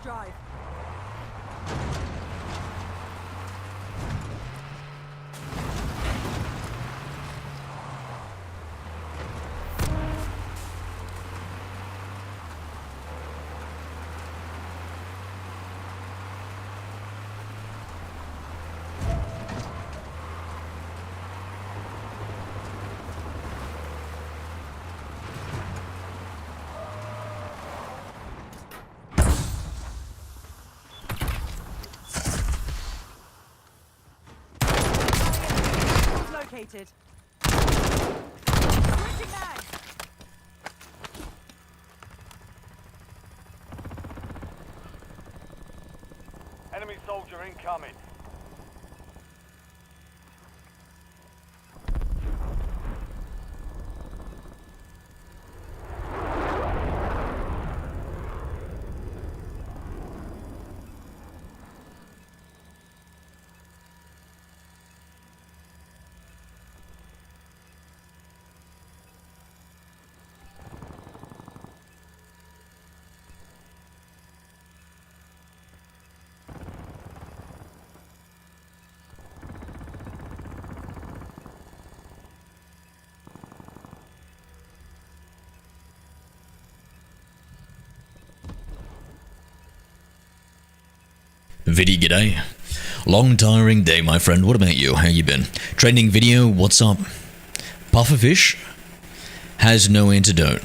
drive. Located. Switching mag. Enemy soldier incoming. Viddy, g'day. Long tiring day, my friend. What about you? How you been? Trending video, what's up? Pufferfish has no antidote.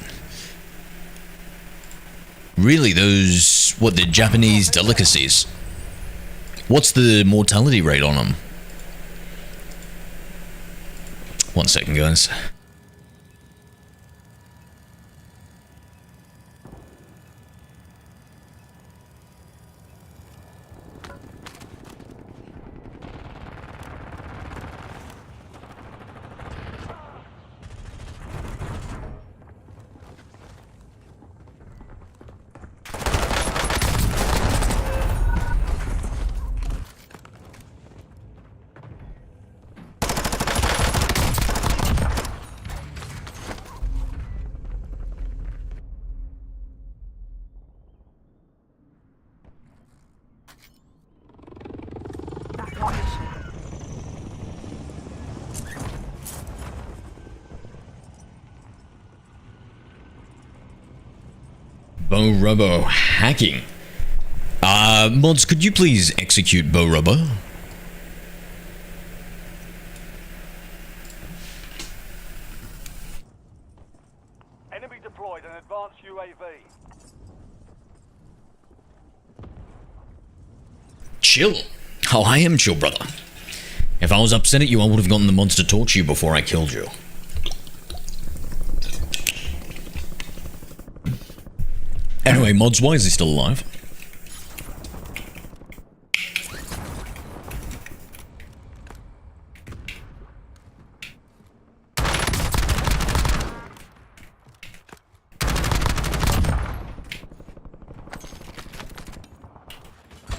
Really, those, what, the Japanese delicacies? What's the mortality rate on them? 1 second, guys. Bo Robo hacking. Mods, could you please execute Bo Robo? Enemy deployed an advanced UAV. Chill. Oh, I am chill, brother. If I was upset at you, I would have gotten the mods to torture you before I killed you. Anyway, mods, why is he still alive?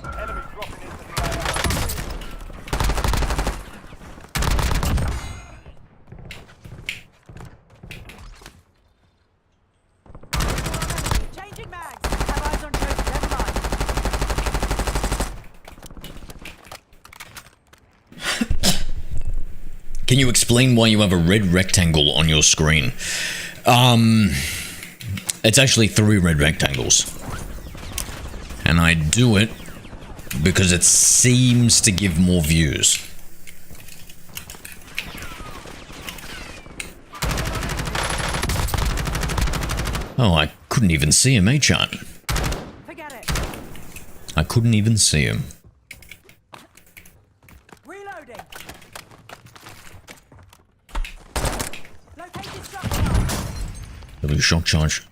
Enemy dropping into the AR. Changing mags. Have eyes on coast. Never mind. Can you explain why you have a red rectangle on your screen? It's actually 3 red rectangles. And I do it because it seems to give more views. Oh, I couldn't even see him, eh, chat? Forget it. I couldn't even see him. Reloading. Located structure. W shock charge.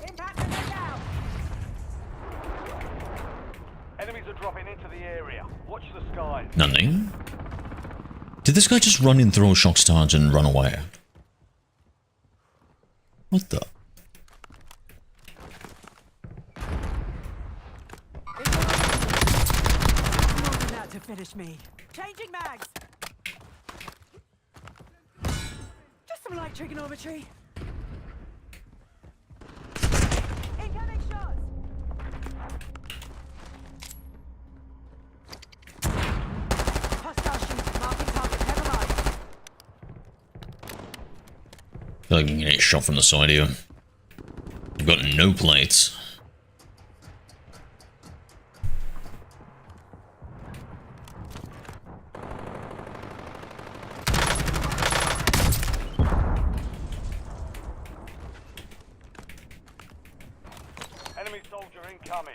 Impact and they're down. Enemies are dropping into the area. Watch the skies. Nothing. Did this guy just run in, throw a shock charge and run away? What the? More than that to finish me. Changing mags. Just some light trigonometry. Incoming. shots. Hostile shooter. Marking target. Never mind. I feel like I'm gonna get shot from the side here. I've got no plates. Enemy soldier incoming.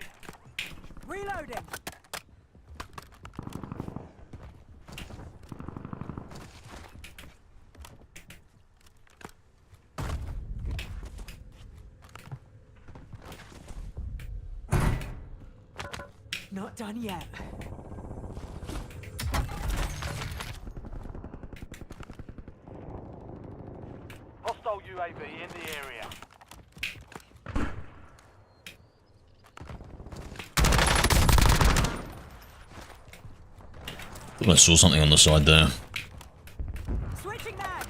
Reloading. Not done yet. Hostile UAV in the area. I saw something on the side there. Switching mags.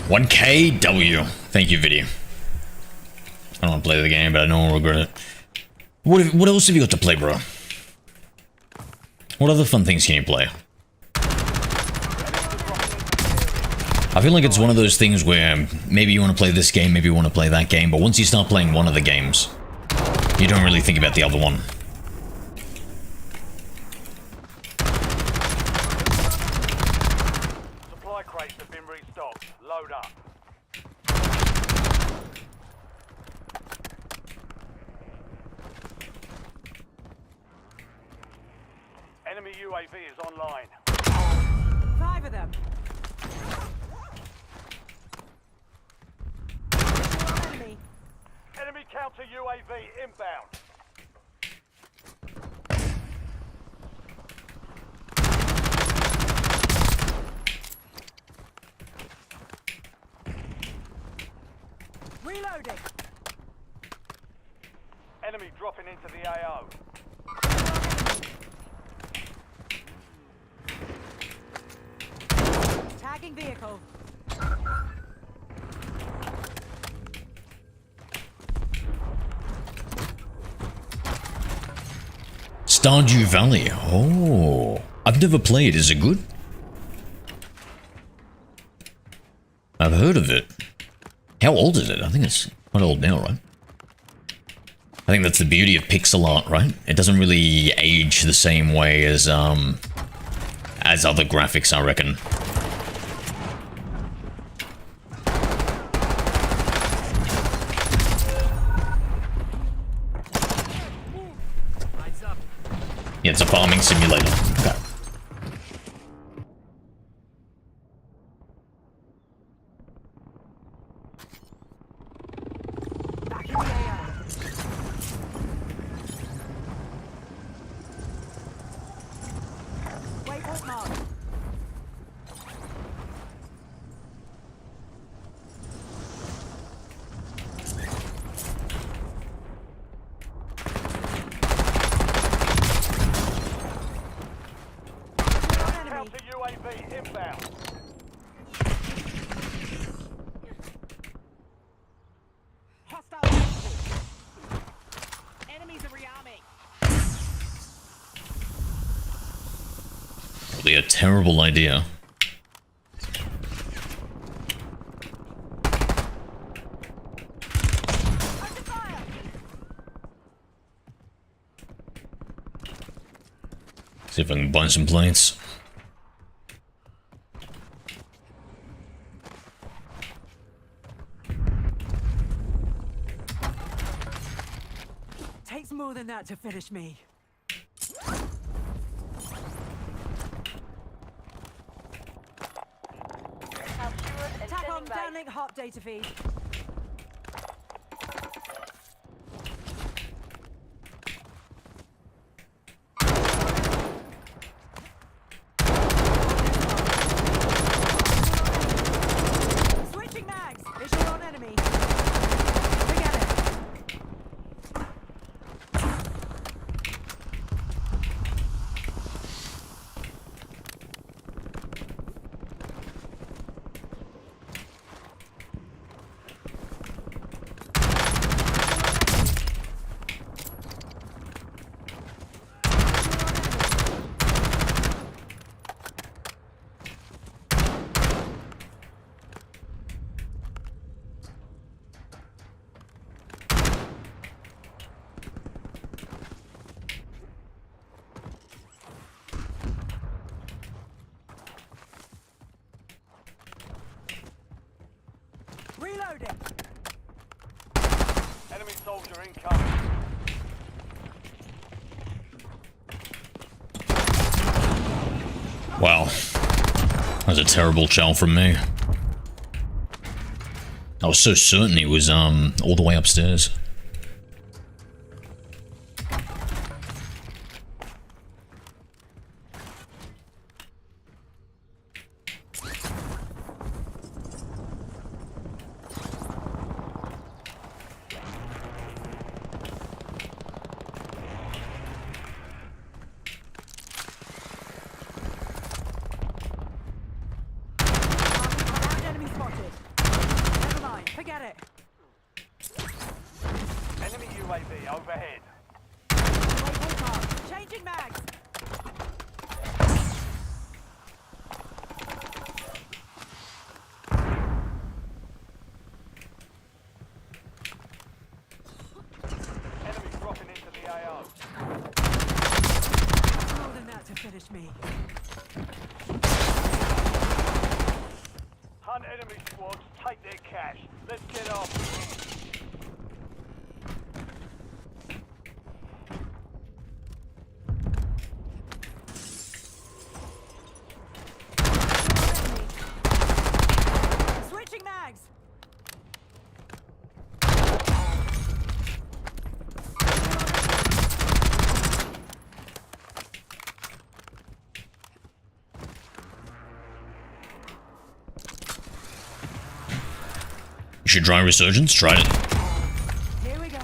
$1KW. Thank you, video. I don't want to play the game, but I know I'll regret it. What else have you got to play, bro? What other fun things can you play? I feel like it's one of those things where maybe you want to play this game, maybe you want to play that game, but once you start playing one of the games, you don't really think about the other one. Supply crates have been restocked. Load up. Enemy UAV is online. 5 of them. Enemy. Enemy counter UAV inbound. Reloading. Enemy dropping into the AO. Tagging vehicle. Stardew Valley. Oh, I've never played. Is it good? I've heard of it. How old is it? I think it's quite old now, right? I think that's the beauty of pixel art, right? It doesn't really age the same way as other graphics, I reckon. Yeah, it's a farming simulator. Okay. Back in the AO. Waypoint marked. Enemy. Counter UAV inbound. Hostile. Enemies are rearming. Probably a terrible idea. Under fire. See if I can buy some plates. Takes more than that to finish me. Tap on downlink hop data feed. Switching mags. Visual on enemy. Forget it. Reloading. Enemy soldier incoming. Wow. That was a terrible chow from me. I was so certain he was all the way upstairs. Enemy spotted. Never mind. Forget it. Enemy UAV overhead. Waypoint marked. Changing mags. Enemy dropping into the AO. More than that to finish me. Hunt enemy squads, take their cash. Let's get off. Switching mags. You should try Resurgence. Tried it. Here we go.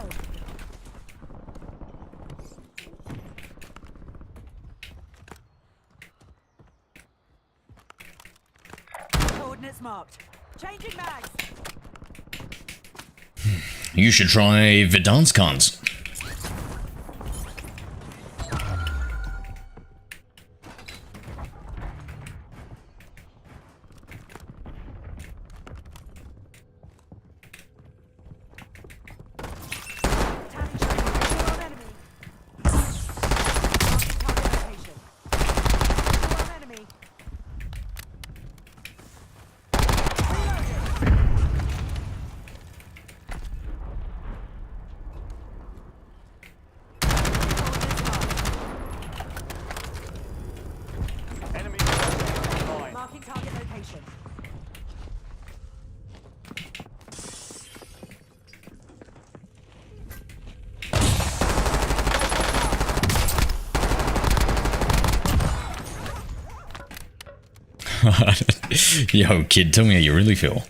Coordinates marked. Changing mags. You should try Verdanskans. Tapping shot. Kill on enemy. Target location. Kill on enemy. Reloading. Coordinates marked. Enemy UAV online. Marking target location. Yo, kid, tell me how you really feel.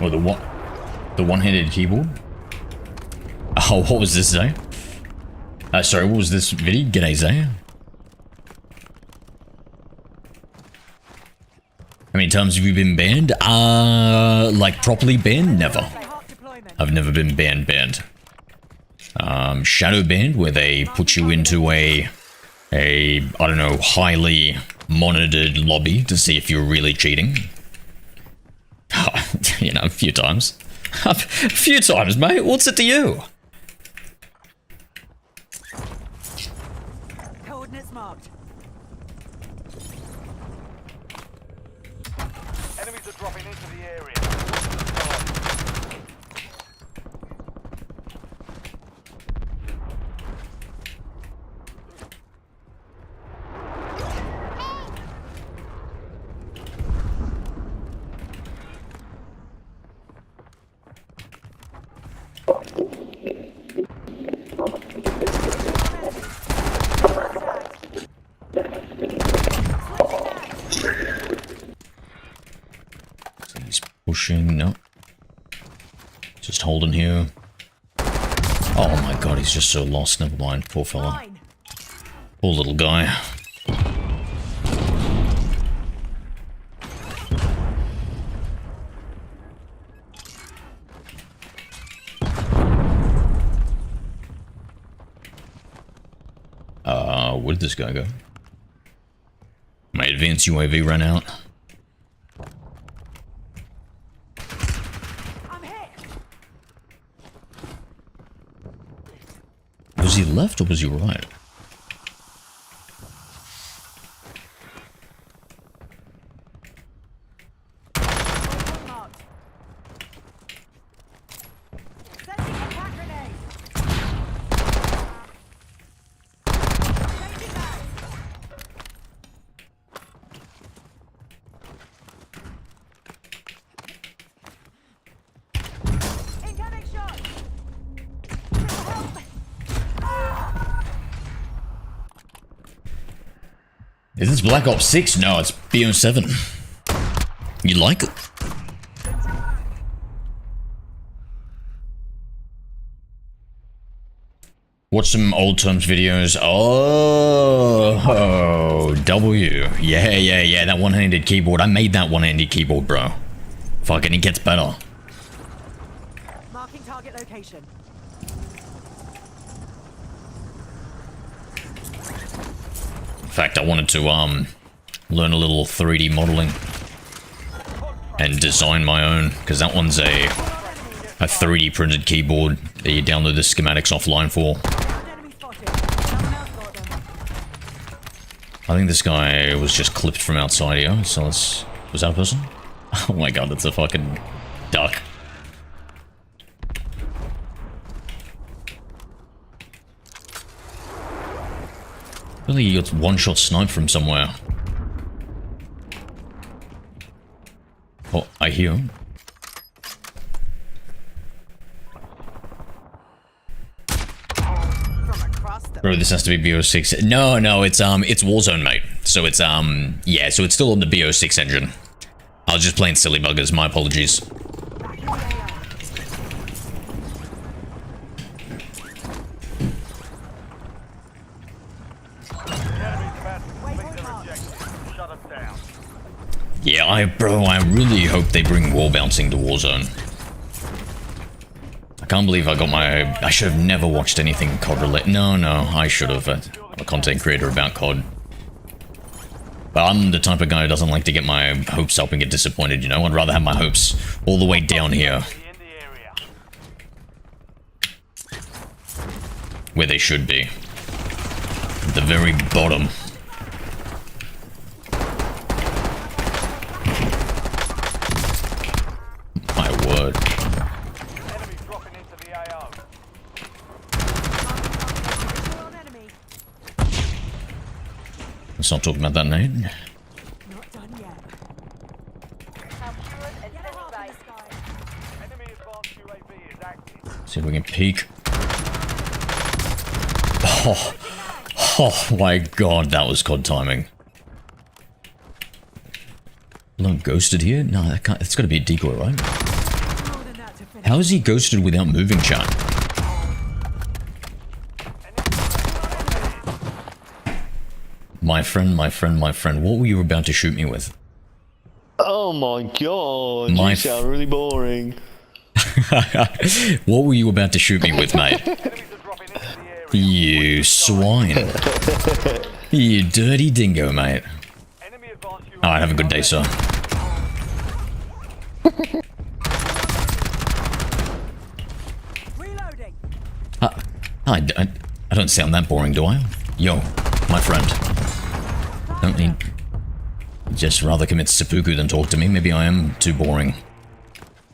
Or the what? The one-handed keyboard? Oh, what was this, Zay? Sorry, what was this video? G'day, Zay. How many times have you been banned? Like properly banned? Never. Hot deployment. I've never been banned. Shadow banned, where they put you into a I don't know, highly monitored lobby to see if you're really cheating. You know, a few times. A few times, mate. What's it to you? Coordinates marked. Enemies are dropping into the area. So he's pushing. No. Just holding here. Oh my god, he's just so lost. Never mind. Poor fella. Mine. Poor little guy. Where did this guy go? My advanced UAV ran out. I'm hit. left or was he right? Marked. Setting impact grenade. Changing back. Incoming shot. Help. Is this Black Ops 6? No, it's BO7. You like it? Watch some old Terms videos. Oh, W. Yeah. That one-handed keyboard. I made that one-handed keyboard, bro. Fucking, it gets better. Marking target location. In fact, I wanted to learn a little 3D modeling and design my own, because that one's a 3D printed keyboard that you download the schematics offline for. Enemy spotted. Someone else got them. I think this guy was just clipped from outside here, so let's... Was that a person? Oh my god, that's a fucking duck. Really, you got one-shot snipe from somewhere. Oh, I hear him. From across the Bro, this has to be BO6. No, it's Warzone, mate. So it's yeah, so it's still on the BO6 engine. I was just playing silly buggers, my apologies. Yeah, I really hope they bring wall bouncing to Warzone. I can't believe I got my... I should have never watched anything COD related. No, I should have. I'm a content creator about COD. But I'm the type of guy who doesn't like to get my hopes up and get disappointed, you know? I'd rather have my hopes all the way down here. Where they should be. At the very bottom. My word. Enemy dropping into the AO. visual on enemy. Let's not talk about that, Nate. Not done yet. Get a hop in the sky. Enemy advanced UAV is active. See if we can peek. Oh my god, that was COD timing. Alone ghosted here? No, that can't. It's gotta be a decoy, right? More than that to finish. How is he ghosted without moving, chat? My friend, what were you about to shoot me with? Oh my god, My you sound really boring. What were you about to shoot me with, mate? Enemies are dropping into the area. You swine. You dirty dingo, mate. Enemy advanced UAV. Alright, have a good day, sir. Reloading. I don't sound that boring, do I? Yo, my friend. Don't need... Just rather commit seppuku than talk to me. Maybe I am too boring.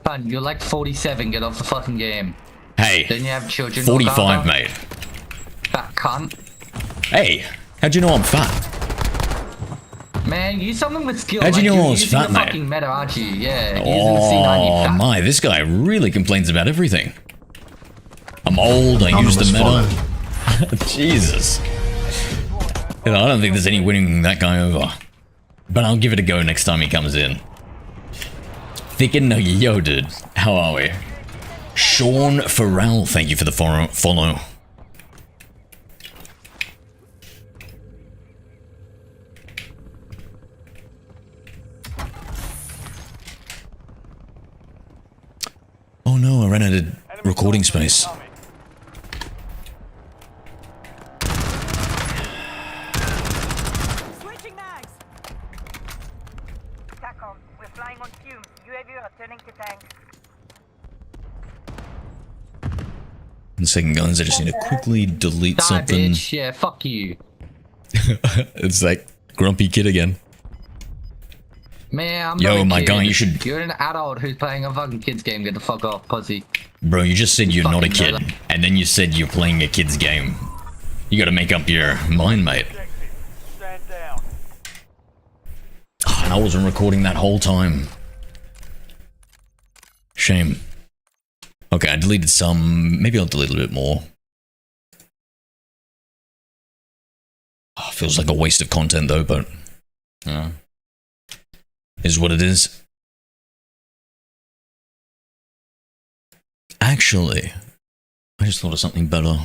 Fun, you're like 47, get off the fucking game. Hey, Then you have children. 45, mate. Fat cunt. Hey, how'd you know I'm fat? Man, use something with skill. How'd you know you're I was using fat, the mate? fucking meta, aren't you? Yeah, using the C90 Oh fat. my, this guy really complains about everything. I'm old, I use the meta. Jesus. You know, I don't think there's any winning that guy over. But I'll give it a go next time he comes in. Thick and nuggy, yo dude, how are we? Sean Farrell, thank you for the follow. Oh no, I ran out of recording space. Switching mags. TACOM, we're flying on fumes. UAV returning to tank. And second guns, I just need to quickly delete Die, something. bitch. Yeah, fuck you. It's like grumpy kid again. Man, I'm Yo, not a my kid. guy, you should... You're an adult who's playing a fucking kids game. Get the fuck off, pussy. Bro, you just said you're not a fucking kid, know that. and then you said you're playing a kid's game. You gotta make up your mind, mate. Stand down. Oh, and I wasn't recording that whole time. Shame. Okay, I deleted some. Maybe I'll delete a bit more. Oh, feels like a waste of content though, but... is what it is. Actually, I just thought of something better.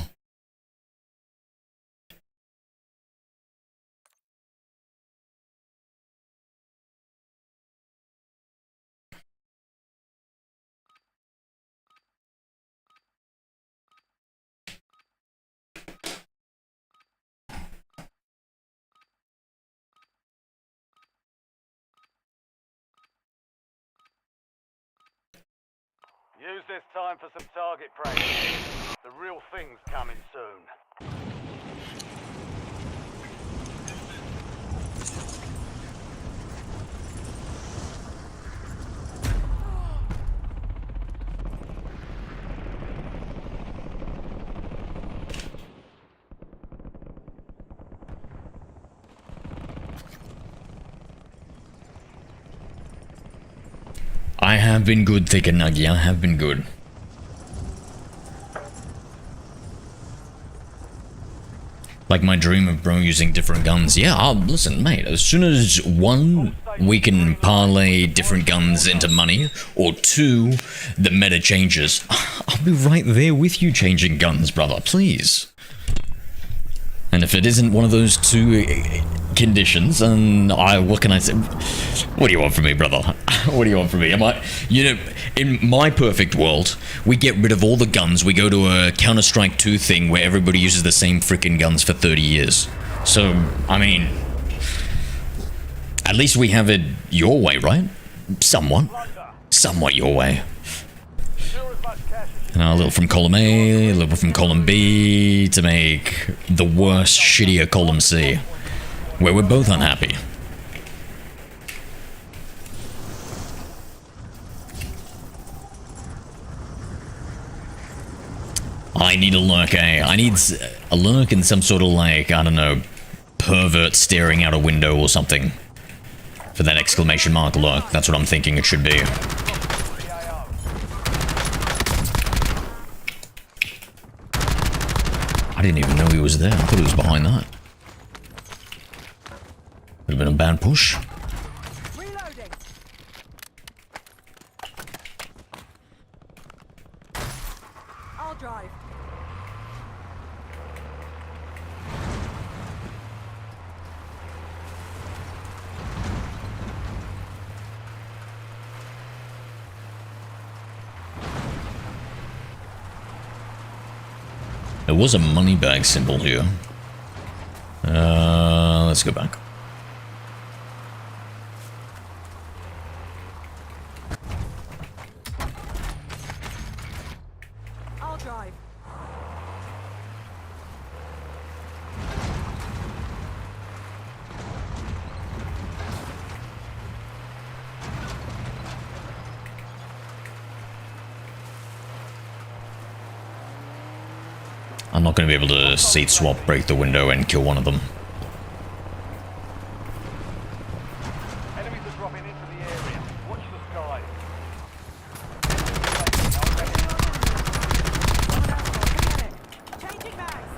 Use this time for some target practice. The real thing's coming soon. I have been good, Thick and Nuggy. I have been good. Like my dream of bro using different guns. Yeah, listen, mate. As soon as one, we can parlay different guns into money, or two, the meta changes, I'll be right there with you changing guns, brother. Please. And if it isn't one of those two conditions, then what can I say? What do you want from me, brother? What do you want from me? In my perfect world, we get rid of all the guns. We go to a Counter-Strike 2 thing where everybody uses the same freaking guns for 30 years. So, I mean, at least we have it your way, right? Somewhat your way. And a little from column A, a little from column B, to make the worst, shittier column C, where we're both unhappy. I need a lurk, eh? I need a lurk and some sort of, like, I don't know, pervert staring out a window or something. For that exclamation mark lurk, that's what I'm thinking it should be. I didn't even know he was there. I thought he was behind that. Would have been a bad push. Reloading. I'll drive. There was a money bag symbol here. Let's go back. I'll drive. I'm not going to be able to seat swap, break the window, and kill one of them. Enemies are dropping into the area. Watch the sky. Changing mags.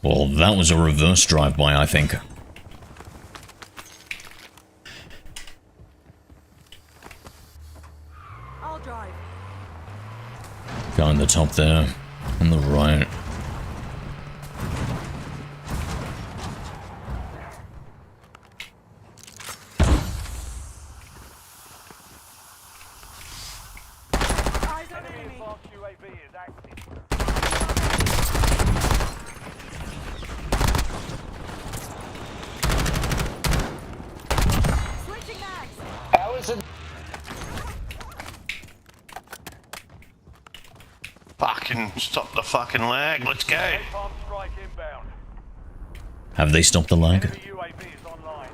Well, that was a reverse drive-by, I think. I'll drive. Guy on the top there, on the right. Eyes on Enemy enemy. advanced UAV is active. Switching mags. fucking stop the fucking lag. Let's go. Napalm strike inbound. Have they stopped the lag? Enemy UAV is online.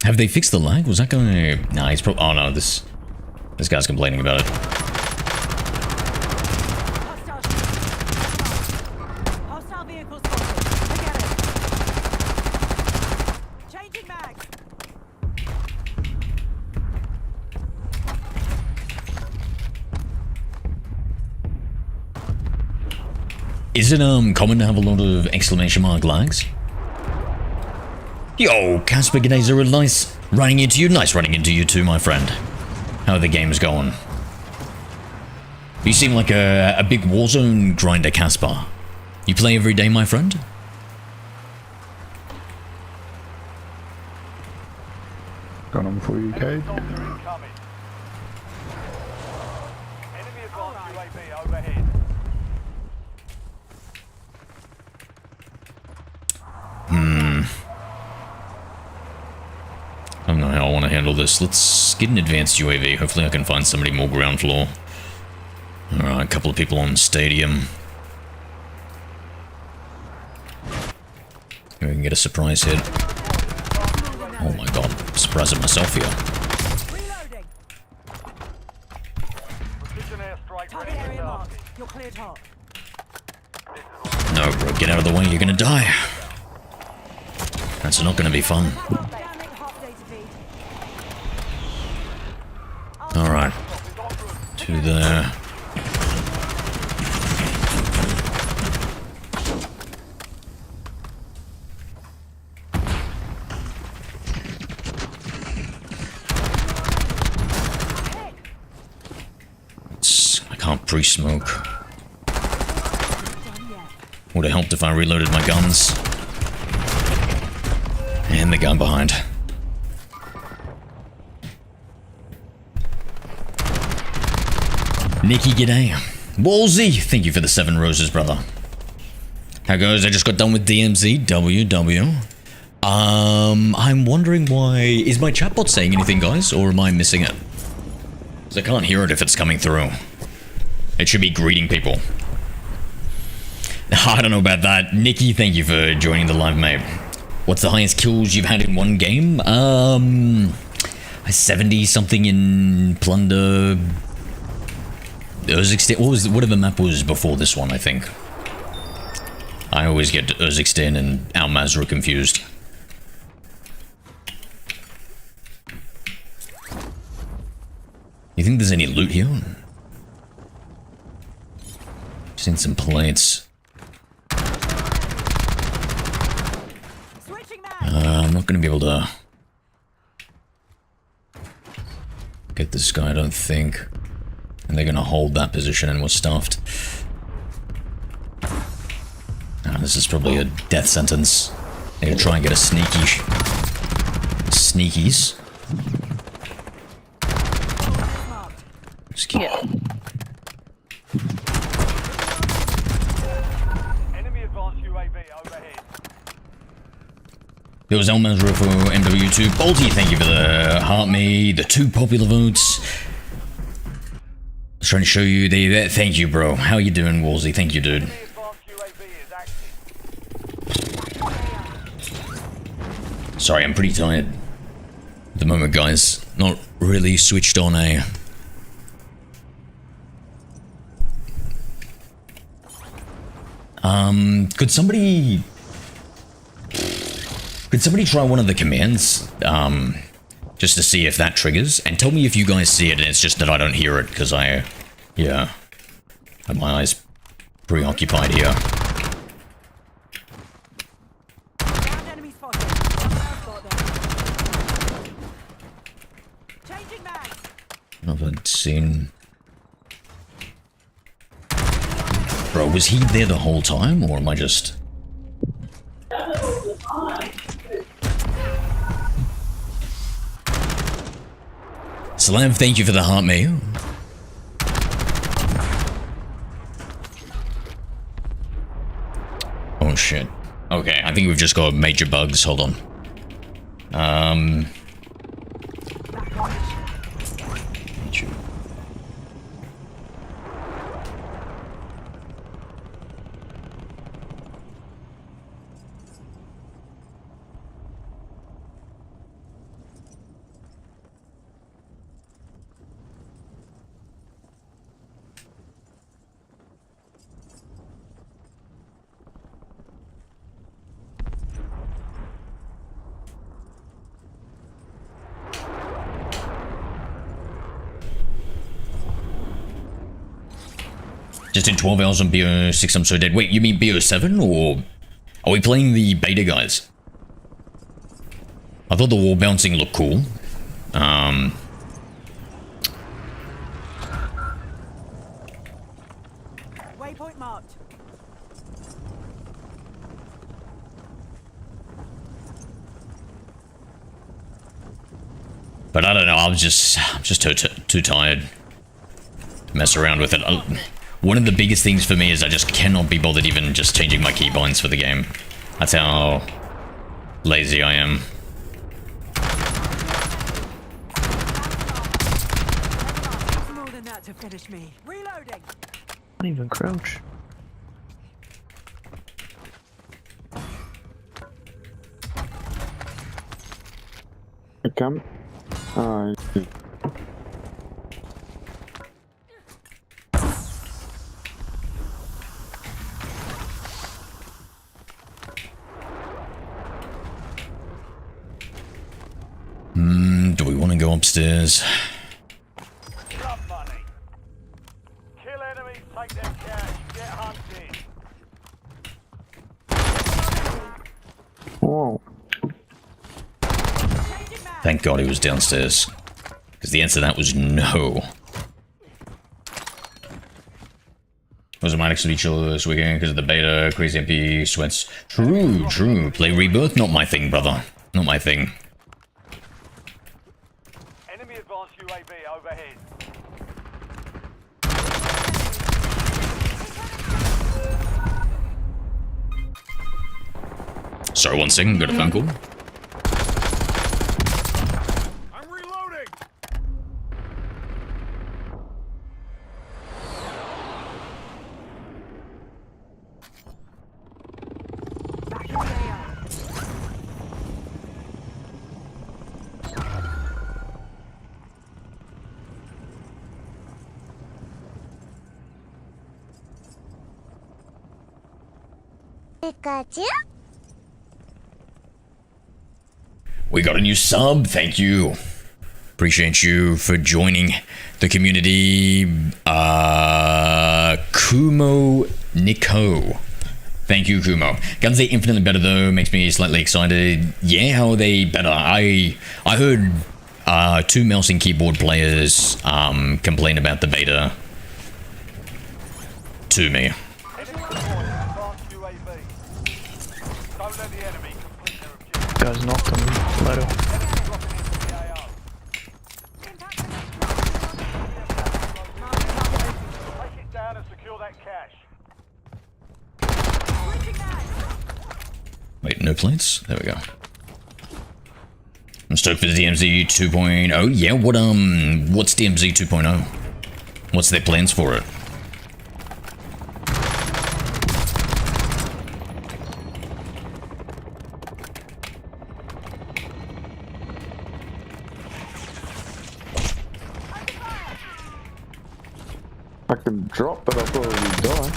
Have they fixed the lag? Was that going? Nah, he's probably. Oh no, this guy's complaining about it. Hostile vehicle spotted. Forget it. Changing mags. Is it common to have a lot of exclamation mark lags? Yo, Casper, g'day, Zero, nice running into you. Nice running into you too, my friend. How are the games going? You seem like a big Warzone grinder, Casper. You play every day, my friend? Got on for you, Cade. Soldier incoming. Enemy advanced UAV overhead. I don't know how I want to handle this. Let's get an advanced UAV. Hopefully I can find somebody more ground floor. Alright, a couple of people on stadium. Maybe we can get a surprise hit. Oh my god, surprising myself here. Reloading. Precision airstrike Target ready area to marked. start. You're cleared hot. No, bro, get out of the way. You're gonna die. That's not gonna be fun. Damning hot data feed. Alright. To there. I can't pre-smoke. Done yet. Would have helped if I reloaded my guns. And the gun behind. Nikki, g'day. Wallsy, thank you for the 7 roses, brother. How goes? I just got done with DMZ. WW. I'm wondering why... Is my chatbot saying anything, guys? Or am I missing it? Because I can't hear it if it's coming through. It should be greeting people. I don't know about that. Nikki, thank you for joining the live, mate. What's the highest kills you've had in one game? 70 something in Plunder. Urzikstein. Whatever map was before this one, I think. I always get Urzikstein and Al Mazrah confused. You think there's any loot here? Seen some plates. Switching mags. I'm not going to be able to get this guy, I don't think. And they're going to hold that position and we're stuffed. This is probably a death sentence. They're going to try and get a sneakies. Just keep... Enemy advanced UAV overhead. It was Elman's Rufo, MW2. Bolty, thank you for the heart me, the 2 popular votes. I was trying to show you the... Thank you, bro. How you doing, Wolsey? Thank you, dude. Enemy advanced UAV is active. Sorry, I'm pretty tired at the moment, guys. Not really switched on a... Could somebody try one of the commands, just to see if that triggers, and tell me if you guys see it and it's just that I don't hear it, because I have my eyes preoccupied here. Ground enemy spotted. Got them. Changing mags. I haven't seen... Bro, was he there the whole time, or am I just... Salam, thank you for the heart mail. Oh shit. Okay, I think we've just got major bugs. Hold on. Just in 12 hours on BO6, I'm so dead. Wait, you mean BO7 or are we playing the beta guys? I thought the wall bouncing looked cool. Waypoint marked. But I don't know, I'm just too tired to mess around with it. One of the biggest things for me is I just cannot be bothered even just changing my keybinds for the game. That's how lazy I am. More than that to finish me. Reloading. Not even crouch. I come. Do we want to go upstairs? Club money. Kill enemies, take their cash, get hunted. Whoa. Thank God he was downstairs. Because the answer to that was no. Wasn't mine actually chill this weekend because of the beta, crazy MP, sweats. True. Play Rebirth? Not my thing, brother. Not my thing. Enemy advanced UAV overhead. Sorry, 1 second, got a phone call. I'm reloading. Back in the AO. We got a new sub, thank you. Appreciate you for joining the community. Kumo Nico. Thank you, Kumo. Guns are infinitely better though, makes me slightly excited. Yeah, how are they better? I heard 2 mouse and keyboard players complain about the beta to me. Advanced UAV. Don't let the enemy complete their objective. Guys knocked on the ladder. Enemy dropping into the AO. Take it down and secure that cash. Wait, no plates? There we go. I'm stoked for the DMZ 2.0. Yeah, what's DMZ 2.0? What's their plans for it? I can drop, but I'll probably die.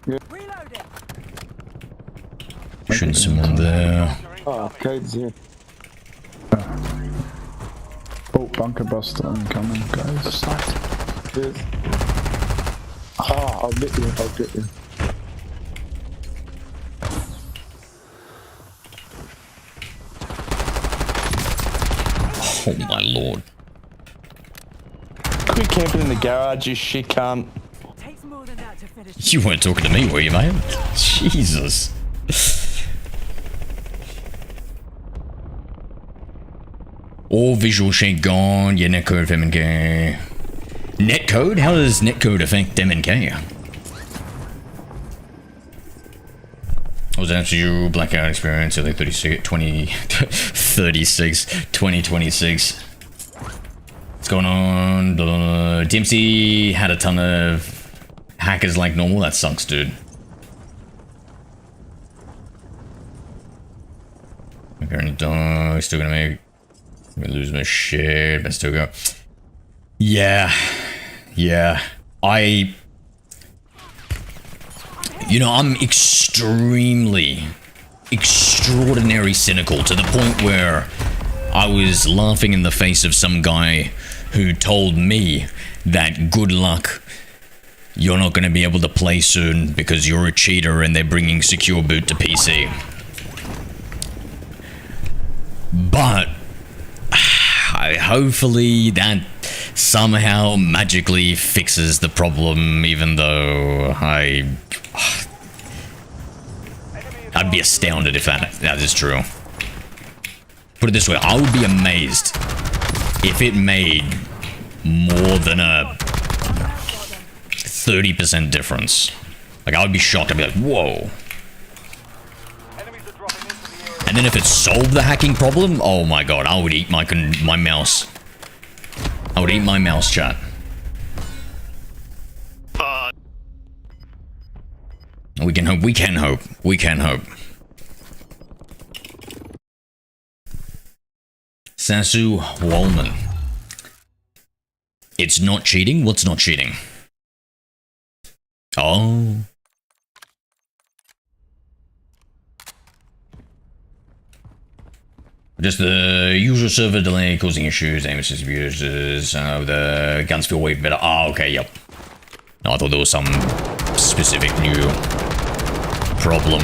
Reloading. Shooting someone there. Oh, Cade's here. Oh, bunker buster incoming, guys. Cheers. Ah, I'll get you. Oh my lord. Quit camping in the garage, you shit cunt. Takes more than that to finish. You weren't talking to me, were you, mate? Jesus. All visual shade gone. Yeah, netcode of MNK. Netcode? How does netcode affect MNK? I was after you blackout experience at like 2026. What's going on? DMC had a ton of hackers like normal. That sucks, dude. My current dog still gonna make me lose my shit, but still go. Yeah. You know, I'm extraordinary cynical to the point where I was laughing in the face of some guy who told me that good luck, you're not going to be able to play soon because you're a cheater and they're bringing secure boot to PC. But hopefully that somehow magically fixes the problem, even though I'd be astounded if that is true. Put it this way, I would be amazed if it made more than a 30% difference. Like, I would be shocked. I'd be like, whoa. And then if it solved the hacking problem, oh my god, I would eat my mouse. I would eat my mouse, chat. We can hope. Sasu Wallman. It's not cheating? What's not cheating? Oh. Just the usual server delay causing issues, aim assist abusers, the guns feel way better. Ah, okay, yep. No, I thought there was some specific new problem.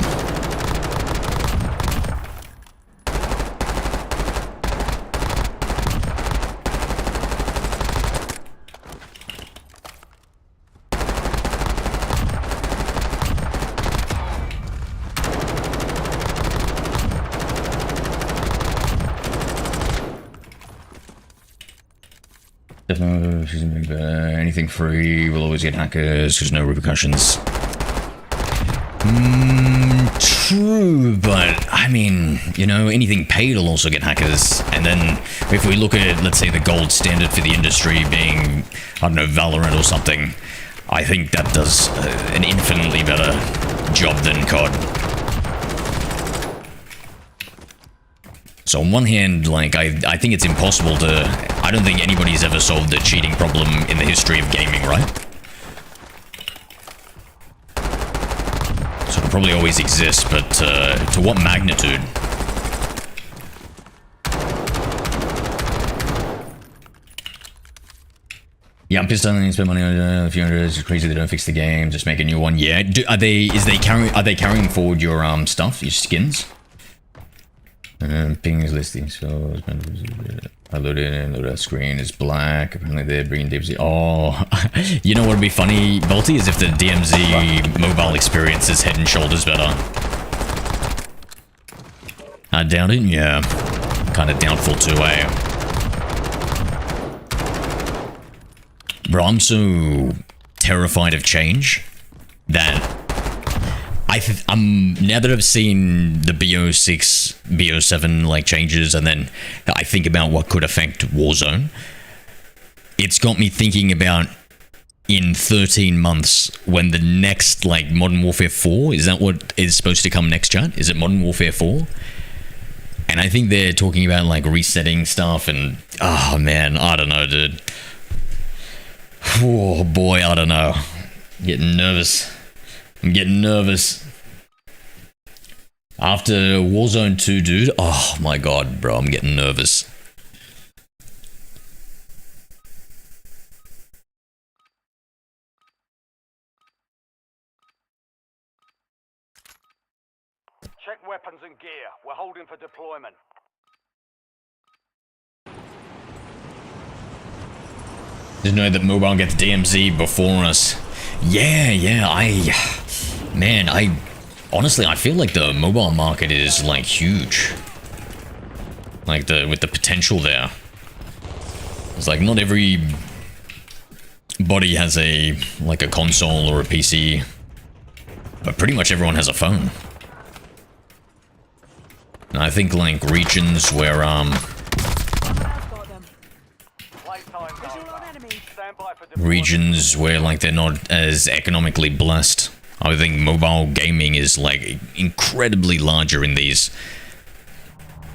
Anything free will always get hackers because no repercussions. True, but I mean, you know, anything paid will also get hackers. And then if we look at, let's say, the gold standard for the industry being, I don't know, Valorant or something, I think that does an infinitely better job than COD. So on one hand, like, I think it's impossible to... I don't think anybody's ever solved the cheating problem in the history of gaming, right? So it'll probably always exist, but to what magnitude? Yeah, I'm pissed. I didn't spend money on a few hundred. It's crazy they don't fix the game. Just make a new one. Yeah. Are they carrying forward your stuff, your skins? Ping is listing, so I loaded and loaded that screen. It's black. Apparently they're bringing DMZ. Oh, you know what would be funny, Bolty, is if the DMZ mobile experience is head and shoulders better. I doubt it. Yeah, kind of doubtful too, eh? Bro, I'm so terrified of change that I'm now that I've seen the BO6, BO7 like changes, and then I think about what could affect Warzone. It's got me thinking about in 13 months when the next like Modern Warfare 4, is that what is supposed to come next, chat? Is it Modern Warfare 4? And I think they're talking about like resetting stuff, and oh man, I don't know, dude. Oh boy, I don't know. I'm getting nervous. After Warzone 2, dude. Oh my god, bro, I'm getting nervous. Check weapons and gear. We're holding for deployment. Didn't know that mobile gets DMZ before us. Yeah, honestly, I feel like the mobile market is like huge. Like with the potential there. It's like not every body has like a console or a PC, but pretty much everyone has a phone. And I think like regions where Someone else got them. Playtime's Visual on over. enemy. Stand by for deployment. regions where like they're not as economically blessed. I think mobile gaming is like incredibly larger in these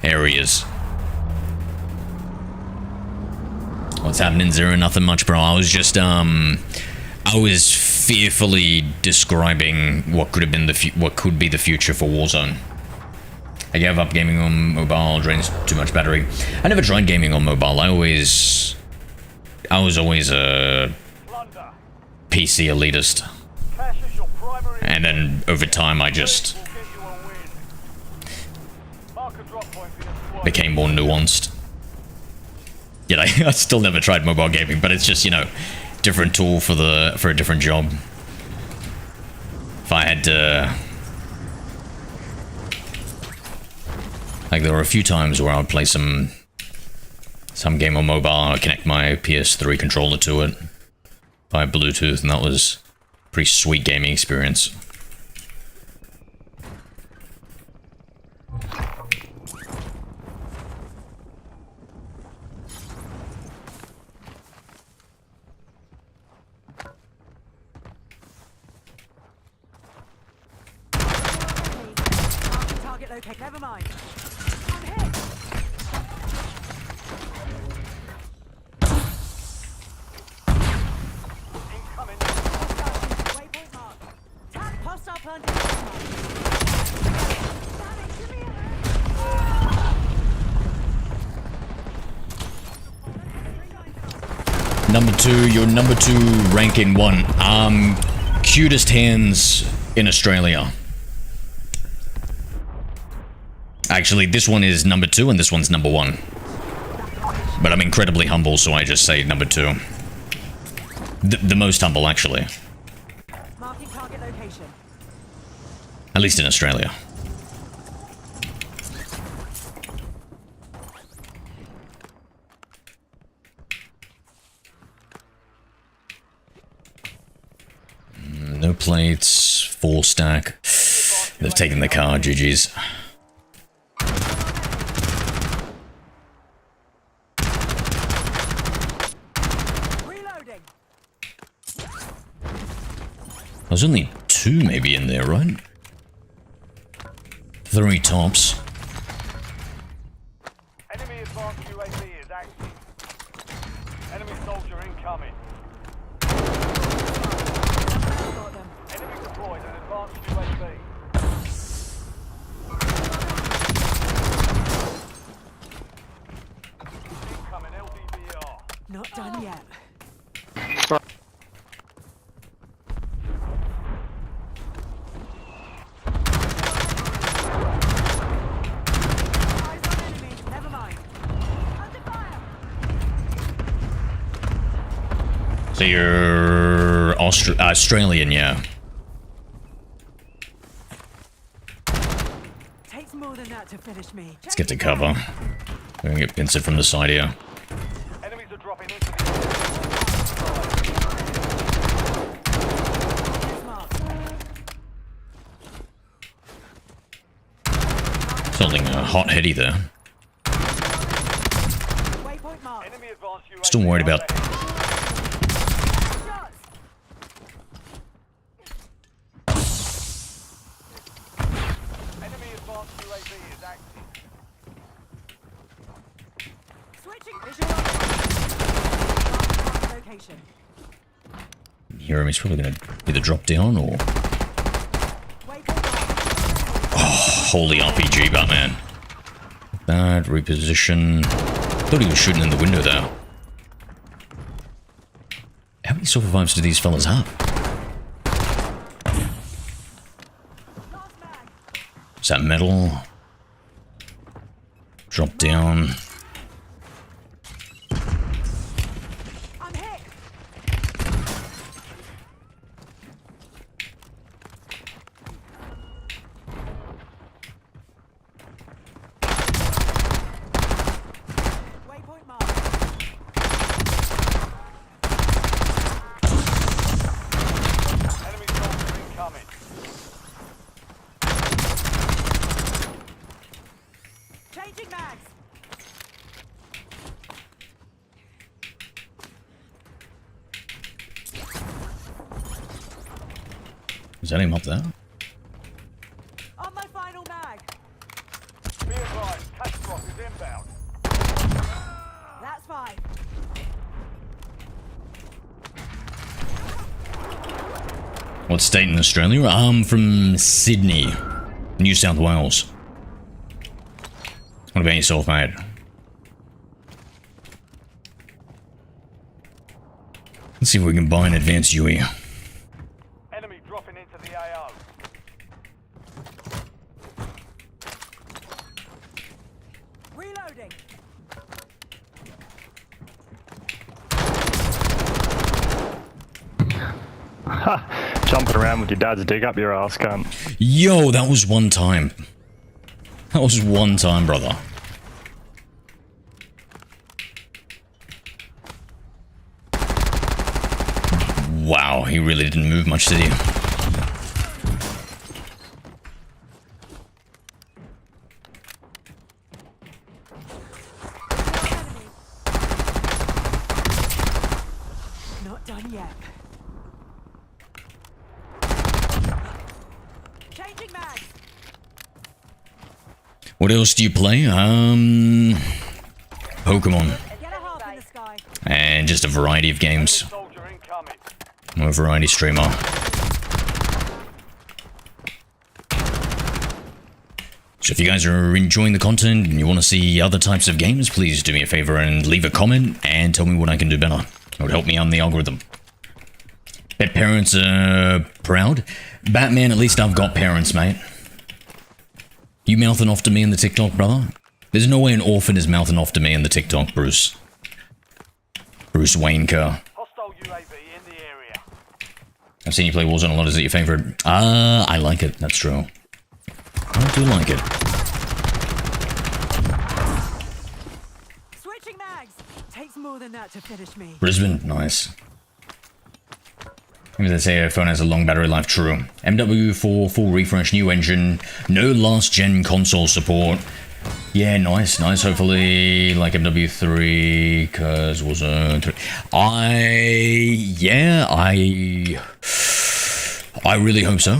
areas. What's happening, Zero? Nothing much, bro. I was just I was fearfully describing what could have been what could be the future for Warzone. I gave up gaming on mobile, drains too much battery. I never tried gaming on mobile. I was always a Plunder. PC elitist. Cash is your primary. And then over time I just Will get you a win. Mark a drop point for your squad. became more nuanced. Yet I still never tried mobile gaming, but it's just, you know, different tool for a different job. If I had to, like, there were a few times where I would play some game on mobile, I'd connect my PS3 controller to it by Bluetooth, and that was a pretty sweet gaming experience. Target locate. Never mind. I'm hit. Incoming. Waypoint mark. Tag hostile planted. Give me a Number 2, you're number 2 rank in 1. Cutest hands in Australia. Actually, this one is number 2 and this one's number 1. But I'm incredibly humble, so I just say number 2. The most humble, actually. marking target location. At least in Australia. No plates, 4 stack. They've taken the car, GG's. Reloading. There's only 2 maybe in there, right? 3 tops. Enemy advanced UAV is active. Enemy soldier incoming. Got them. Enemy deployed an advanced UAV. Incoming LDBR. Not done yet. Eyes on enemy. Never mind. Under fire. So you're Australian, yeah. Takes more than that to finish me. Let's get to cover. We're gonna get pincered from the side here. Enemies are dropping into the Something hot heady there. Waypoint mark. enemy advanced UAV. Still worried about. Shots. Enemy advanced UAV is active. Switching visual. Marking location. Hear him, he's probably gonna either drop down or. Waypoint mark. Holy RPG, Batman. Bad reposition. Thought he was shooting in the window there. How many survives do these fellas have? Last mag. Is that metal? Drop down. I'm hit. Waypoint mark. Enemy soldier incoming. Is that him up there? On my final mag. Be advised, cash drop is inbound. That's fine. What state in Australia? I'm from Sydney, New South Wales. What about yourself, mate? Let's see if we can buy an advanced UE. Enemy dropping into the AO. Reloading. Jumping around with your dad's dig up your ass, cunt. Yo, that was one time. That was one time, brother. Wow, he really didn't move much, did he? Not done yet. Changing mags. What else do you play? Pokemon. Get a harp in the sky. And just a variety of games. Soldier incoming. I'm a variety streamer. So if you guys are enjoying the content and you want to see other types of games, please do me a favor and leave a comment and tell me what I can do better. It would help me on the algorithm. Bet parents are proud. Batman, at least I've got parents, mate. You mouthing off to me in the TikTok, brother? There's no way an orphan is mouthing off to me in the TikTok, Bruce. Bruce Wayne Kerr. Hostile UAV in the area. I've seen you play Warzone a lot. Is it your favorite? I like it. That's true. I do like it. Switching mags. Takes more than that to finish me. Brisbane, nice. Maybe they say a phone has a long battery life, true. MW4, full refresh, new engine, no last gen console support. Yeah, nice, nice. Hopefully, like MW3, cause Warzone 3. I really hope so.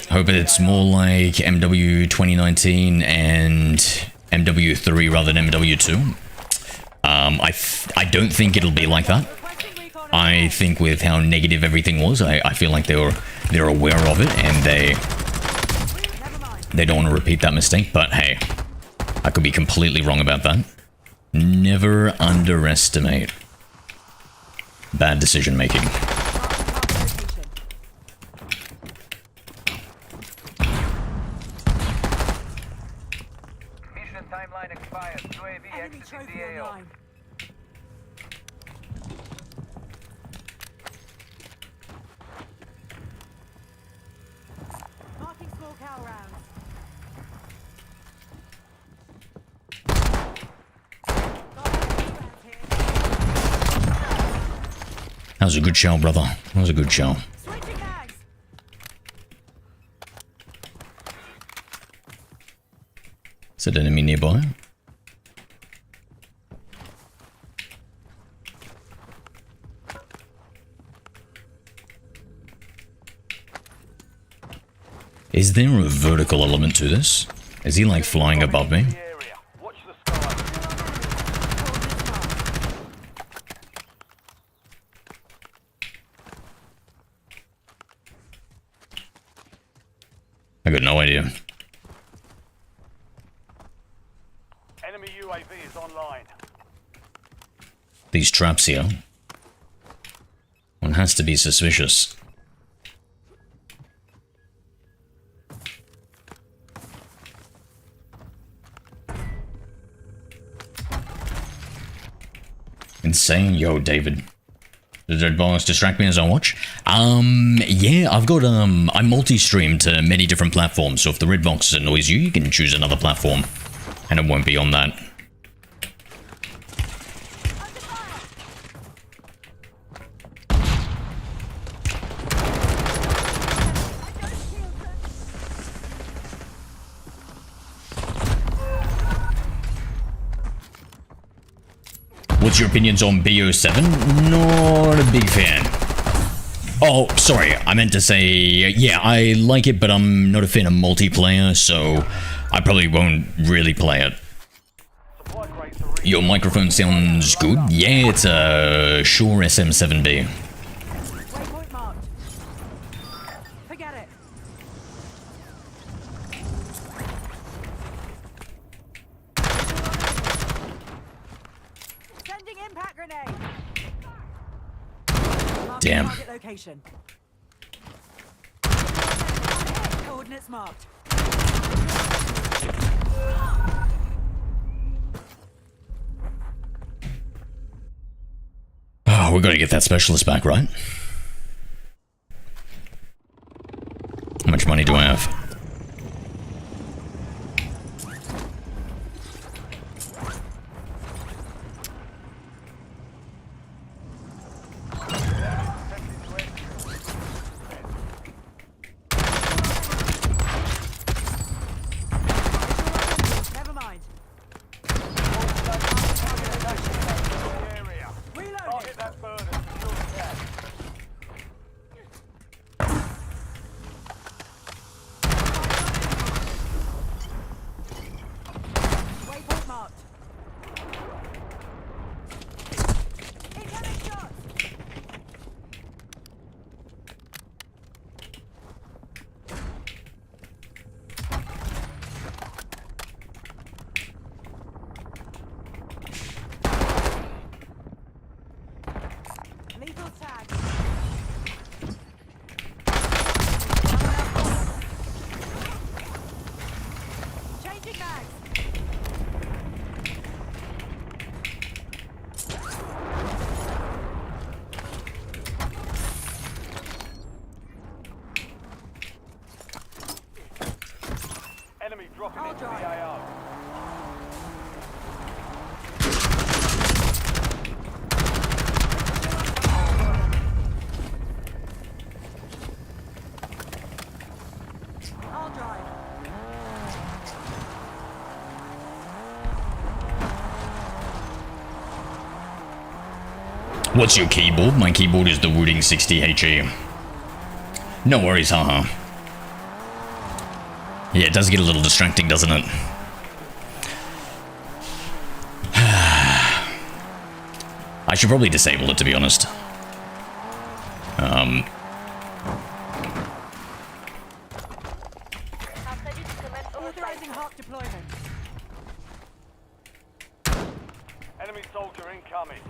Hope it's more like MW 2019 and MW3 rather than MW2. I don't think it'll be like that. I think with how negative everything was, I feel like they're aware of it and they don't want to repeat that mistake. But hey, I could be completely wrong about that. Never underestimate bad decision making. Mission timeline expired. UAV Enemy exiting trophy the AO. online. Marking small cow rounds. That was a good show, brother. That was a good show. Switching mags. Is that enemy nearby? Is there a vertical element to this? Is he like flying above me? The area. Watch the sky. I got no idea. Enemy UAV is online. These traps here. One has to be suspicious. Insane. Yo, David. Does Red Box distract me as I watch? Yeah, I've got, I multi-stream to many different platforms, so if the red box annoys you, you can choose another platform, and it won't be on that. What's your opinions on BO7? Not a big fan. Oh, sorry. I meant to say, yeah, I like it, but I'm not a fan of multiplayer, so I probably won't really play it. Supply crates are Your microphone sounds good. Yeah, it's a Shure SM7B. Waypoint marked. Forget it. Sending impact grenade. Marking Damn. target location. Coordinates marked. Oh, we gotta get that specialist back, right? How much money do I have? Never mind. area. Reload. Target that bird and secure the cash. Waypoint marked. Incoming shots. Lethal tag. Changing mags. Enemy dropping I'll into the drive. AO. I'll drive. What's your keyboard? My keyboard is the Wooting 60HE. No worries, haha. Yeah, it does get a little distracting, doesn't it? I should probably disable it, to be honest. Authorizing hawk deployment. Enemy soldier incoming.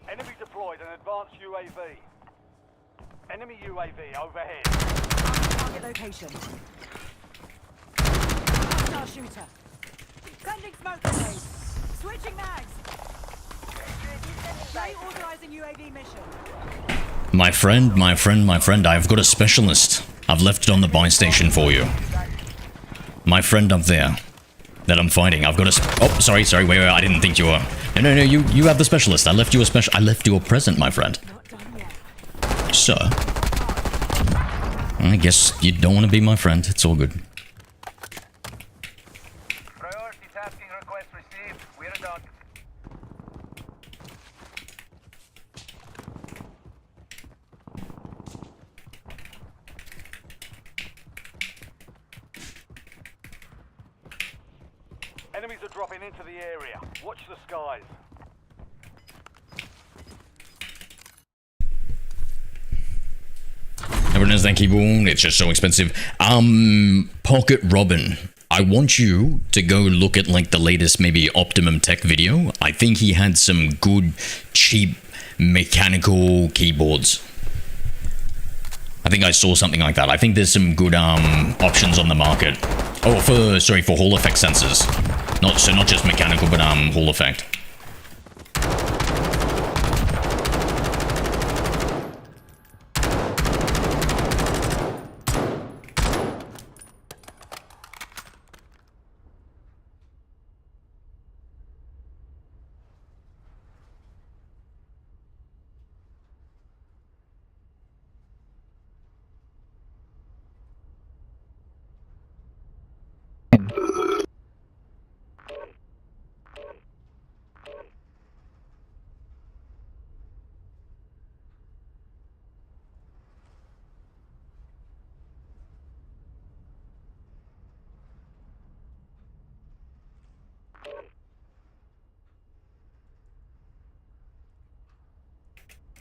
Enemy deployed an advanced UAV. Enemy UAV overhead. Target location. Hostile shooter. Sending smoke grenade. Switching mags. Stay authorizing UAV mission. My friend, I've got a specialist. I've left it on the buy station for you. My friend up there that I'm fighting, I've got a oh, sorry, wait, I didn't think you were. No, you have the specialist. I left you a present, my friend. Not done yet. Sir. I guess you don't want to be my friend. It's all good. Priority tasking request received. We're done. Enemies are dropping into the area. Watch the skies. Everyone knows that keyboard. It's just so expensive. Pocket Robin. I want you to go look at like the latest maybe Optimum Tech video. I think he had some good, cheap mechanical keyboards. I think I saw something like that. I think there's some good options on the market. Oh, for Hall effect sensors. Not just mechanical, but Hall effect.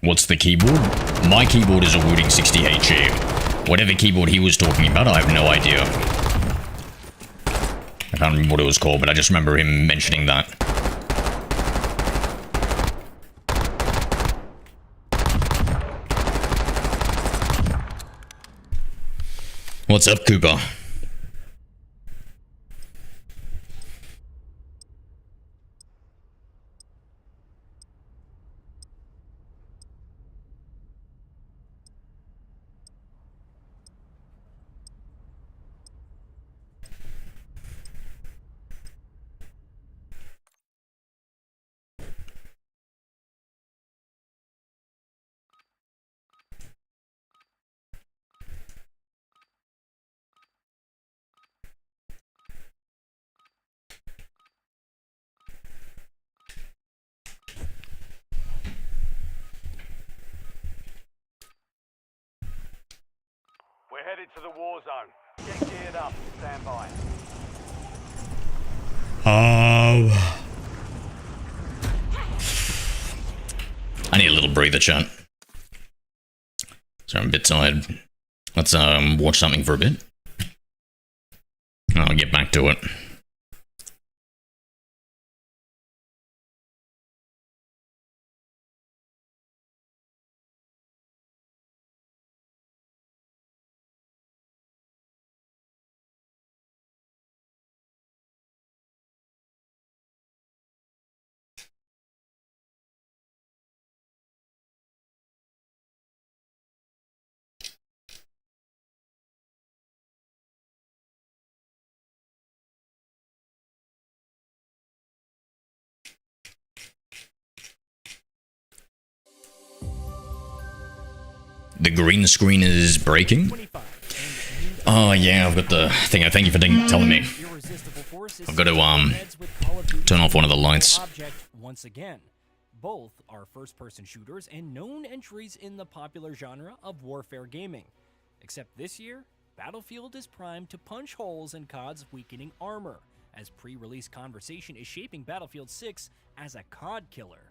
What's the keyboard? My keyboard is a Wooting 60HE. Whatever keyboard he was talking about, I have no idea. I can't remember what it was called, but I just remember him mentioning that. What's up, Cooper? We're headed to the war zone. Get geared up. Stand by. I need a little breather, chat. So I'm a bit tired. Let's watch something for a bit. I'll get back to it. The green screen is breaking. Oh yeah, I've got the thing. Thank you for telling me. I've got to turn off one of the lights. Once again, both are first-person shooters and known entries in the popular genre of warfare gaming. Except this year, Battlefield is primed to punch holes in COD's weakening armor, as pre-release conversation is shaping Battlefield 6 as a COD killer.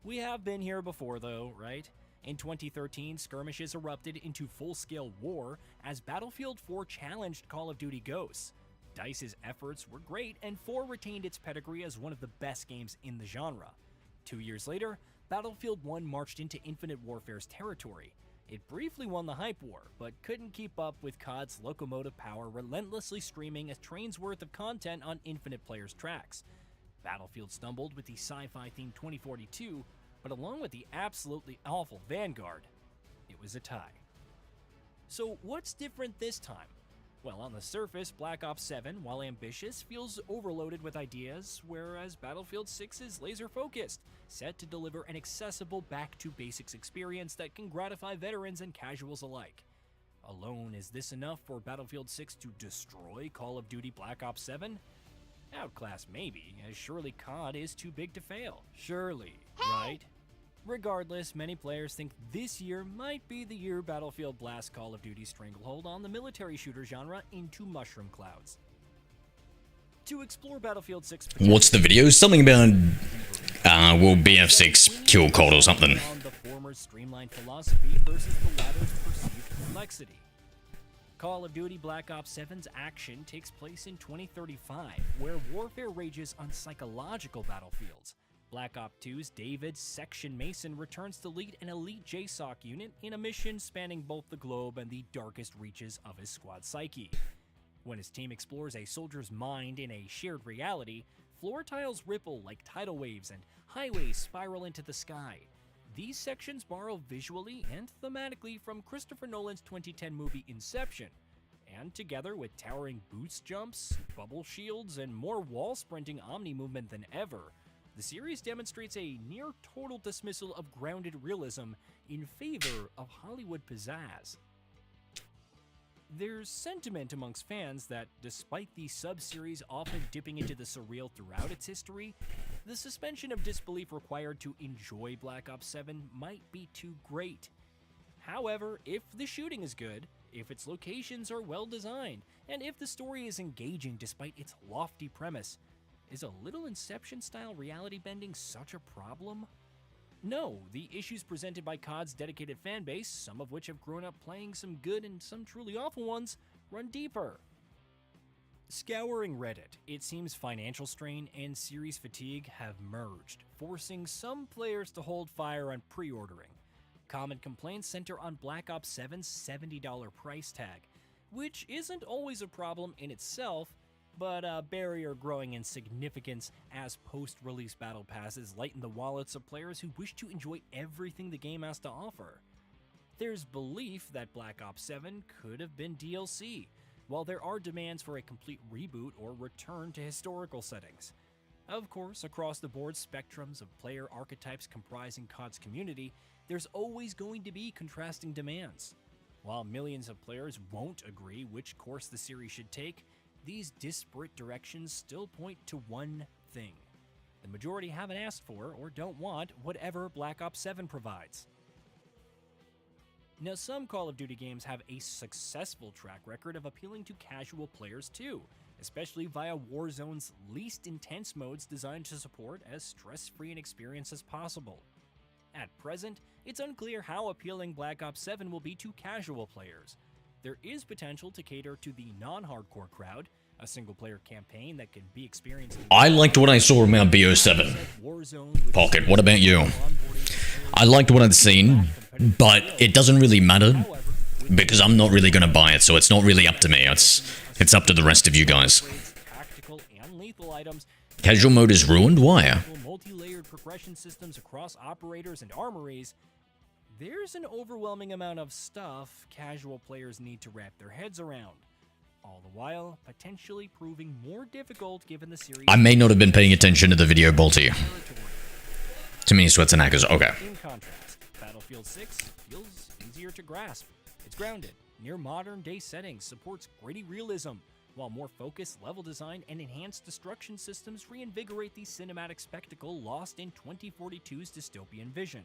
We have been here before though, right? In 2013, skirmishes erupted into full-scale war as Battlefield 4 challenged Call of Duty Ghosts. DICE's efforts were great, and 4 retained its pedigree as one of the best games in the genre. 2 years later, Battlefield 1 marched into Infinite Warfare's territory. It briefly won the hype war, but couldn't keep up with COD's locomotive power, relentlessly streaming a train's worth of content on Infinite Player's tracks. Battlefield stumbled with the sci-fi themed 2042, but along with the absolutely awful Vanguard, it was a tie. So what's different this time? Well, on the surface, Black Ops 7, while ambitious, feels overloaded with ideas, whereas Battlefield 6 is laser-focused, set to deliver an accessible back-to-basics experience that can gratify veterans and casuals alike. Alone, is this enough for Battlefield 6 to destroy Call of Duty Black Ops 7? Outclass maybe, as surely COD is too big to fail. Surely, right? Regardless, many players think this year might be the year Battlefield blasts Call of Duty's stranglehold on the military shooter genre into mushroom clouds. To explore Battlefield 6... What's the video? Something about, will BF6 kill COD or something? On the former's streamlined philosophy versus the latter's perceived complexity. Call of Duty Black Ops 7's action takes place in 2035, where warfare rages on psychological battlefields. Black Ops 2's David Section Mason returns to lead an elite JSOC unit in a mission spanning both the globe and the darkest reaches of his squad psyche. When his team explores a soldier's mind in a shared reality, floor tiles ripple like tidal waves and highways spiral into the sky. These sections borrow visually and thematically from Christopher Nolan's 2010 movie Inception, and together with towering boost jumps, bubble shields, and more wall-sprinting omni movement than ever, the series demonstrates a near-total dismissal of grounded realism in favor of Hollywood pizzazz. There's sentiment amongst fans that, despite the sub-series often dipping into the surreal throughout its history, the suspension of disbelief required to enjoy Black Ops 7 might be too great. However, if the shooting is good, if its locations are well designed, and if the story is engaging despite its lofty premise, is a little Inception-style reality bending such a problem? No, the issues presented by COD's dedicated fan base, some of which have grown up playing some good and some truly awful ones, run deeper. Scouring Reddit, it seems financial strain and series fatigue have merged, forcing some players to hold fire on pre-ordering. Common complaints center on Black Ops 7's $70 price tag, which isn't always a problem in itself, but a barrier growing in significance as post-release battle passes lighten the wallets of players who wish to enjoy everything the game has to offer. There's belief that Black Ops 7 could have been DLC, while there are demands for a complete reboot or return to historical settings. Of course, across the board spectrums of player archetypes comprising COD's community, there's always going to be contrasting demands. While millions of players won't agree which course the series should take, these disparate directions still point to one thing. The majority haven't asked for or don't want whatever Black Ops 7 provides. Now, some Call of Duty games have a successful track record of appealing to casual players too, especially via Warzone's least intense modes designed to support as stress-free an experience as possible. At present, it's unclear how appealing Black Ops 7 will be to casual players. There is potential to cater to the non-hardcore crowd, a single-player campaign that can be experienced. I liked what I saw around BO7. Pocket, what about you? I liked what I'd seen, but it doesn't really matter, because I'm not really going to buy it, so it's not really up to me. It's up to the rest of you guys. Casual mode is ruined? Why? Multi-layered progression systems across operators and armories. There's an overwhelming amount of stuff casual players need to wrap their heads around, all the while potentially proving more difficult given the series. I may not have been paying attention to the video, Bolty. Too many sweats and hackers. Okay. In contrast, Battlefield 6 feels easier to grasp. It's grounded, near modern-day settings, supports gritty realism, while more focused level design and enhanced destruction systems reinvigorate the cinematic spectacle lost in 2042's dystopian vision.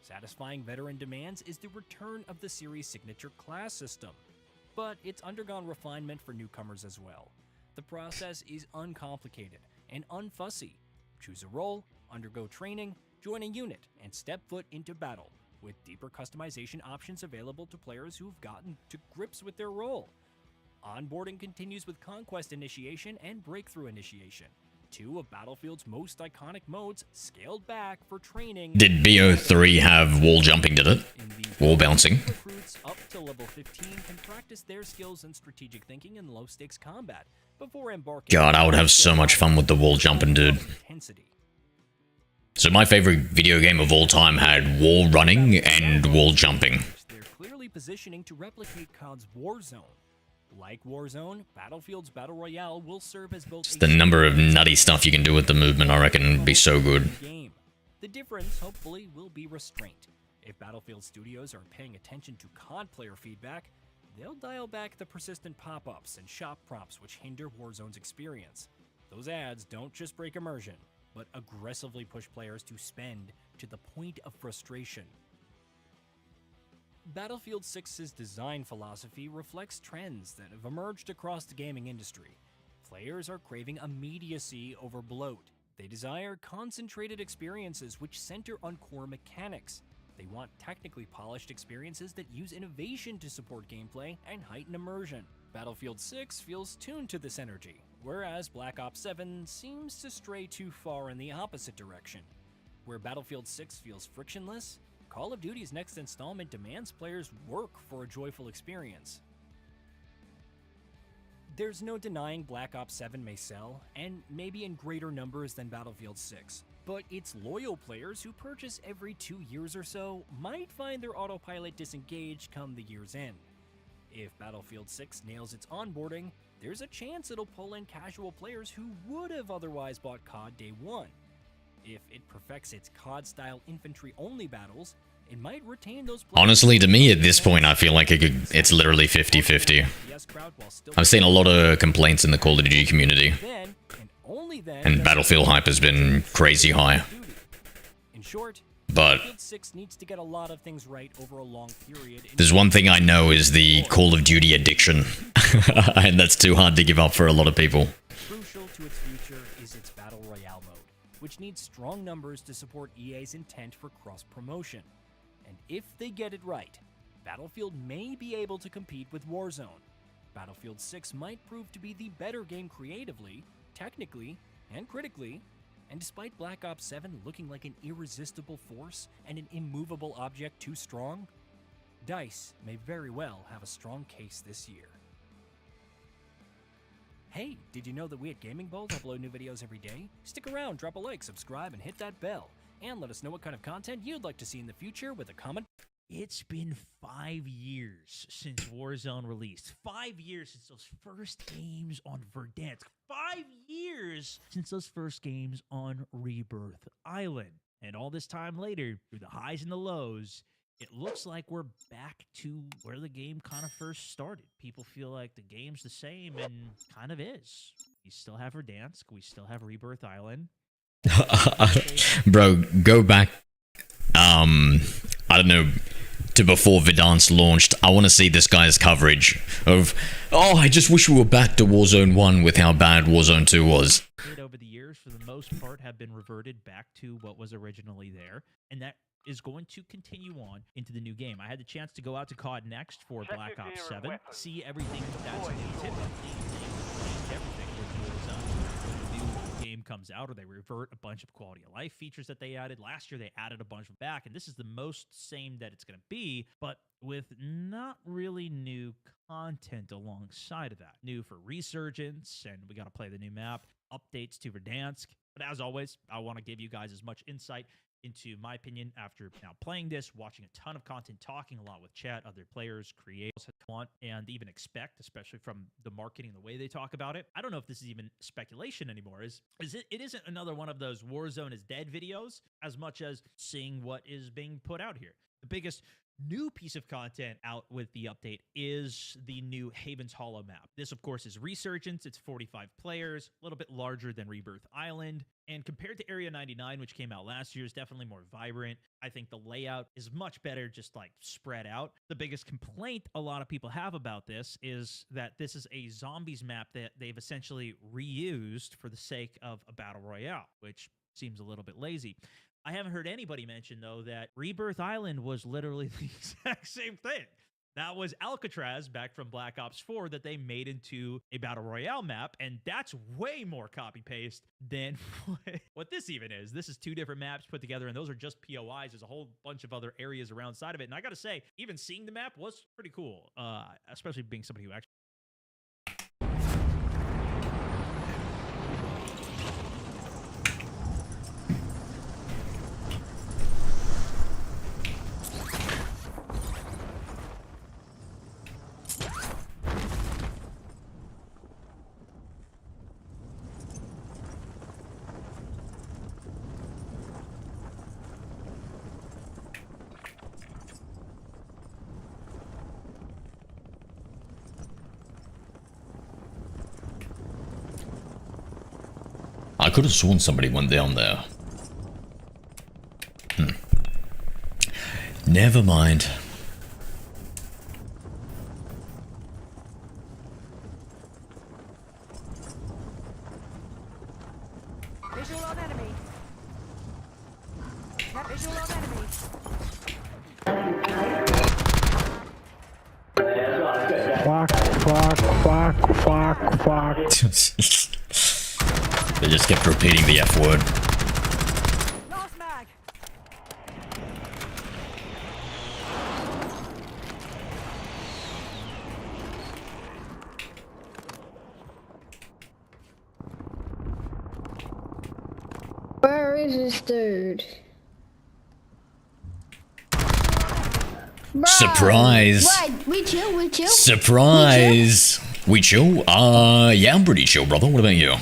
Satisfying veteran demands is the return of the series' signature class system, but it's undergone refinement for newcomers as well. The process is uncomplicated and unfussy. Choose a role, undergo training, join a unit, and step foot into battle, with deeper customization options available to players who've gotten to grips with their role. Onboarding continues with Conquest Initiation and Breakthrough Initiation, two of Battlefield's most iconic modes scaled back for training. Did BO3 have wall jumping, did it? Wall bouncing. Recruits up to level 15 can practice their skills in strategic thinking and low-stakes combat before embarking. God, I would have so much fun with the wall jumping, dude. So my favorite video game of all time had wall running and wall jumping. They're clearly positioning to replicate COD's Warzone. Like Warzone, Battlefield's Battle Royale will serve as both Just the number of nutty stuff you can do with the movement, I reckon, would be so good. The difference, hopefully, will be restraint. If Battlefield studios are paying attention to COD player feedback, they'll dial back the persistent pop-ups and shop prompts which hinder Warzone's experience. Those ads don't just break immersion, but aggressively push players to spend to the point of frustration. Battlefield 6's design philosophy reflects trends that have emerged across the gaming industry. Players are craving immediacy over bloat. They desire concentrated experiences which center on core mechanics. They want technically polished experiences that use innovation to support gameplay and heighten immersion. Battlefield 6 feels tuned to this energy, whereas Black Ops 7 seems to stray too far in the opposite direction. Where Battlefield 6 feels frictionless, Call of Duty's next installment demands players work for a joyful experience. There's no denying Black Ops 7 may sell, and maybe in greater numbers than Battlefield 6, but its loyal players who purchase every 2 years or so might find their autopilot disengaged come the year's end. If Battlefield 6 nails its onboarding, there's a chance it'll pull in casual players who would have otherwise bought COD day one. If it perfects its COD-style infantry-only battles, it might retain those players. Honestly, to me, at this point, I feel like it's literally 50-50. I've seen a lot of complaints in the Call of Duty community, and Battlefield hype has been crazy high. In short, But Battlefield 6 needs to get a lot of things right over a long period. there's one thing I know is the Call of Duty addiction, and that's too hard to give up for a lot of people. Crucial to its future is its Battle Royale mode, which needs strong numbers to support EA's intent for cross-promotion. And if they get it right, Battlefield may be able to compete with Warzone. Battlefield 6 might prove to be the better game creatively, technically, and critically, and despite Black Ops 7 looking like an irresistible force and an immovable object too strong, DICE may very well have a strong case this year. Hey, did you know that we at Gaming Bolt upload new videos every day? Stick around, drop a like, subscribe, and hit that bell. And let us know what kind of content you'd like to see in the future with a comment. It's been 5 years since Warzone released. 5 years since those first games on Verdansk. 5 years since those first games on Rebirth Island. And all this time later, through the highs and the lows, it looks like we're back to where the game kind of first started. People feel like the game's the same, and kind of is. We still have Verdansk. We still have Rebirth Island. Bro, go back, I don't know, to before Verdansk launched. I want to see this guy's coverage of, oh, I just wish we were back to Warzone 1 with how bad Warzone 2 was. Over the years, for the most part, have been reverted back to what was originally there, and that is going to continue on into the new game. I had the chance to go out to COD Next for Black Ops 7, see everything that's typically everything with Warzone. The new game comes out, or they revert a bunch of quality of life features that they added. Last year, they added a bunch of back, and this is the most same that it's going to be, but with not really new content alongside of that. New for Resurgence, and we got to play the new map, updates to Verdansk. But as always, I want to give you guys as much insight into my opinion after now playing this, watching a ton of content, talking a lot with chat, other players, creators want, and even expect, especially from the marketing, the way they talk about it. I don't know if this is even speculation anymore. It isn't another one of those Warzone is dead videos as much as seeing what is being put out here. The biggest new piece of content out with the update is the new Haven's Hollow map. This, of course, is Resurgence. It's 45 players, a little bit larger than Rebirth Island. And compared to Area 99, which came out last year, is definitely more vibrant. I think the layout is much better, just like spread out. The biggest complaint a lot of people have about this is that this is a zombies map that they've essentially reused for the sake of a battle royale, which seems a little bit lazy. I haven't heard anybody mention, though, that Rebirth Island was literally the exact same thing. That was Alcatraz back from Black Ops 4 that they made into a Battle Royale map, and that's way more copy-paste than what this even is. This is 2 different maps put together, and those are just POIs. There's a whole bunch of other areas around side of it, and I gotta say, even seeing the map was pretty cool, especially being somebody who actually... I could have sworn somebody went down there. Never mind. Visual on enemy. Got visual on enemy. Fuck. They just kept repeating the F word. Last mag. Where is this dude? Bro. Surprise! Right, we chill. Surprise! We chill? Yeah, I'm pretty chill, brother. What about you?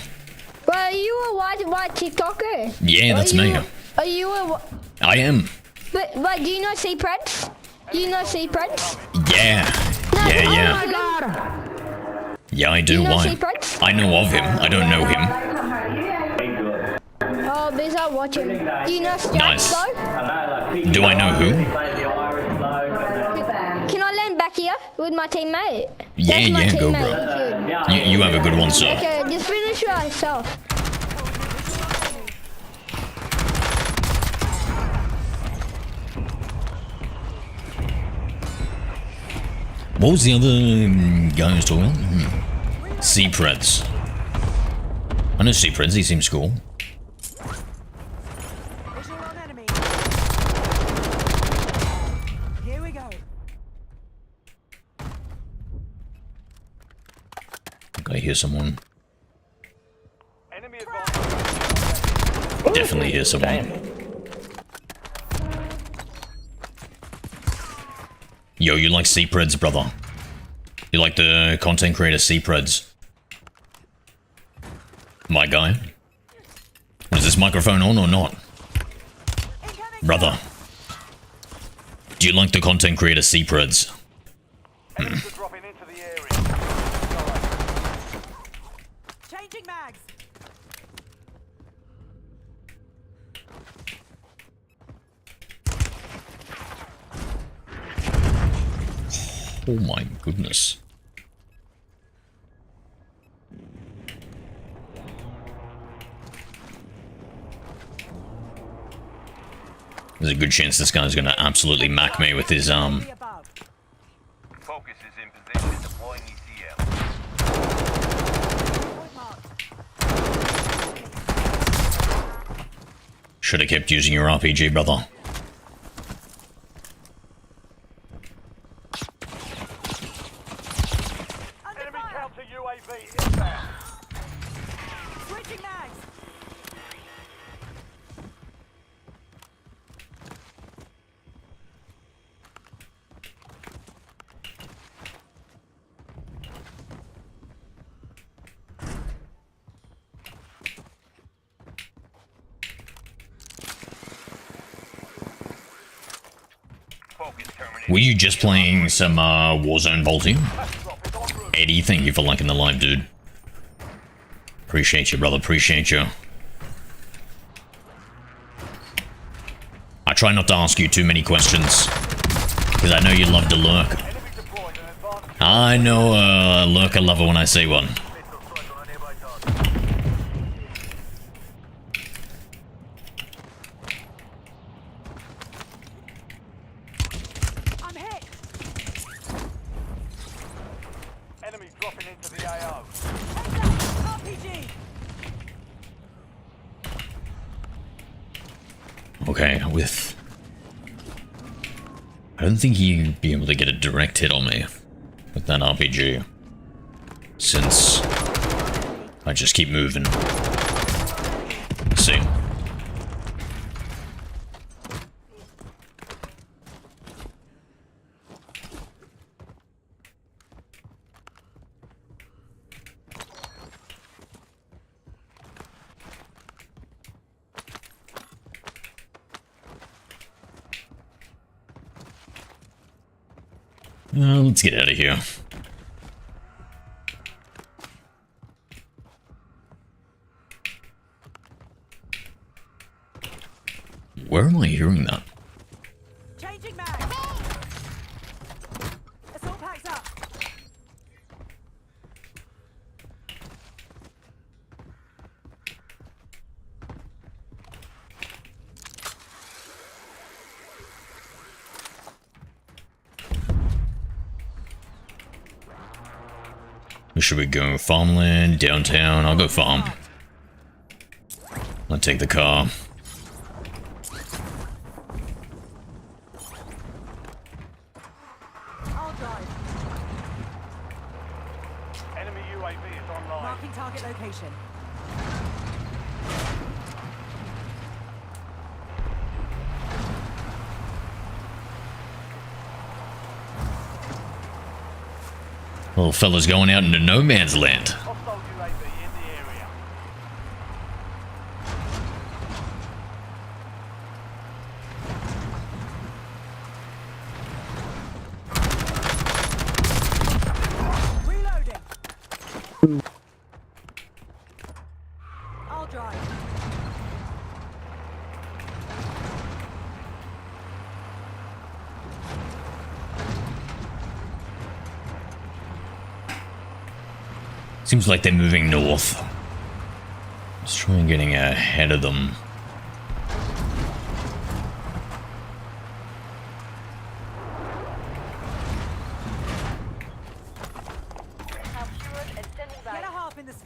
Bro, are you a white TikToker? Yeah, that's me. Are you a... I am. But do you not see Prince? Do you not see Prince? Yeah. No, Yeah. Oh my god! Yeah, I do. You not Why? see Prince? I know of him. I don't know him. Oh, because I watch him. Do you know Stripes Nice. though? Do I know who? Can I land back here with my teammate? Yeah, That's my yeah, go, teammate. bro. You have a good one, sir. Okay, just finish yourself. What was the other guy who was talking about? Seapreds. I know Seapreds, he seems cool. Visual on enemy. Here we go. I hear someone. Enemy advanced. Definitely hear someone. Yo, you like Seapreds, brother? You like the content creator Seapreds? My guy? Is this microphone on or not? Brother. Do you like the content creator Seapreds? Enemies are dropping into the area. Changing mags. Oh my goodness. There's a good chance this guy's gonna absolutely mac me with his Focus is in position, deploying ECM. Should have kept using your RPG, brother. Enemy counter UAV inbound. Switching mags. Were you just playing some Warzone Bolting? Eddie, thank you for liking the live, dude. Appreciate you, brother. Appreciate you. I try not to ask you too many questions, because I know you love to lurk. I know lurker lover when I say one. I'm hit. Enemy dropping into the AO. Heads up. RPG. Okay, with... I don't think he'd be able to get a direct hit on me with that RPG, since I just keep moving. Let's see. Let's get out of here. Where am I hearing that? Changing mags. Assault packs up. Should we go farmland, downtown? I'll go farm. I'll take the car. I'll drive. Enemy UAV is online. Marking target location. Little fella's going out into no man's land. Hostile UAV in the area. Reloading. I'll drive. Seems like they're moving north. Let's try and getting ahead of them.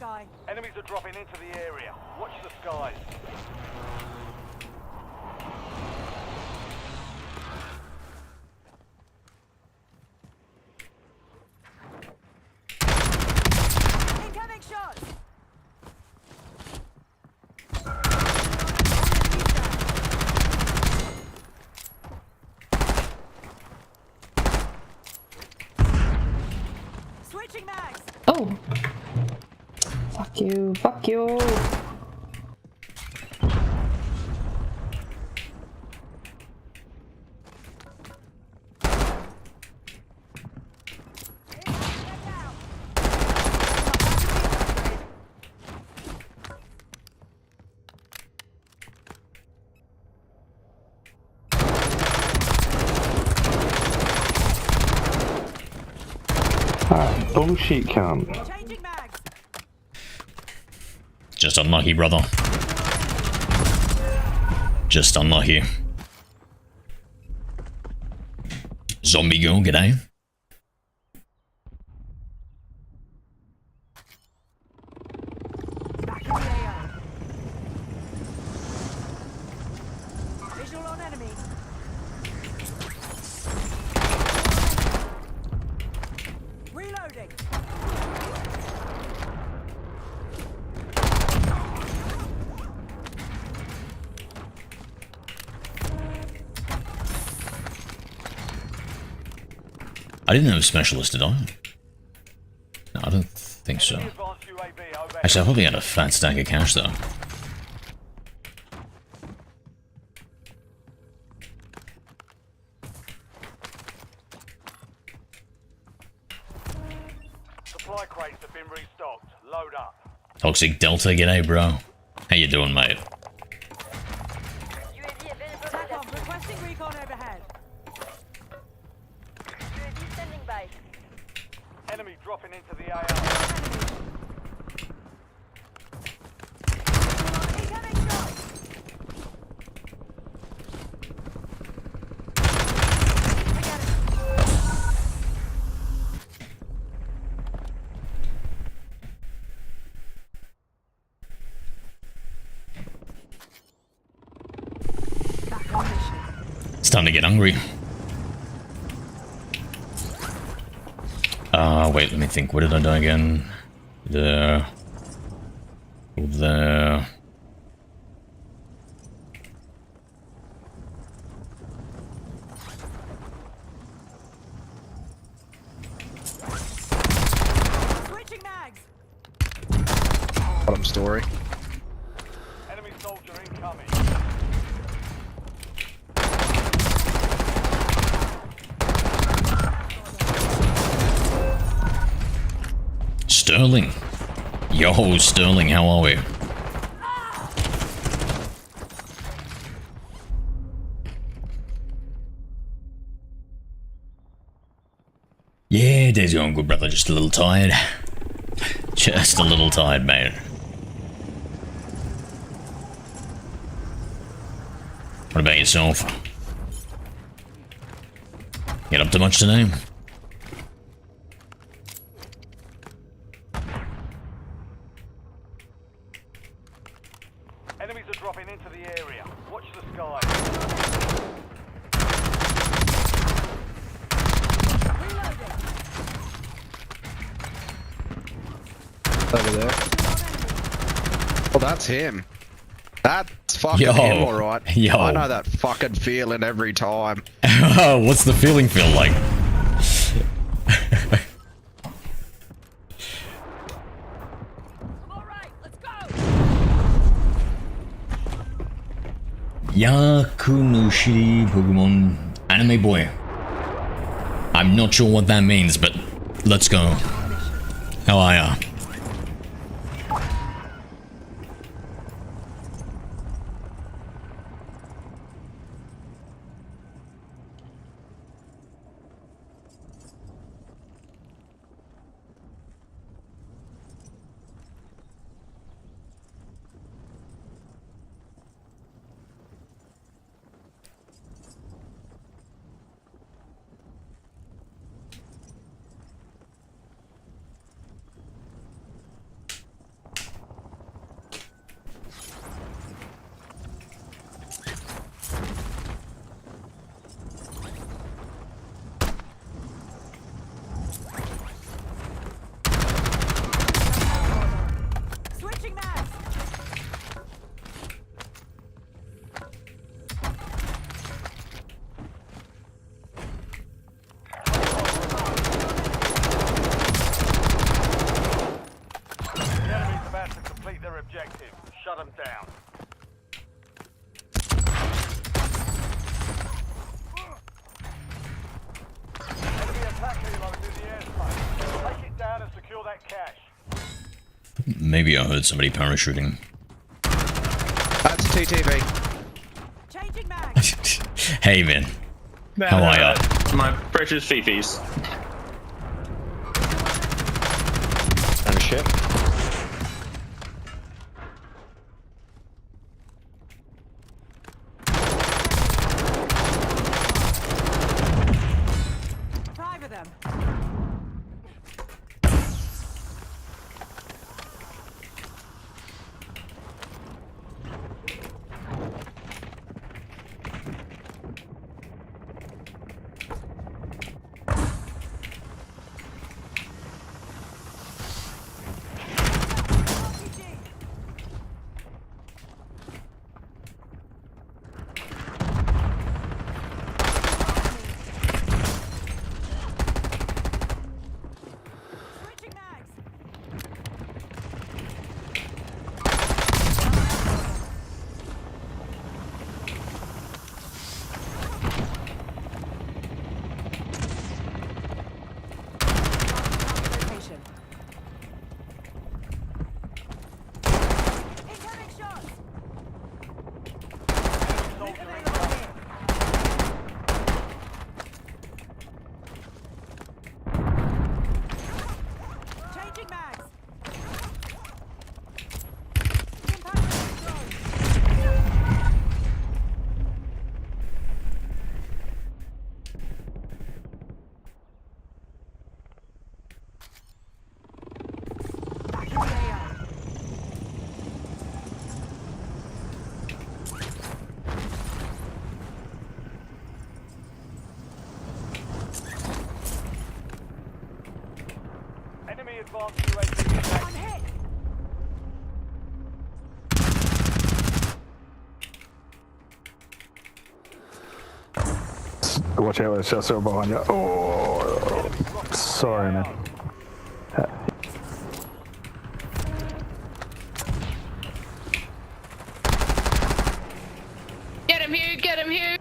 sky. Enemies are dropping into the area. Watch the skies. Incoming shots. Switching mags. Oh. Fuck you. Fuck you. Ah, bullshit cunt. Changing mags. Just unlucky, brother. Just unlucky. Zombie girl, g'day. Back in the AO. Visual on enemy. Reloading. I didn't have a specialist, did I? No, I don't think so. Enemy advanced UAV overhead. Actually, I probably had a fat stack of cash, though. Supply crates have been restocked. Load up. Toxic Delta, g'day, bro. How you doing, mate? UAV available. TACOM requesting recon overhead. UAV standing by. Enemy dropping into the AO. Incoming shot. Back on mission. It's time to get hungry. Wait, let me think. Where did I die again? There. There. Switching mags. Bottom story. Enemy soldier incoming. Sterling. Yo, Sterling, how are we? Yeah, day's going good, brother. Just a little tired. Just a little tired, mate. What about yourself? Get up to much today? Enemies are dropping into the area. Watch the skies. Over there. Oh, that's him. That's fucking Yo. him, alright. Yo. I know that fucking feeling every time. What's the feeling feel like? Alright, let's go. Yaku no Shiri Pokemon Anime Boy. I'm not sure what that means, but let's go. How are ya? of them down. Enemy attack helos in the airspace. Take it down and secure that cache. Maybe I heard somebody parachuting. That's a TTV. Changing mag. Hey man, how are ya? My precious fifis. And a ship. Five of them. Switching mags. Location. Incoming shots. Loot available here. Changing mags. Impact drone. Back in the AO. Enemy advanced UAV I'm hit. Watch out, there's Chester behind you. Oh, sorry, man. Get him, Hugh! Get him, Hugh!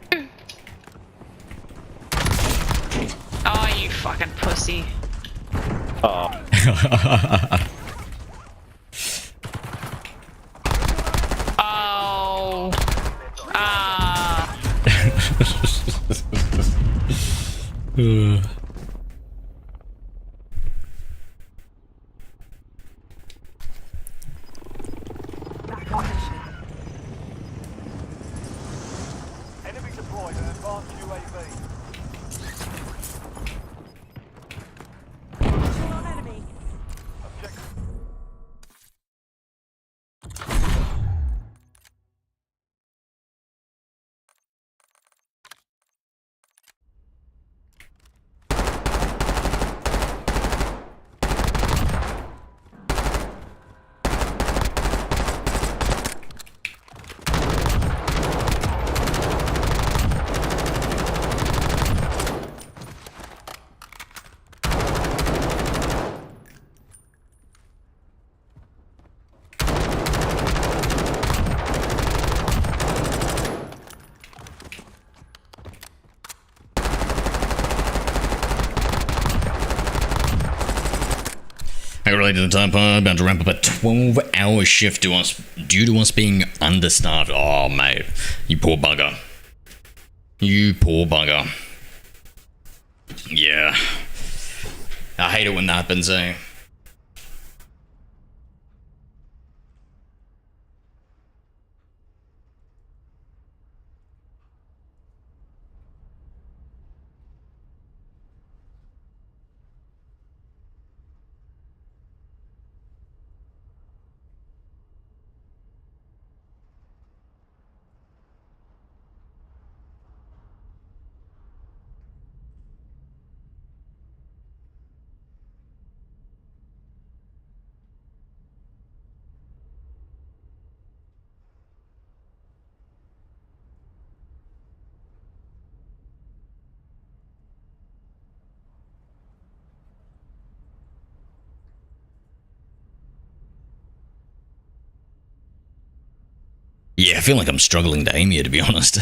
Oh, you fucking pussy. Oh. Oh. Ah. Back on mission. Enemy deployed an advanced UAV. Visual on enemy. Objective. I got related to the time part, about to ramp up a 12-hour shift due to us being understaffed. Oh, mate. You poor bugger. You poor bugger. Yeah. I hate it when that happens, eh? Yeah, I feel like I'm struggling to aim here, to be honest.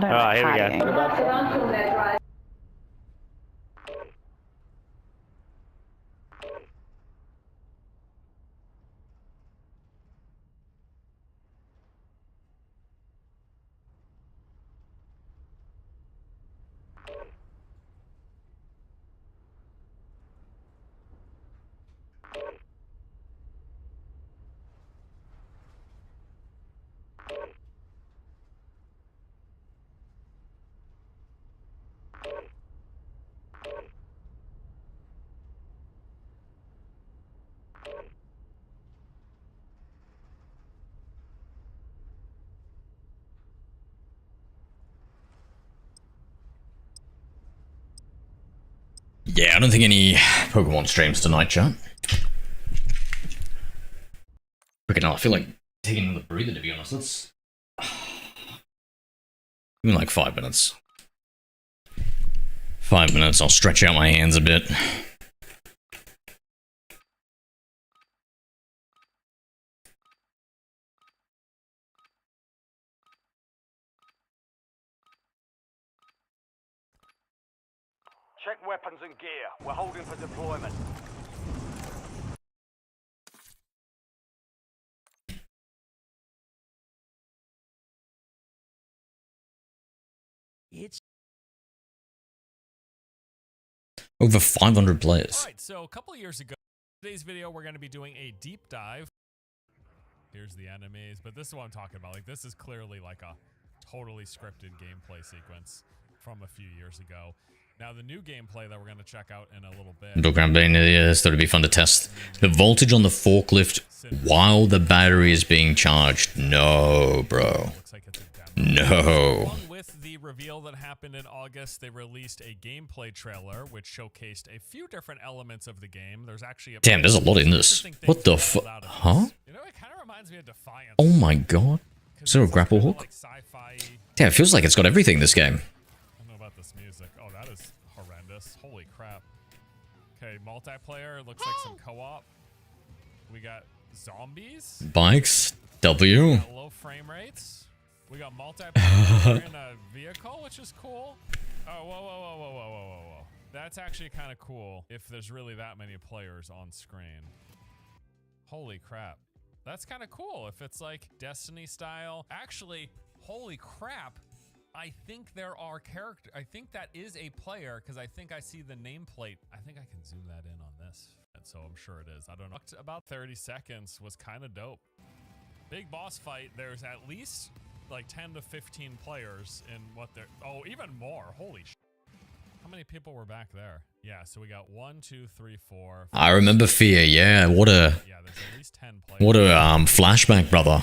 Oh, here we go. Yeah, I don't think any Pokemon streams tonight, chat. Freaking hell, I feel like taking another breather, to be honest. Let's... Give me like 5 minutes. 5 minutes, I'll stretch out my hands a bit. Check weapons and gear. We're holding for deployment. It's Over 500 players. Alright, so a couple of years ago, today's video, we're going to be doing a deep dive. Here's the enemies, but this is what I'm talking about. Like, this is clearly like a totally scripted gameplay sequence from a few years ago. Now, the new gameplay that we're going to check out in a little bit. Yeah, it's going to be fun to test. The voltage on the forklift while the battery is being charged. No, bro. No. Along with the reveal that happened in August, they released a gameplay trailer which showcased a few different elements of the game. There's actually a Damn, there's a lot in this. What the fuck? Huh? You know, it kind of reminds me of Defiance. Oh my god. Is there a grapple hook? Like sci-fi. Damn, it feels like it's got everything, this game. I don't know about this music. Oh, that is horrendous. Holy crap. Okay, multiplayer. Looks like some co-op. We got zombies. Bikes. W. Got low frame rates. We got multiplayer in a vehicle, which is cool. Oh, whoa, whoa, whoa, whoa, whoa, whoa, whoa. That's actually kind of cool if there's really that many players on screen. Holy crap. That's kind of cool if it's like Destiny style. Actually, holy crap. I think there are characters. I think that is a player because I think I see the nameplate. I think I can zoom that in on this. And so I'm sure it is. I don't know. About 30 seconds was kind of dope. Big boss fight. There's at least like 10 to 15 players in what they're... Oh, even more. Holy shit. How many people were back there? Yeah, so we got 1, 2, 3, 4. I remember Fear, yeah. What a... Yeah, there's at least 10 players. What a flashback, brother.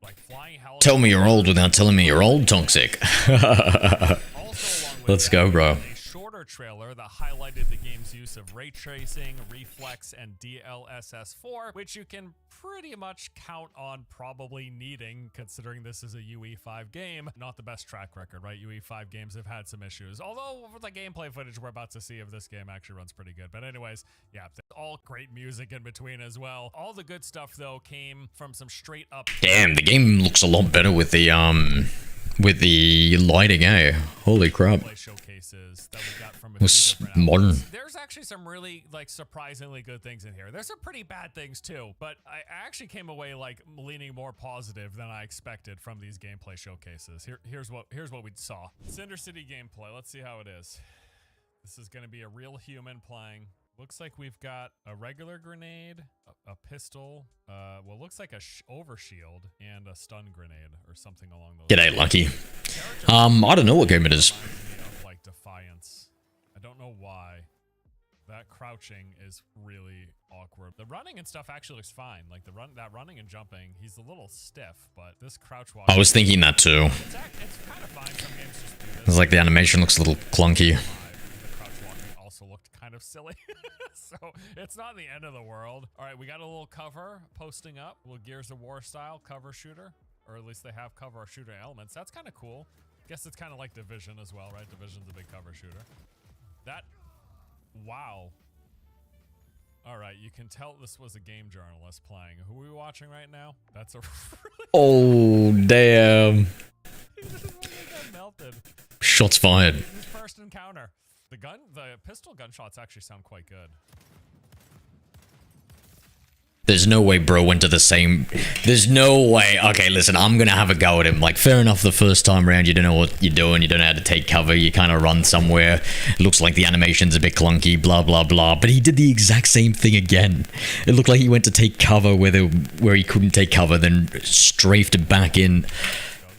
Like flying Tell me you're old without telling me you're old, Toxic. Let's go, bro. A shorter trailer that highlighted the game's use of ray tracing, reflex, and DLSS4, which you can pretty much count on probably needing, considering this is a UE5 game. Not the best track record, right? UE5 games have had some issues. Although, with the gameplay footage we're about to see of this game actually runs pretty good. But anyways, yeah, all great music in between as well. All the good stuff, though, came from some straight up... Damn, the game looks a lot better with the lighting, eh? Holy crap. Showcases that we got from It was modern. There's actually some really like surprisingly good things in here. There's some pretty bad things too, but I actually came away like leaning more positive than I expected from these gameplay showcases. Here's what we saw. Cinder City gameplay. Let's see how it is. This is going to be a real human playing. Looks like we've got a regular grenade, a pistol, well, looks like a overshield, and a stun grenade or something along those G'day, Lucky. I don't know what game it is. Like Defiance. I don't know why. That crouching is really awkward. The running and stuff actually looks fine. Like that running and jumping, he's a little stiff, but this crouch walk. I was thinking that too. It's kind of fine. Some games just do this. It's like the animation looks a little clunky. The crouch walking also looked kind of silly. So it's not the end of the world. All right, we got a little cover posting up. Little Gears of War style cover shooter, or at least they have cover shooter elements. That's kind of cool. Guess it's kind of like Division as well, right? Division's a big cover shooter. Wow. All right, you can tell this was a game journalist playing. Who are we watching right now? That's a really Oh, damn. he just really got melted. Shots fired. His first encounter. The pistol gunshots actually sound quite good. There's no way bro went to the same... There's no way... Okay, listen, I'm gonna have a go at him. Like, fair enough, the first time around, you don't know what you're doing, you don't know how to take cover, you kind of run somewhere. It looks like the animation's a bit clunky, blah, blah, blah. But he did the exact same thing again. It looked like he went to take cover where he couldn't take cover, then strafed back in.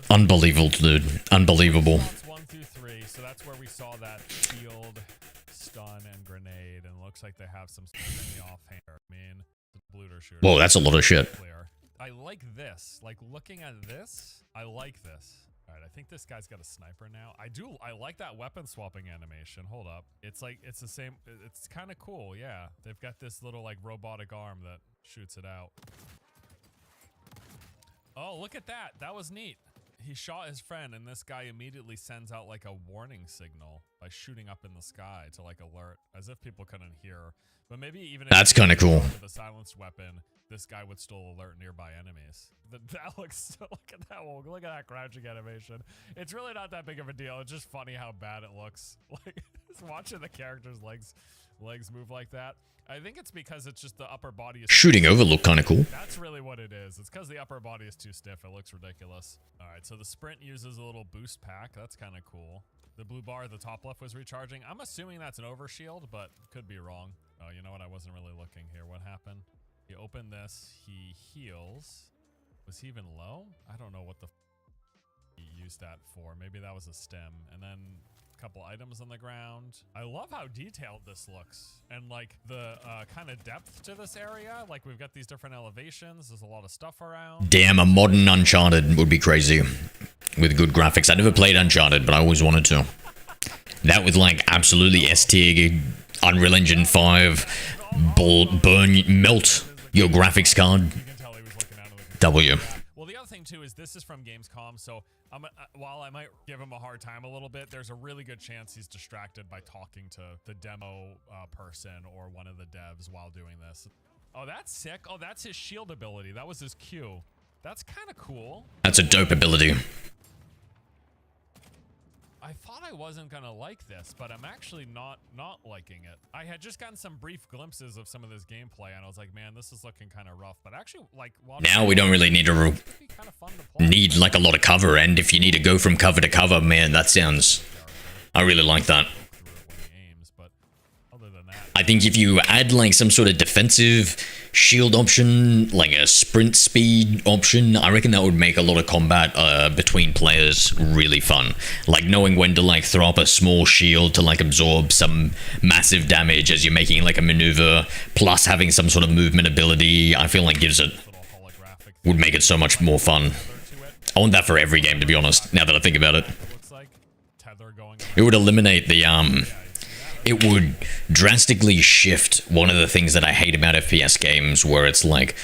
Unbelievable, dude. Unbelievable. 1 through 3, so that's where we saw that shield, stun, and grenade, and it looks like they have some stuff in the offhand. I mean... Shooter. Whoa, that's a lot of shit. I like this. Like, looking at this, I like this. All right, I think this guy's got a sniper now. I like that weapon swapping animation. Hold up. It's like, it's the same. It's kind of cool, yeah. They've got this little, like, robotic arm that shoots it out. Oh, look at that. That was neat. He shot his friend, and this guy immediately sends out, like, a warning signal by shooting up in the sky to, like, alert, as if people couldn't hear. But maybe even if that's kind of cool. With a silenced weapon, this guy would still alert nearby enemies. That looks. Look at that one. Look at that crouching animation. It's really not that big of a deal. It's just funny how bad it looks. Like just watching the character's legs move like that. I think it's because it's just the upper body is shooting over looked kind of cool. That's really what it is. It's because the upper body is too stiff. It looks ridiculous. All right, so the sprint uses a little boost pack. That's kind of cool. The blue bar at the top left was recharging. I'm assuming that's an overshield, but could be wrong. Oh, you know what? I wasn't really looking here. What happened? He opened this. He heals. Was he even low? I don't know what the he used that for. Maybe that was a stem. And then a couple items on the ground. I love how detailed this looks. And like the kind of depth to this area. Like we've got these different elevations. There's a lot of stuff around. Damn, a modern Uncharted would be crazy. With good graphics. I never played Uncharted, but I always wanted to. That with like absolutely S-tier Unreal Engine 5 melt your graphics card. W. Well, the other thing too is this is from Gamescom, so while I might give him a hard time a little bit, there's a really good chance he's distracted by talking to the demo person or one of the devs while doing this. Oh, that's sick. Oh, that's his shield ability. That was his Q. That's kind of cool. That's a dope ability. I thought I wasn't gonna like this, but I'm actually not liking it. I had just gotten some brief glimpses of some of this gameplay, and I was like, man, this is looking kind of rough. But actually, like, now we don't really need to need like a lot of cover, and if you need to go from cover to cover, man, that sounds. I really like that. I think if you add like some sort of defensive shield option, like a sprint speed option, I reckon that would make a lot of combat between players really fun. Like knowing when to like throw up a small shield to like absorb some massive damage as you're making like a maneuver, plus having some sort of movement ability, I feel like would make it so much more fun. I want that for every game, to be honest, now that I think about it. It would eliminate the it would drastically shift one of the things that I hate about FPS games, where it's like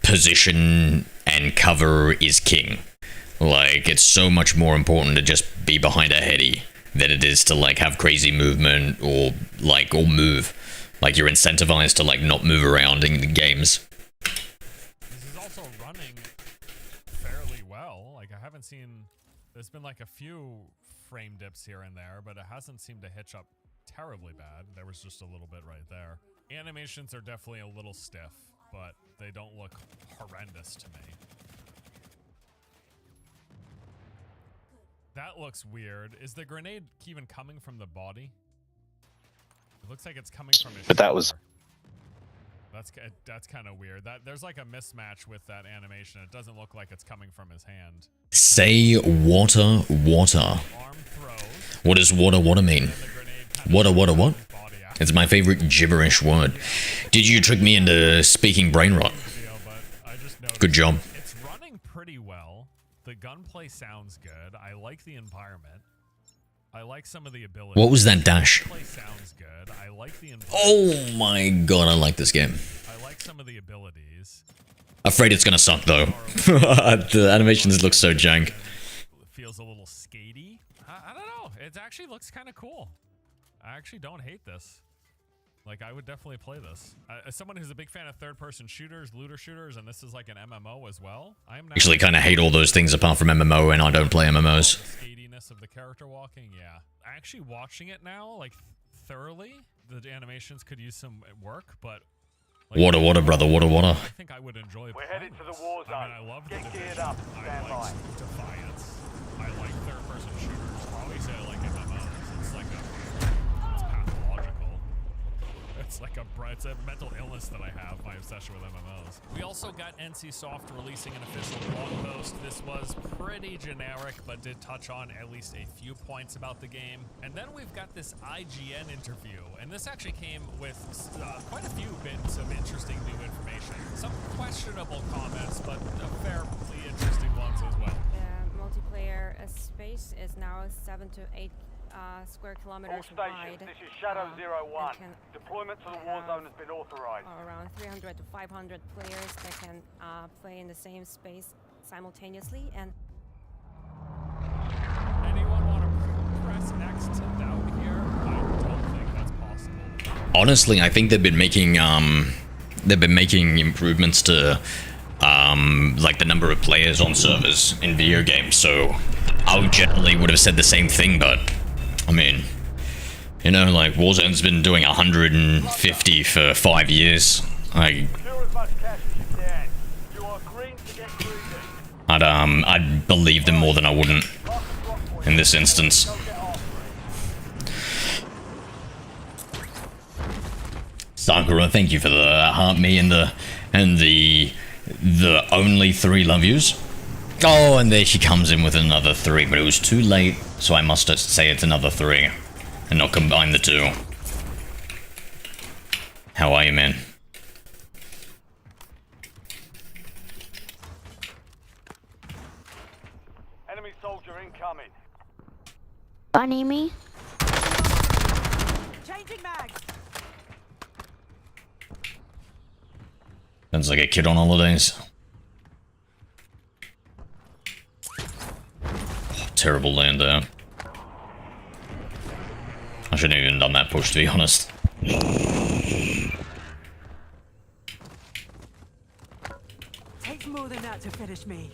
position and cover is king. Like, it's so much more important to just be behind a heady than it is to like have crazy movement or move. Like, you're incentivized to like not move around in the games. This is also running fairly well. Like, I haven't seen, there's been like a few frame dips here and there, but it hasn't seemed to hitch up terribly bad. There was just a little bit right there. Animations are definitely a little stiff, but they don't look horrendous to me. That looks weird. Is the grenade even coming from the body? It looks like it's coming from his shoulder. That's kind of weird. There's like a mismatch with that animation. It doesn't look like it's coming from his hand. Say water. What does water mean? What? It's my favorite gibberish word. Did you trick me into speaking brain rot? Good job. It's running pretty well. The gunplay sounds good. I like the environment. I like some of the abilities. What was that dash? Gunplay sounds good. I like the environment. Oh my god, I like this game. I like some of the abilities. Afraid it's gonna suck though. The animations look so jank. Feels a little skatey. I don't know. It actually looks kind of cool. I actually don't hate this. Like, I would definitely play this. As someone who's a big fan of third-person shooters, looter shooters, and this is like an MMO as well, I'm Actually kind of hate all those things apart from MMO, and I don't play MMOs. The skatiness of the character walking, yeah. Actually watching it now, like, thoroughly, the animations could use some work, but... Like, Water, brother, water. I think I would enjoy We're headed to the this. war zone. I mean, I love Get the geared Division. up and stand I by. like Defiance. I like third-person shooters. Obviously, I like MMOs. It's like it's pathological. It's like it's a mental illness that I have, my obsession with MMOs. We also got NCSoft releasing an official blog post. This was pretty generic, but did touch on at least a few points about the game. And then we've got this IGN interview, and this actually came with quite a few bits of interesting new information. Some questionable comments, but fairly interesting ones as well. The multiplayer space is now 7 to 8 square kilometers All stations, wide. this is Shadow and 01. can Deployment to the war zone has been authorized. around 300 to 500 players that can play in the same space simultaneously. And Anyone want to press X to doubt here? I don't think that's possible. Honestly, I think they've been making improvements to like the number of players on servers in video games. So I generally would have said the same thing, but I mean, you know, like Warzone's been doing 150 for 5 years. Secure as much cash as you can. You are green to get cruising. I'd believe them more than I wouldn't in this instance. Sakura, thank you for the heart me and the only 3 love yous. Oh, and there she comes in with another 3, but it was too late, so I must say it's another 3 and not combine the 2. How are you, man? Enemy soldier incoming. Bunny me. changing mags. Sounds like a kid on holidays. Terrible land there. I shouldn't have even done that push, to be honest. Takes more than that to finish me.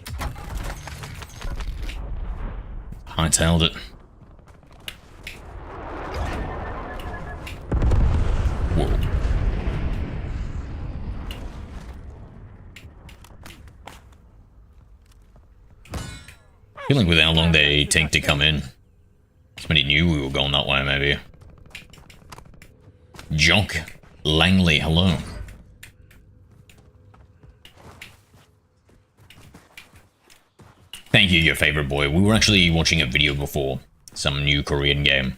Hightailed it. Whoa. Feeling with how long they take to come in. Somebody knew we were going that way, maybe. Jock Langley, hello. Thank you, your favorite boy. We were actually watching a video before. Some new Korean game.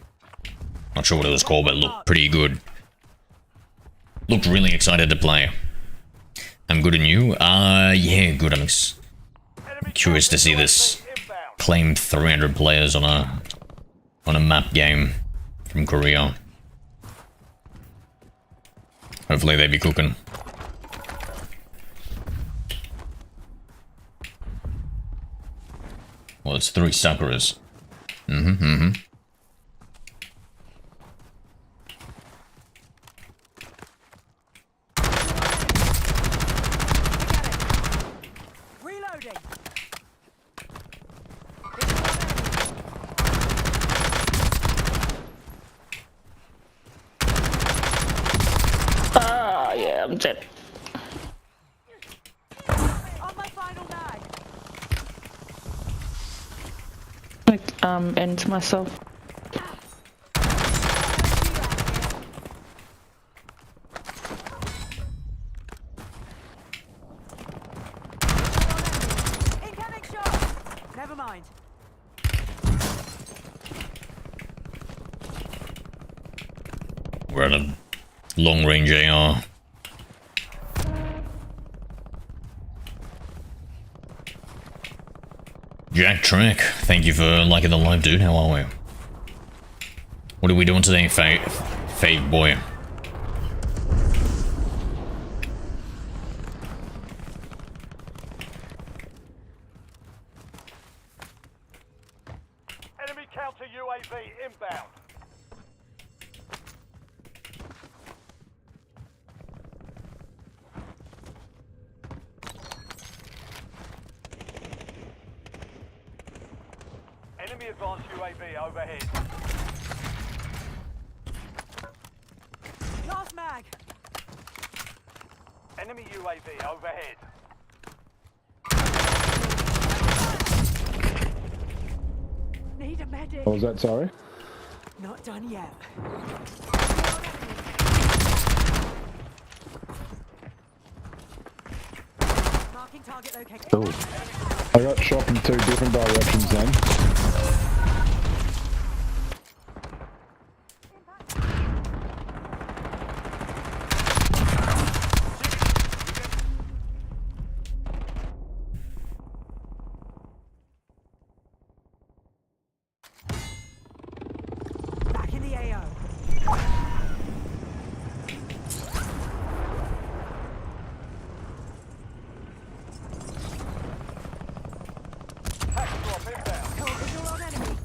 Not sure what it was called, but it looked pretty good. Looked really excited to play. I'm good, and you? Yeah, good. I'm curious to see this claimed 300 players on a map game from Korea. Hopefully they be cooking. Well, it's 3 Sakuras. Reloading. Ah, yeah, I'm dead. On my final mag. End myself. Incoming shot. Never mind. Where at a long-range AR. Jack Trek, thank you for liking the live, dude. How are we? What are we doing today, Fave boy? Enemy counter UAV inbound. Enemy advanced UAV overhead. Last mag. Enemy UAV overhead. Need a medic. What was that, sorry? Not done yet. Marking target location. Oh. I got shot from 2 different directions then. Back in the AO. Tax drop inbound. Cold visual on enemy.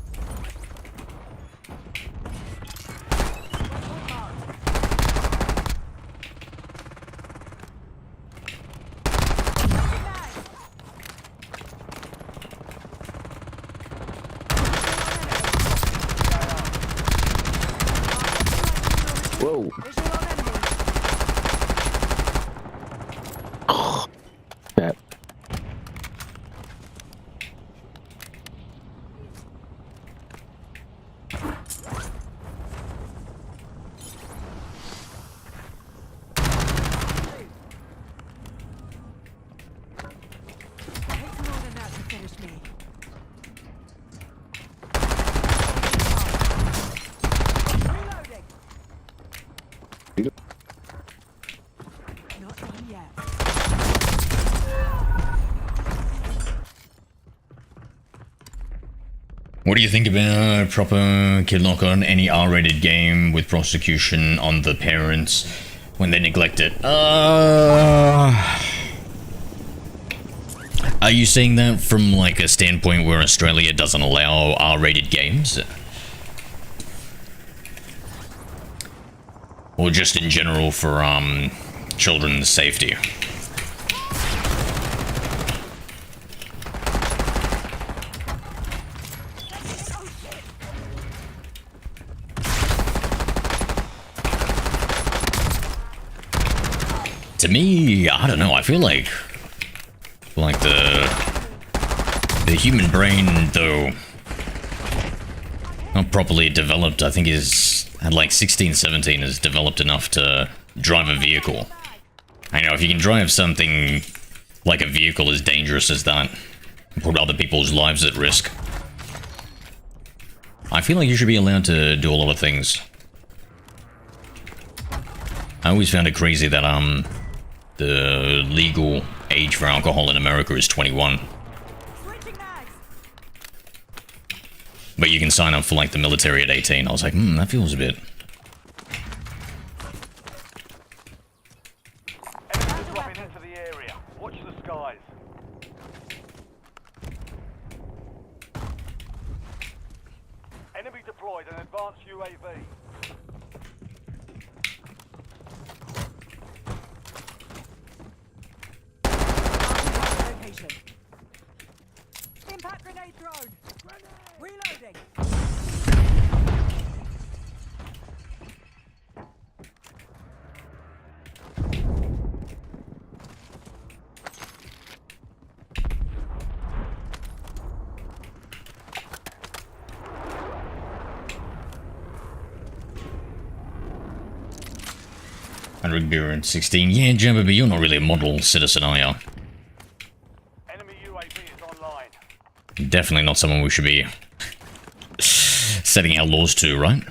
Whoa. Visual on enemy. Yeah. Takes more than that to finish me. Reloading. Not done yet. What do you think about proper kid lock on any R-rated game with prosecution on the parents when they neglect it? Are you saying that from like a standpoint where Australia doesn't allow R-rated games? Or just in general for children's safety? To me, I don't know, I feel like the human brain, though not properly developed, I think is at like 16, 17 is developed enough to drive a vehicle. I know if you can drive something like a vehicle as dangerous as that, and put other people's lives at risk, I feel like you should be allowed to do a lot of things. I always found it crazy that the legal age for alcohol in America is 21. But you can sign up for like the military at 18. I was like, that feels a bit. Enemies dropping into the area. Watch the skies. Enemy deployed an advanced UAV. Location. Impact grenade thrown. Reloading. Hundred beer and 16. Yeah, Jabba, but you're not really a model citizen, are you? Enemy UAV is online. Definitely not someone we should be setting our laws to, right?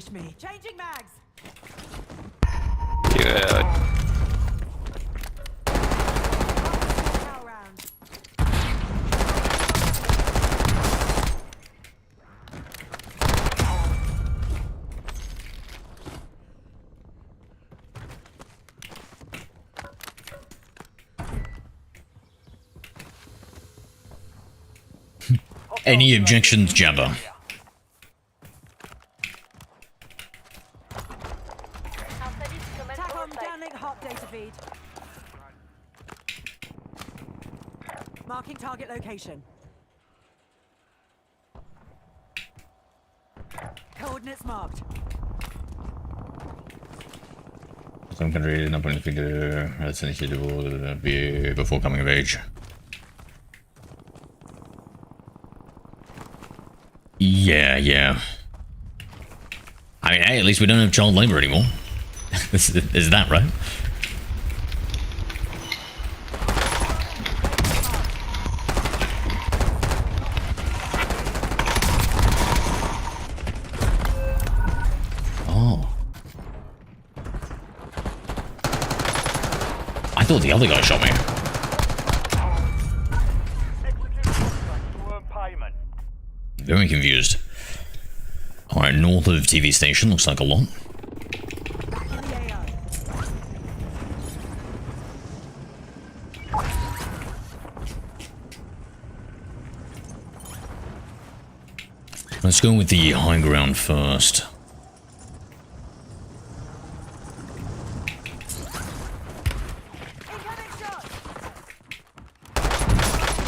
finish me. Changing mags. Good. Power round. Any objections, Jabba? Attack on downlink hot data feed. Marking target location. Coordinates marked. Some country not putting figure that's initiative before coming of age. Yeah. I mean, hey, at least we don't have child labor anymore. Is that right? Oh. I thought the other guy shot me. Very confused. Alright, north of TV station, looks like a lot. Let's go with the high ground first.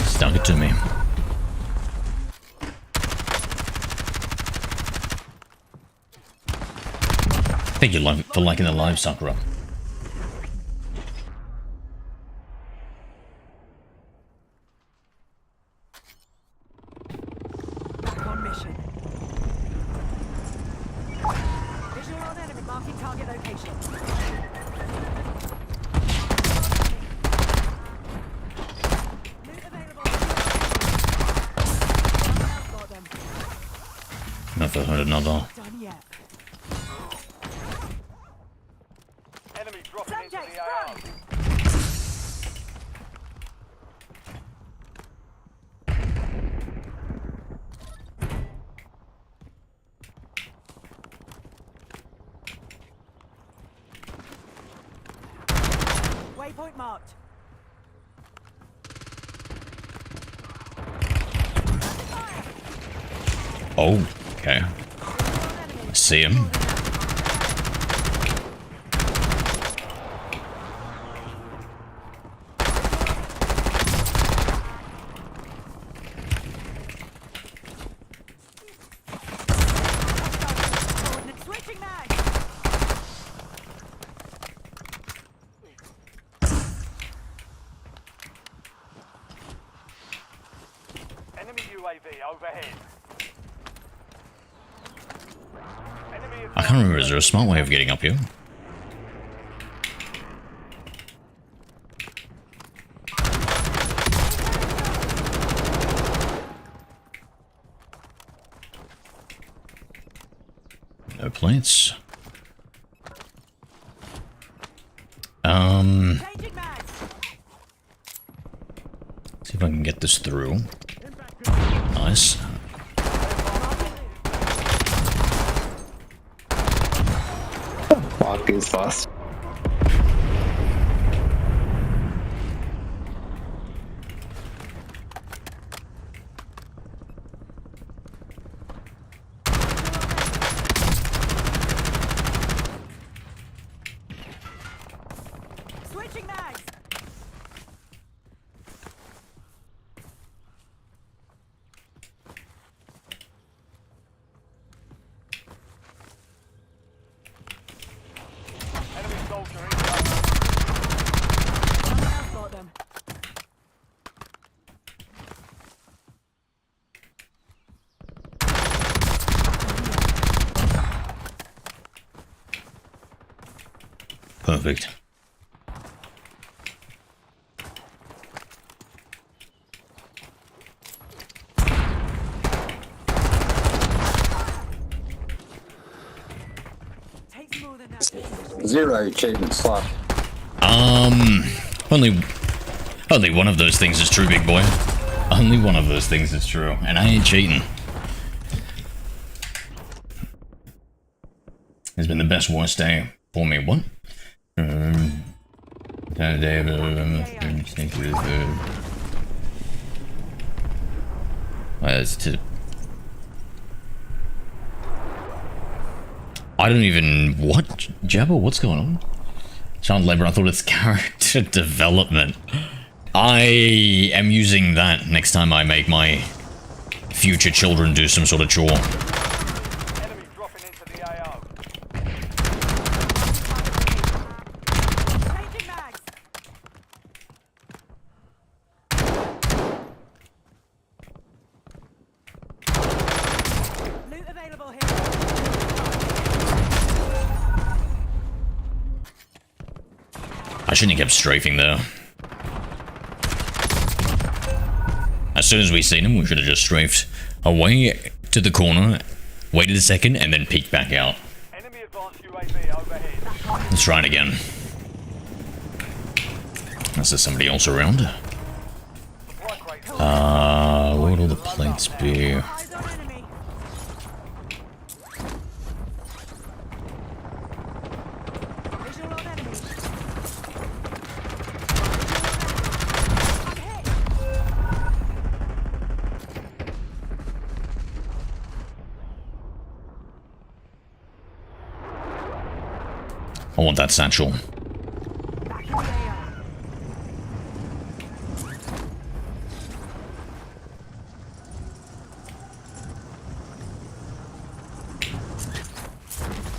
Stuck it to me. Thank you for liking the live, Sakura. Back on mission. Visual on enemy marking target location. Loot available. Someone else got them. Never heard another. Done yet. Enemy dropping into Subject, the AR. Waypoint marked. Oh, okay. See him. Switching mag. Enemy UAV overhead. Enemy I can't remember, is there a smart way of getting up here? No plates. Changing mags. See if I can get this through. Nice. Fuck is fast. Switching mags. Enemy soldier Someone else got them. Perfect. 0 achievements left. Only one of those things is true, big boy. Only one of those things is true, and I ain't cheating. It's been the best worst day for me. What? I don't even... What? Jabba, what's going on? Child labor, I thought it's character development. I am using that next time I make my future children do some sort of chore. Enemy dropping into the AO. Changing mags. Loot available here. I shouldn't have kept strafing though. As soon as we seen him, we should have just strafed away to the corner, waited a second, and then peeked back out. Enemy advanced UAV overhead. Let's try it again. Unless there's somebody else around. What would all the plates be? Eyes on enemy. Visual on enemy. I'm hit. I want that satchel. Back in the AO.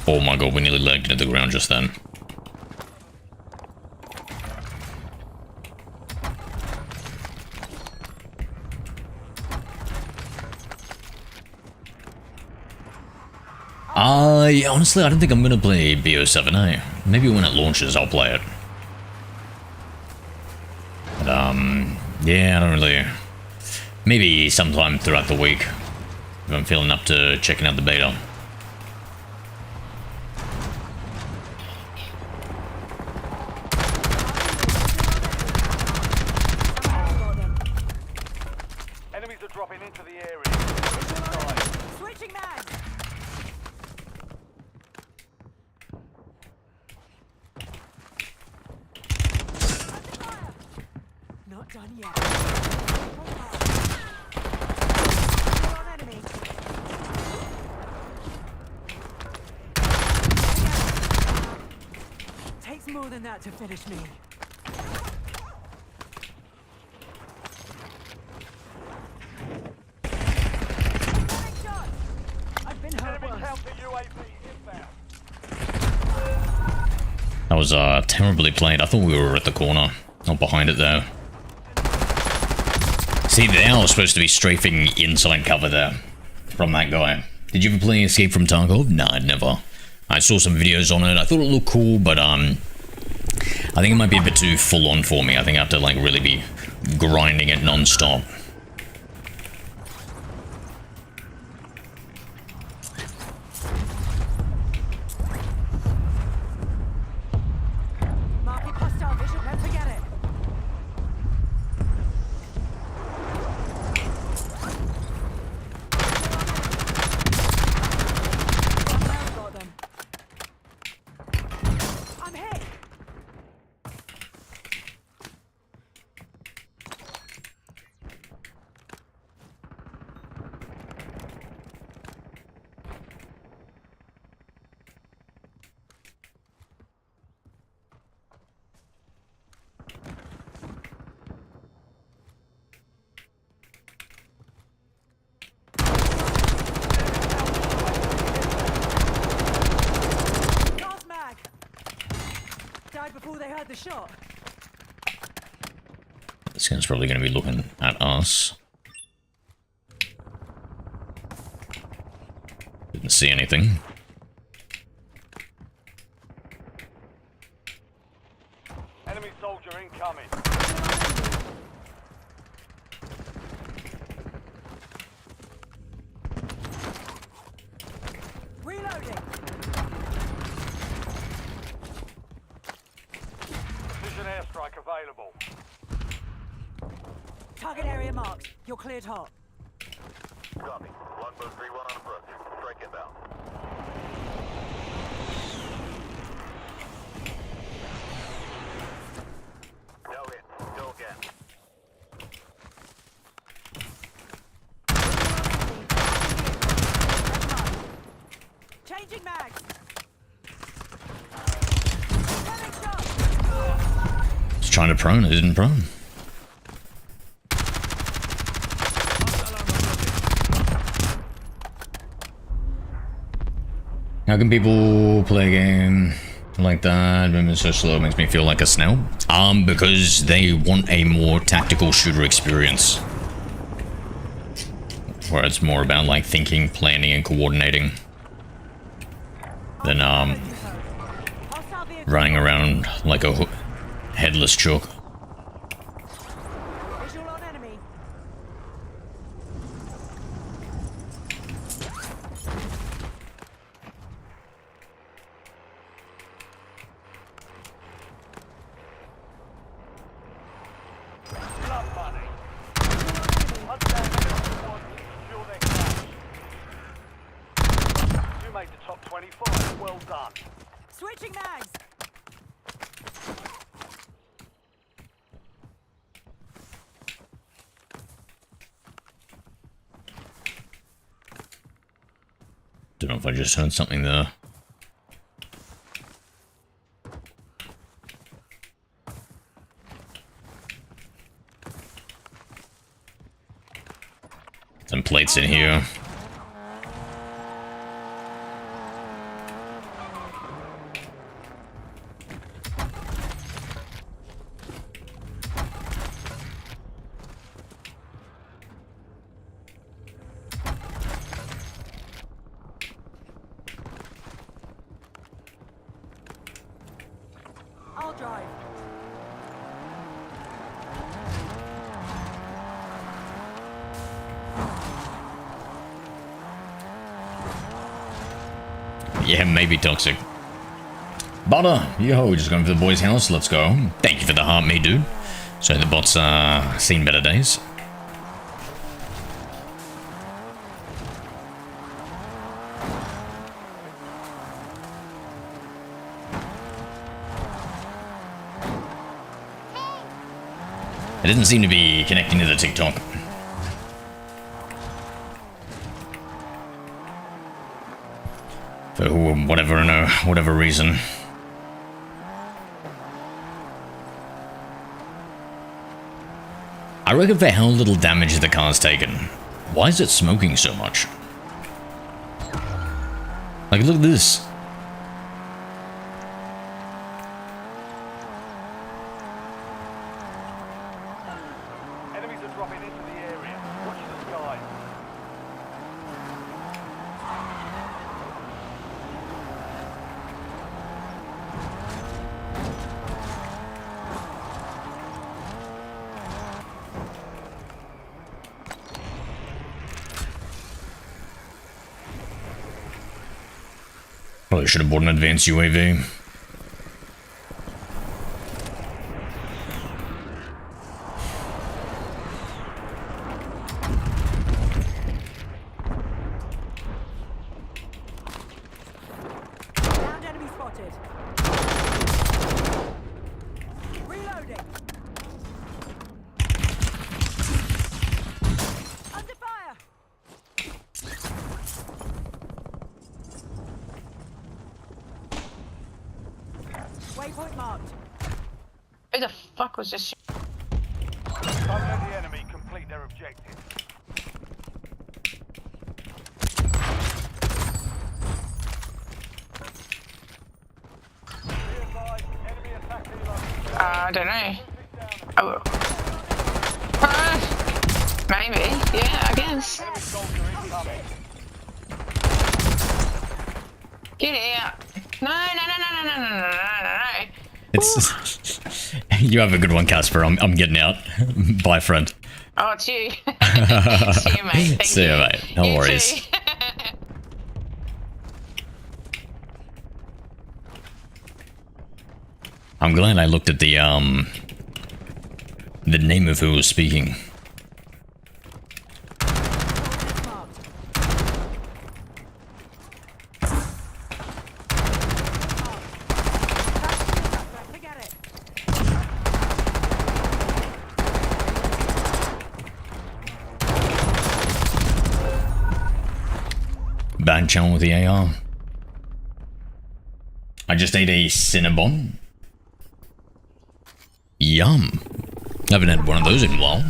Oh my god, we nearly legged into the ground just then. Honestly, I don't think I'm gonna play BO7A. Maybe when it launches, I'll play it. But, yeah, I don't really... Maybe sometime throughout the week, if I'm feeling up to checking out the beta. Enemies are dropping into the area. Switching mags. Not done yet. On enemy. Takes more than that to finish me. Shot. I've been hurt Enemy once. counter UAV inbound. That was terribly played. I thought we were at the corner, not behind it though. See, now I was supposed to be strafing inside cover there from that guy. Did you ever play Escape from Tarkov? Nah, never. I saw some videos on it. I thought it looked cool, but I think it might be a bit too full on for me. I think I have to like really be grinding it non-stop. Market hostile vision, don't forget it. Got them. I'm hit. Last mag. Died before they heard the shot. This guy's probably going to be looking at us. Didn't see anything. Enemy soldier incoming. Reloading. marked. You're cleared hot. Copy. Longbow 3-1 on approach. Strike inbound. Go in. Go again. Changing mags. Just trying to prone, it didn't prone. How can people play a game like that when it's so slow? It makes me feel like a snail. Because they want a more tactical shooter experience. Where it's more about like thinking, planning, and coordinating. Than running around like a headless chook. Visual on enemy. Blood money. Understand secure their cash. You made the top 25. Well done. Switching mags. Don't know if I just heard something there. Some plates in here. I'll drive. Yeah, maybe toxic. Butter, yo, just going for the boys' house, let's go. Thank you for the heart, me dude. So the bot's seen better days. It didn't seem to be connecting to the TikTok. For whatever reason. I reckon for how little damage the car's taken, why is it smoking so much? Like, look at this. Enemies are dropping into the area. Watch the sky. Probably should have bought an advanced UAV. Downed enemy spotted. Reloading. Under fire. Waypoint marked. Who the fuck was this? Don't let the enemy complete their objective. Be advised, enemy attack reloading. I don't know. Oh. Maybe. Yeah, I guess. Enemy soldier incoming. Get out. No, no, no, no, no, no, no, no, no, no. It's you have a good one, Casper. I'm getting out. Bye, friend. Oh, it's you. See you, mate. Thank See you, mate. No You worries. too. I'm glad I looked at the name of who was speaking. bad channel with the AR. I just ate a Cinnabon. Yum. Haven't had one of those in a while.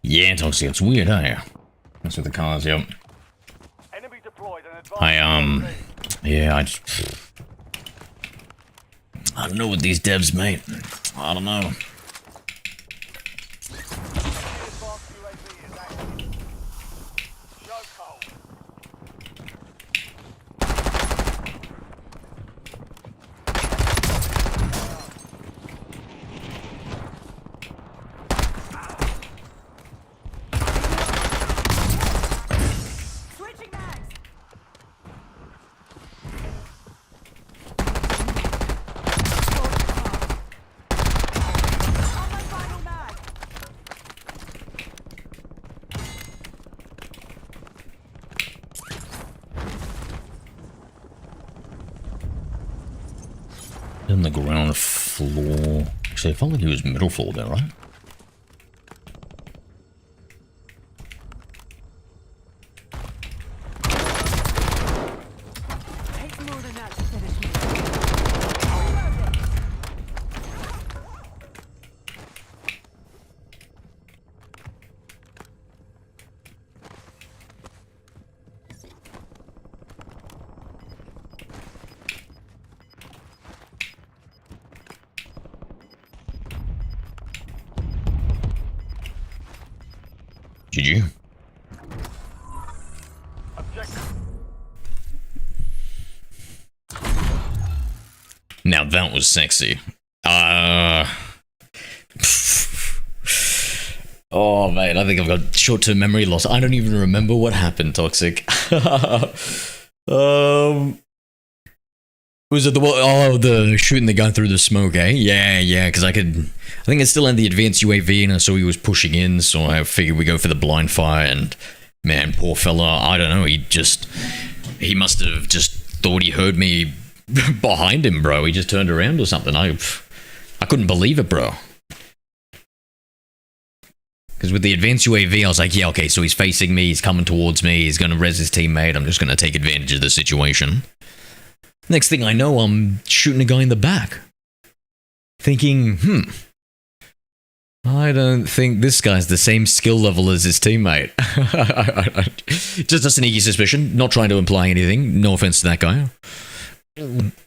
Yeah, Toxic, it's weird, eh? That's with the cars, yep. Enemy deployed and advanced. Yeah, I don't know with these devs, mate. I don't know. In the ground floor. Actually, I felt like he was middle floor there, right? GG. Now that was sexy. Oh man, I think I've got short-term memory loss. I don't even remember what happened, Toxic. Was it the shooting the guy through the smoke, eh? Yeah, because I think I still had the advanced UAV and I saw he was pushing in, so I figured we go for the blind fire, and man, poor fella, I don't know, he must have just thought he heard me behind him, bro. He just turned around or something. I couldn't believe it, bro. Because with the advanced UAV, I was like, yeah, okay, so he's facing me, he's coming towards me, he's going to res his teammate, I'm just going to take advantage of the situation. Next thing I know, I'm shooting a guy in the back. Thinking, I don't think this guy's the same skill level as his teammate. Just a sneaky suspicion, not trying to imply anything, no offense to that guy. You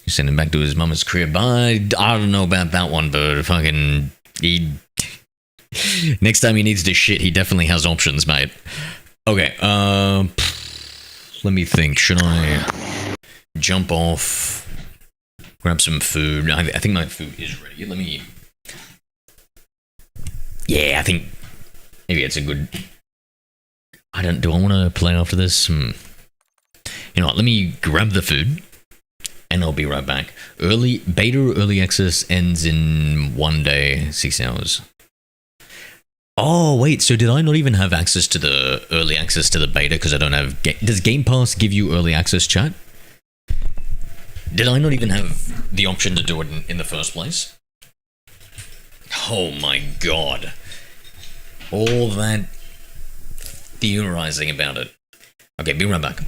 send him back to his mama's crib. I don't know about that one, but fucking... Next time he needs to shit, he definitely has options, mate. Okay, let me think. Should I jump off, grab some food? I think my food is ready. Let me... Yeah, I think maybe it's a good... do I want to play after this? You know what, let me grab the food, and I'll be right back. Beta early access ends in 1 day, 6 hours. Oh, wait, so did I not even have access to the early access to the beta because I don't have... Does Game Pass give you early access, chat? Did I not even have the option to do it in the first place? Oh my god. All that theorizing about it. Okay, be right back.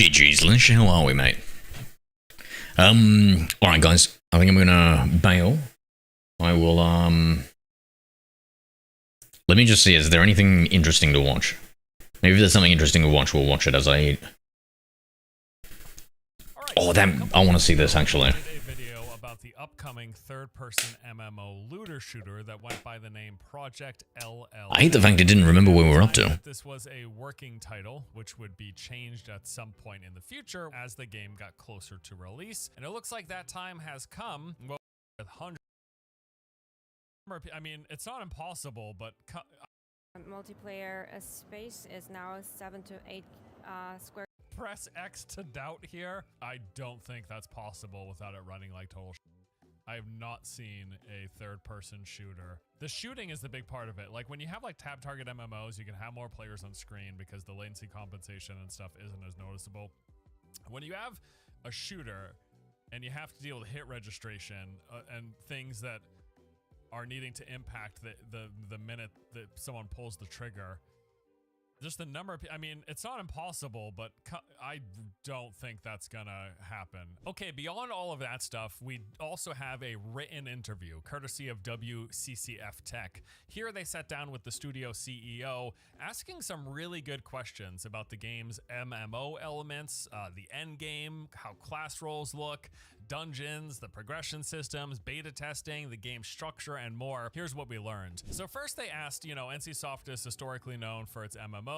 GG's, Lynch. How are we, mate? Alright, guys. I think I'm gonna bail. I will, let me just see, is there anything interesting to watch? Maybe if there's something interesting to watch, we'll watch it as I eat. Oh, damn, I want to see this, actually. A video about the upcoming third-person MMO looter shooter that went by the name Project LL. I hate the fact I didn't remember where we were up to. This was a working title, which would be changed at some point in the future as the game got closer to release. And it looks like that time has come. Well, with hundreds. I mean, it's not impossible, but Multiplayer space is now 7 to 8 square. Press X to doubt here. I don't think that's possible without it running like total. I have not seen a third-person shooter. The shooting is the big part of it. Like when you have like tab target MMOs, you can have more players on screen because the latency compensation and stuff isn't as noticeable. When you have a shooter and you have to deal with hit registration and things that are needing to impact the minute that someone pulls the trigger. Just the number of, I mean, it's not impossible, but I don't think that's gonna happen. Okay, beyond all of that stuff, we also have a written interview, courtesy of WCCF Tech. Here they sat down with the studio CEO, asking some really good questions about the game's MMO elements, the end game, how class roles look, dungeons, the progression systems, beta testing, the game structure, and more. Here's what we learned. So first they asked, you know, NCSoft is historically known for its MMOs.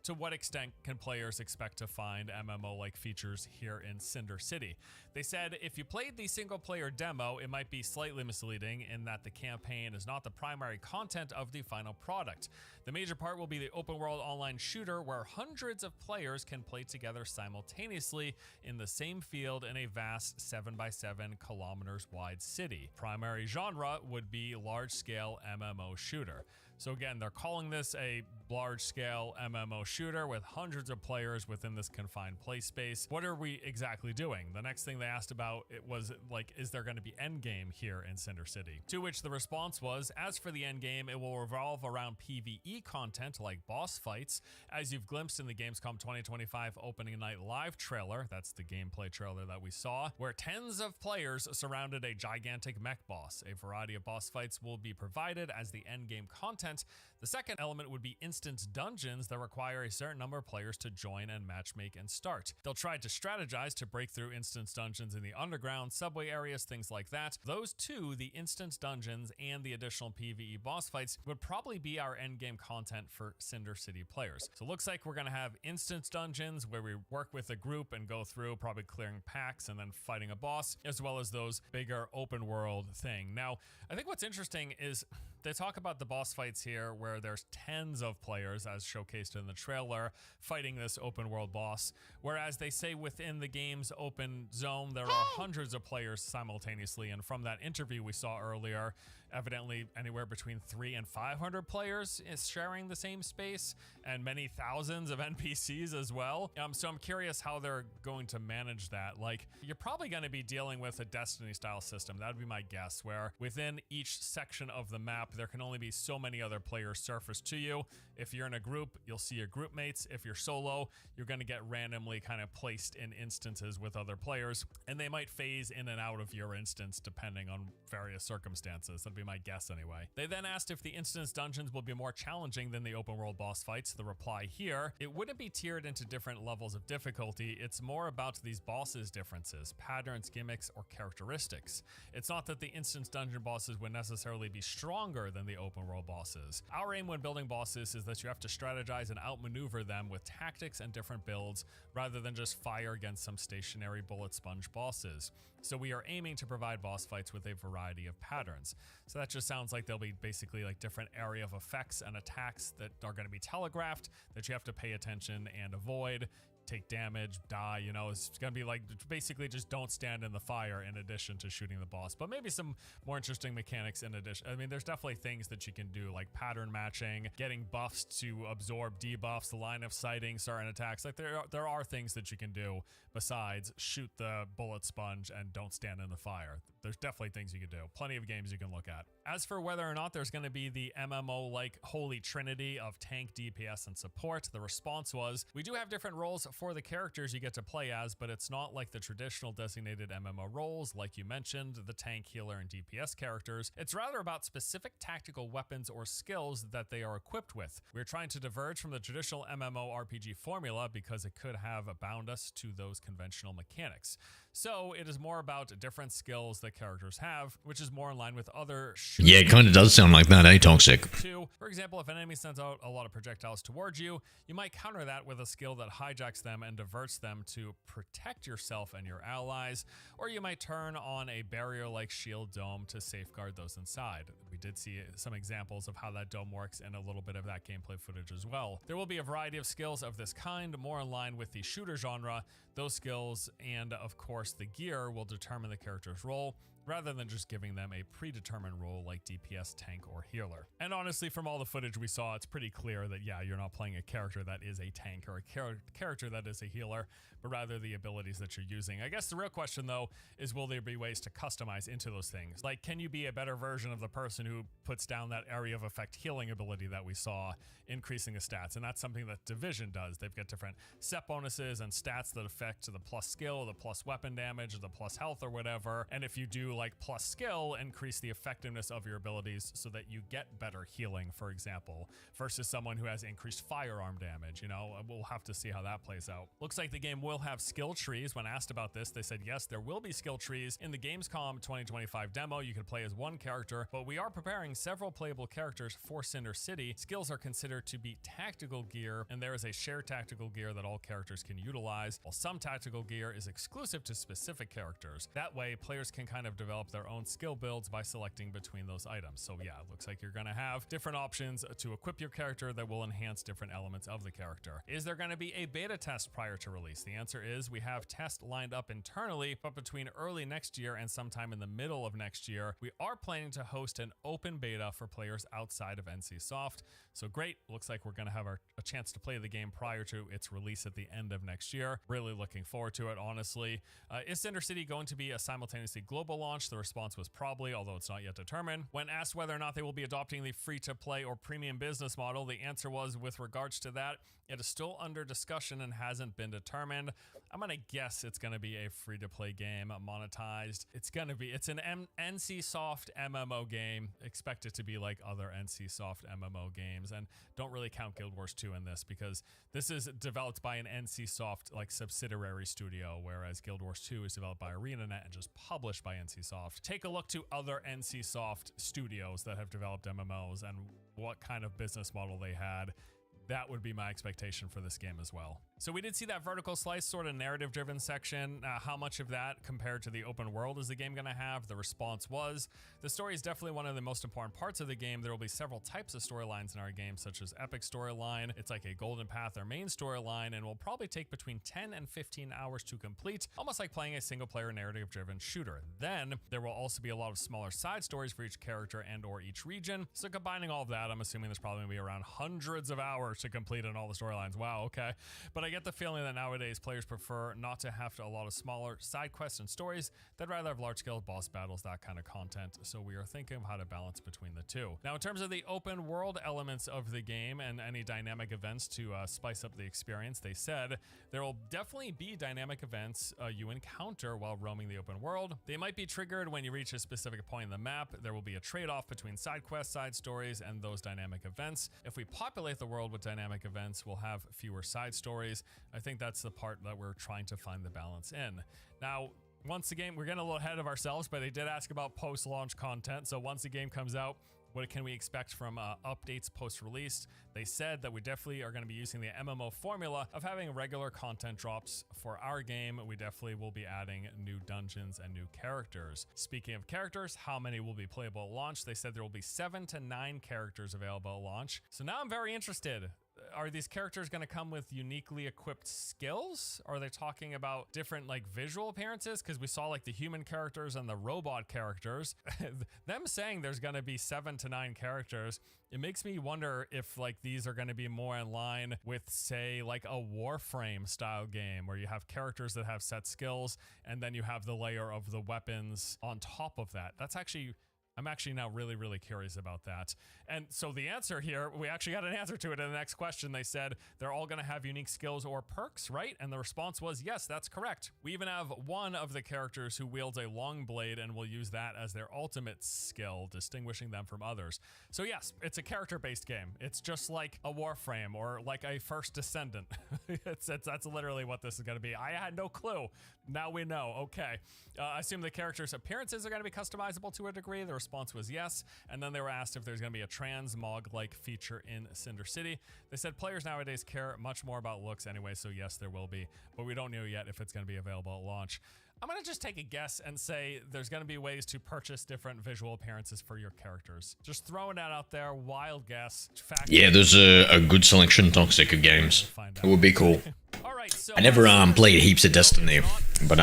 To what extent can players expect to find MMO-like features here in Cinder City? They said if you played the single-player demo, it might be slightly misleading in that the campaign is not the primary content of the final product. The major part will be the open-world online shooter where hundreds of players can play together simultaneously in the same field in a vast 7x7 kilometers wide city. Primary genre would be large-scale MMO shooter. So again, they're calling this a large-scale MMO shooter with hundreds of players within this confined play space. What are we exactly doing? The next thing they asked about it was like, is there going to be endgame here in Cinder City? To which the response was, as for the endgame, it will revolve around PvE content like boss fights, as you've glimpsed in the Gamescom 2025 opening night live trailer, that's the gameplay trailer that we saw, where tens of players surrounded a gigantic mech boss. A variety of boss fights will be provided as the endgame content. The second element would be instance dungeons that require a certain number of players to join and matchmake and start. They'll try to strategize to break through instance dungeons in the underground, subway areas, things like that. Those two, the instance dungeons and the additional PvE boss fights, would probably be our endgame content for Cinder City players. So it looks like we're going to have instance dungeons where we work with a group and go through probably clearing packs and then fighting a boss, as well as those bigger open world thing. Now, I think what's interesting is they talk about the boss fights here where there's tens of players, as showcased in the trailer, fighting this open world boss, whereas they say within the game's open zone there are hundreds of players simultaneously. And from that interview we saw earlier, evidently anywhere between 300 and 500 players is sharing the same space, and many thousands of NPCs as well. So I'm curious how they're going to manage that. Like, you're probably going to be dealing with a Destiny style system. That would be my guess, where within each section of the map there can only be so many other players surfaced to you. If you're in a group, you'll see your group mates. If you're solo, you're going to get randomly kind of placed in instances with other players, and they might phase in and out of your instance depending on various circumstances. That'd be my guess anyway. They then asked if the instance dungeons will be more challenging than the open world boss fights. The reply here, it wouldn't be tiered into different levels of difficulty. It's more about these bosses' differences, patterns, gimmicks, or characteristics. It's not that the instance dungeon bosses would necessarily be stronger than the open world bosses. Our aim when building bosses is that you have to strategize and outmaneuver them with tactics and different builds rather than just fire against some stationary bullet sponge bosses. So we are aiming to provide boss fights with a variety of patterns. So that just sounds like there'll be basically like different area of effects and attacks that are going to be telegraphed that you have to pay attention and avoid. Take damage, die, you know, it's gonna be like basically just don't stand in the fire in addition to shooting the boss, but maybe some more interesting mechanics in addition. I mean, there's definitely things that you can do like pattern matching, getting buffs to absorb debuffs, the line of sighting certain attacks. Like there are things that you can do besides shoot the bullet sponge and don't stand in the fire. There's definitely things you can do. Plenty of games you can look at. As for whether or not there's going to be the MMO like holy trinity of tank, DPS, and support, the response was, we do have different roles for the characters you get to play as, but it's not like the traditional designated MMO roles, like you mentioned, the tank, healer, and DPS characters. It's rather about specific tactical weapons or skills that they are equipped with. We're trying to diverge from the traditional MMORPG formula because it could have bound us to those conventional mechanics. So it is more about different skills that characters have, which is more in line with other shooters. Yeah, it kind of does sound like that, eh, Toxic? For example, if an enemy sends out a lot of projectiles towards you, you might counter that with a skill that hijacks them and diverts them to protect yourself and your allies, or you might turn on a barrier-like shield dome to safeguard those inside. We did see some examples of how that dome works and a little bit of that gameplay footage as well. There will be a variety of skills of this kind, more in line with the shooter genre. Those skills and, of course, the gear will determine the character's role, rather than just giving them a predetermined role like DPS, tank, or healer. And honestly, from all the footage we saw, it's pretty clear that, yeah, you're not playing a character that is a tank or a character that is a healer, but rather the abilities that you're using. I guess the real question, though, is will there be ways to customize into those things? Like, can you be a better version of the person who puts down that area of effect healing ability that we saw, increasing the stats? And that's something that Division does. They've got different set bonuses and stats that affect the plus skill, the plus weapon damage, or the plus health or whatever. And if you do like plus skill, increase the effectiveness of your abilities so that you get better healing, for example, versus someone who has increased firearm damage. You know, we'll have to see how that plays out. Looks like the game will have skill trees. When asked about this, they said yes, there will be skill trees. In the Gamescom 2025 demo, you can play as one character, but we are preparing several playable characters for Cinder City. Skills are considered to be tactical gear, and there is a shared tactical gear that all characters can utilize, while some tactical gear is exclusive to specific characters. That way, players can kind of develop their own skill builds by selecting between those items. So yeah, it looks like you're gonna have different options to equip your character that will enhance different elements of the character. Is there gonna be a beta test prior to release? The answer is we have tests lined up internally, but between early next year and sometime in the middle of next year, we are planning to host an open beta for players outside of NCSoft. So great, looks like we're gonna have a chance to play the game prior to its release at the end of next year. Really looking forward to it, honestly. Is Cinder City going to be a simultaneously global launch? The response was probably, although it's not yet determined. When asked whether or not they will be adopting the free-to-play or premium business model, the answer was, with regards to that, it is still under discussion and hasn't been determined. I'm gonna guess it's gonna be a free-to-play game, monetized. It's an NCSoft MMO game. Expect it to be like other NCSoft MMO games, and don't really count Guild Wars 2 in this because this is developed by an NCSoft like subsidiary studio, whereas Guild Wars 2 is developed by ArenaNet and just published by NCSoft. Take a look to other NCSoft studios that have developed MMOs and what kind of business model they had. That would be my expectation for this game as well. So we did see that vertical slice sort of narrative driven section. How much of that compared to the open world is the game going to have? The response was, the story is definitely one of the most important parts of the game. There will be several types of storylines in our game, such as epic storyline. It's like a golden path or main storyline, and will probably take between 10 and 15 hours to complete, almost like playing a single player narrative driven shooter. Then there will also be a lot of smaller side stories for each character and or each region. So combining all of that, I'm assuming there's probably going to be around hundreds of hours to complete on all the storylines. Wow, okay. But I get the feeling that nowadays players prefer not to have a lot of smaller side quests and stories. They'd rather have large-scale boss battles, that kind of content. So we are thinking of how to balance between the two. Now, in terms of the open world elements of the game and any dynamic events to spice up the experience, they said there will definitely be dynamic events you encounter while roaming the open world. They might be triggered when you reach a specific point in the map. There will be a trade-off between side quests, side stories, and those dynamic events. If we populate the world with dynamic events, we'll have fewer side stories. I think that's the part that we're trying to find the balance in. Now, once the game, we're getting a little ahead of ourselves, but they did ask about post-launch content. So once the game comes out, what can we expect from updates post-release? They said that we definitely are going to be using the MMO formula of having regular content drops for our game. We definitely will be adding new dungeons and new characters. Speaking of characters, how many will be playable at launch? They said there will be 7 to 9 characters available at launch. So now I'm very interested. Are these characters going to come with uniquely equipped skills? Are they talking about different like visual appearances? Because we saw like the human characters and the robot characters. Them saying there's going to be 7 to 9 characters, it makes me wonder if like these are going to be more in line with, say, like a Warframe style game where you have characters that have set skills and then you have the layer of the weapons on top of that. That's actually I'm actually now really, really curious about that. And so the answer here, we actually got an answer to it in the next question. They said they're all going to have unique skills or perks, right? And the response was, yes, that's correct. We even have one of the characters who wields a long blade and will use that as their ultimate skill, distinguishing them from others. So yes, it's a character-based game. It's just like a Warframe or like a First Descendant. That's literally what this is going to be. I had no clue. Now we know. Okay. I assume the characters' appearances are going to be customizable to a degree. The response was yes. And then they were asked if there's going to be a transmog-like feature in Cinder City. They said players nowadays care much more about looks anyway, so yes, there will be. But we don't know yet if it's going to be available at launch. I'm going to just take a guess and say there's going to be ways to purchase different visual appearances for your characters. Just throwing that out there. Wild guess. Yeah, there's a good selection, Toxic, of games. It would be cool. I never played heaps of Destiny, but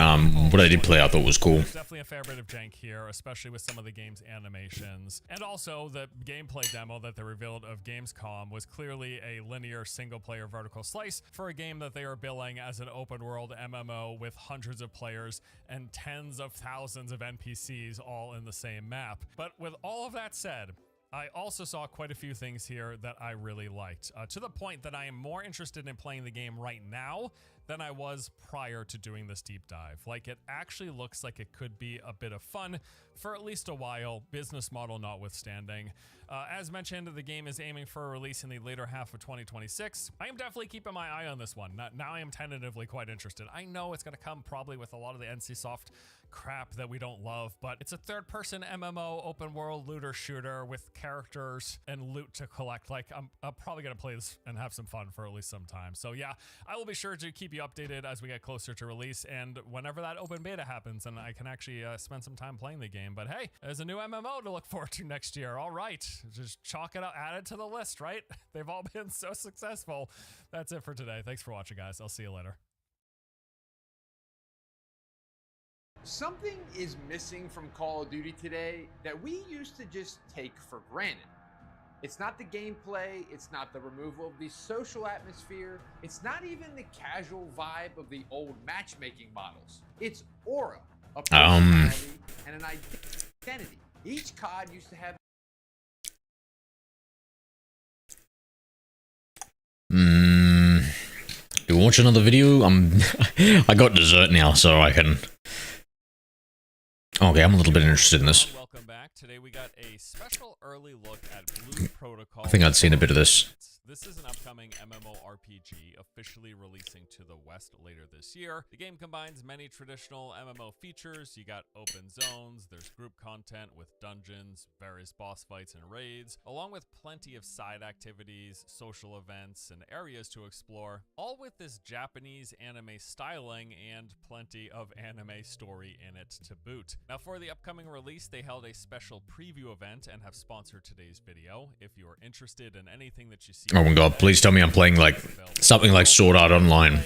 what I did play I thought was cool. There's definitely a fair bit of jank here, especially with some of the game's animations. And also, the gameplay demo that they revealed of Gamescom was clearly a linear single-player vertical slice for a game that they are billing as an open-world MMO with hundreds of players and tens of thousands of NPCs all in the same map. But with all of that said, I also saw quite a few things here that I really liked, to the point that I am more interested in playing the game right now than I was prior to doing this deep dive. Like, it actually looks like it could be a bit of fun for at least a while, business model notwithstanding. As mentioned, the game is aiming for a release in the later half of 2026. I am definitely keeping my eye on this one. Now I am tentatively quite interested. I know it's going to come probably with a lot of the NCSoft crap that we don't love, but it's a third-person MMO open world looter shooter with characters and loot to collect. Like, I'm probably going to play this and have some fun for at least some time. So yeah, I will be sure to keep you updated as we get closer to release and whenever that open beta happens and I can actually spend some time playing the game. But hey, there's a new MMO to look forward to next year. All right, just chalk it up, add it to the list, right? They've all been so successful. That's it for today. Thanks for watching, guys. I'll see you later. Something is missing from Call of Duty today that we used to just take for granted. It's not the gameplay, it's not the removal of the social atmosphere, it's not even the casual vibe of the old matchmaking models. It's aura, a personality, and an identity. Each COD used to have. Do we watch another video? I got dessert now, so I can. Okay, I'm a little bit interested in this. Welcome back. Today we got a special early look at Blue Protocol. I think I'd seen a bit of this. This is an upcoming MMORPG officially releasing to the West later this year. The game combines many traditional MMO features. You got open zones, there's group content with dungeons, various boss fights and raids, along with plenty of side activities, social events, and areas to explore, all with this Japanese anime styling and plenty of anime story in it to boot. Now for the upcoming release, they held a special preview event and have sponsored today's video. If you are interested in anything that you see. Oh my god, please tell me I'm playing like something like Sword Art Online,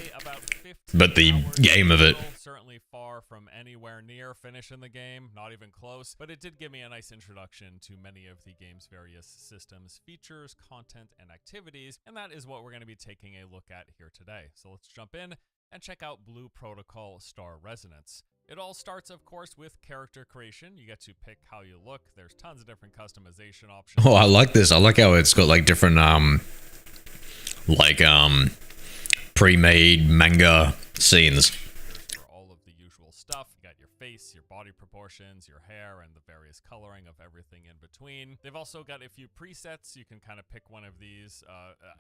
but the game of it. Certainly far from anywhere near finishing the game, not even close, but it did give me a nice introduction to many of the game's various systems, features, content, and activities, and that is what we're going to be taking a look at here today. So let's jump in and check out Blue Protocol Star Resonance. It all starts, of course, with character creation. You get to pick how you look. There's tons of different customization options. Oh, I like this. I like how it's got like different, pre-made manga scenes. For all of the usual stuff, you got your face, your body proportions, your hair, and the various coloring of everything in between. They've also got a few presets. You can kind of pick one of these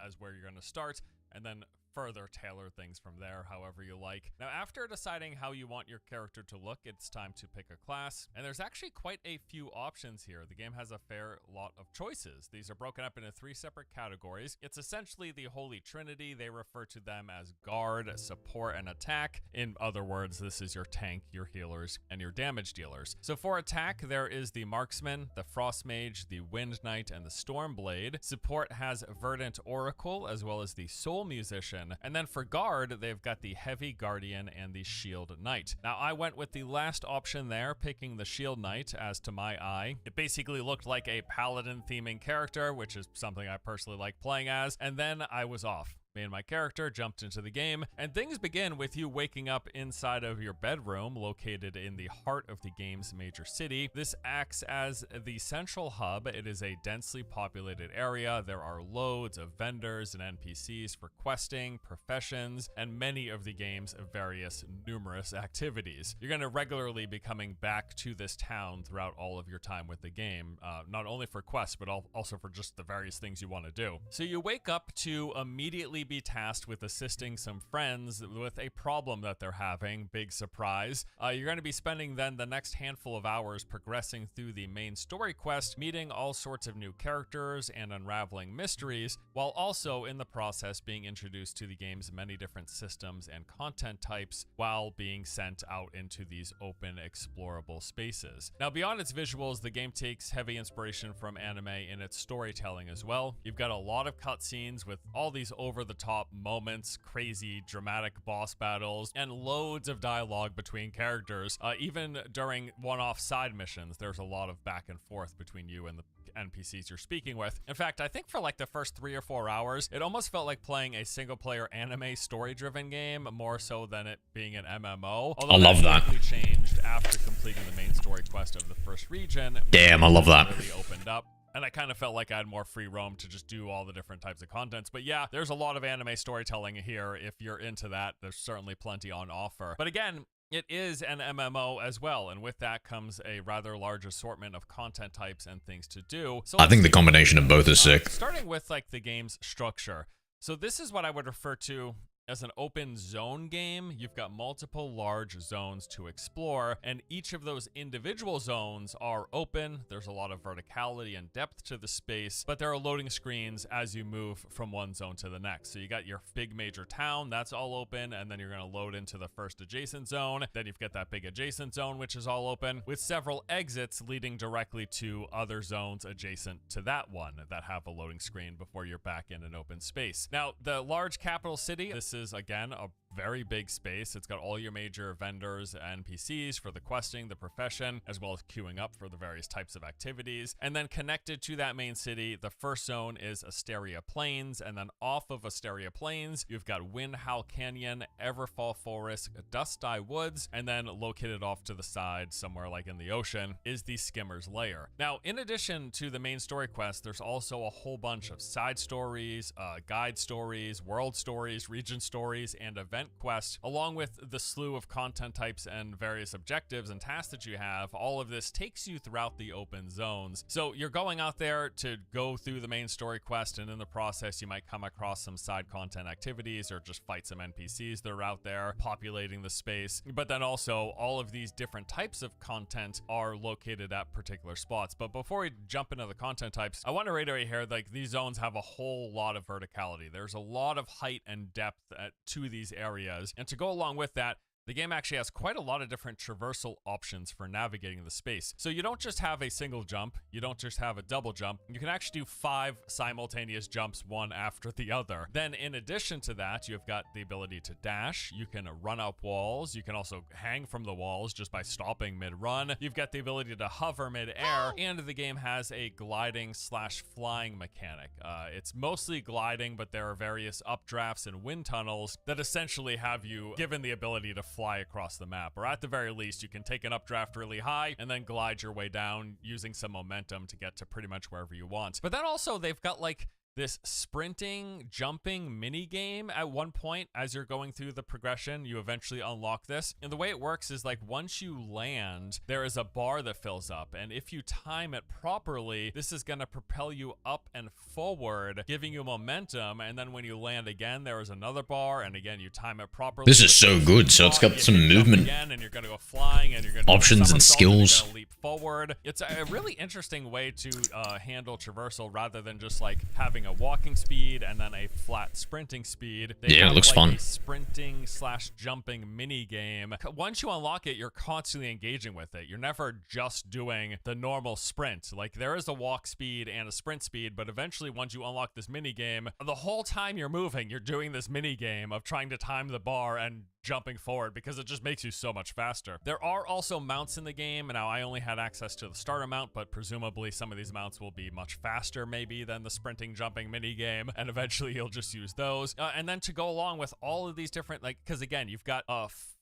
as where you're going to start, and then further tailor things from there however you like. Now, after deciding how you want your character to look, it's time to pick a class, and there's actually quite a few options here. The game has a fair lot of choices. These are broken up into 3 separate categories. It's essentially the Holy Trinity. They refer to them as guard, support, and attack. In other words, this is your tank, your healers, and your damage dealers. So for attack, there is the Marksman, the Frost Mage, the Wind Knight, and the Storm Blade. Support has Verdant Oracle, as well as the Soul Musician. And then for guard, they've got the Heavy Guardian and the Shield Knight. Now, I went with the last option there, picking the Shield Knight, as to my eye. It basically looked like a paladin theming character, which is something I personally like playing as, and then I was off. Me and my character jumped into the game, and things begin with you waking up inside of your bedroom located in the heart of the game's major city. This acts as the central hub. It is a densely populated area. There are loads of vendors and NPCs for questing, professions, and many of the game's various numerous activities. You're going to regularly be coming back to this town throughout all of your time with the game, not only for quests, but also for just the various things you want to do. So you wake up to immediately be tasked with assisting some friends with a problem that they're having. Big surprise. You're going to be spending then the next handful of hours progressing through the main story quest, meeting all sorts of new characters and unraveling mysteries, while also in the process being introduced to the game's many different systems and content types while being sent out into these open, explorable spaces. Now, beyond its visuals, the game takes heavy inspiration from anime in its storytelling as well. You've got a lot of cutscenes with all these over-the-top moments, crazy, dramatic boss battles, and loads of dialogue between characters. Even during one-off side missions, there's a lot of back and forth between you and the NPCs you're speaking with. In fact, I think for like the first 3 or 4 hours, it almost felt like playing a single-player anime story-driven game, more so than it being an MMO. Although I love that. Changed after completing the main story quest of the first region. Damn, I love that. Really opened up. And I kind of felt like I had more free roam to just do all the different types of contents. But yeah, there's a lot of anime storytelling here. If you're into that, there's certainly plenty on offer. But again, it is an MMO as well, and with that comes a rather large assortment of content types and things to do. So I think the combination of both is sick. Starting with like the game's structure. So this is what I would refer to as an open zone game. You've got multiple large zones to explore, and each of those individual zones are open. There's a lot of verticality and depth to the space, but there are loading screens as you move from one zone to the next. So you got your big major town, that's all open, and then you're going to load into the first adjacent zone. Then you've got that big adjacent zone, which is all open, with several exits leading directly to other zones adjacent to that one that have a loading screen before you're back in an open space. Now, the large capital city, this is again a very big space. It's got all your major vendors and NPCs for the questing, the profession, as well as queuing up for the various types of activities. And then connected to that main city, the first zone is Asteria Plains, and then off of Asteria Plains, you've got Windhowl Canyon, Everfall Forest, Dust Eye Woods, and then located off to the side, somewhere like in the ocean, is the Skimmer's Lair. Now, in addition to the main story quest, there's also a whole bunch of side stories, guide stories, world stories, region stories, and event quests, along with the slew of content types and various objectives and tasks that you have. All of this takes you throughout the open zones. So you're going out there to go through the main story quest, and in the process, you might come across some side content activities or just fight some NPCs that are out there populating the space. But then also, all of these different types of content are located at particular spots. But before we jump into the content types, I want to reiterate here, like, these zones have a whole lot of verticality. There's a lot of height and depth to these areas, and to go along with that, the game actually has quite a lot of different traversal options for navigating the space. So you don't just have a single jump, you don't just have a double jump, you can actually do 5 simultaneous jumps, one after the other. Then in addition to that, you've got the ability to dash, you can run up walls, you can also hang from the walls just by stopping mid-run, you've got the ability to hover mid-air, and the game has a gliding slash flying mechanic. It's mostly gliding, but there are various updrafts and wind tunnels that essentially have you given the ability to fly across the map, or at the very least, you can take an updraft really high and then glide your way down using some momentum to get to pretty much wherever you want. But then also, they've got like this sprinting, jumping mini game at one point as you're going through the progression. You eventually unlock this, and the way it works is like once you land, there is a bar that fills up, and if you time it properly, this is going to propel you up and forward, giving you momentum. And then when you land again, there is another bar, and again, you time it properly. This is so good. So it's got some movement again, and you're going to go flying, and you're going to options and skills. Leap forward. It's a really interesting way to handle traversal rather than just like having a walking speed and then a flat sprinting speed. Yeah, it looks like fun. A sprinting slash jumping mini game. Once you unlock it, you're constantly engaging with it. You're never just doing the normal sprint. Like, there is a walk speed and a sprint speed, but eventually once you unlock this mini game, the whole time you're moving, you're doing this mini game of trying to time the bar and jumping forward, because it just makes you so much faster. There are also mounts in the game. Now, I only had access to the starter mount, but presumably some of these mounts will be much faster maybe than the sprinting jumping mini game, and eventually you'll just use those. And then to go along with all of these different, like, because again, you've got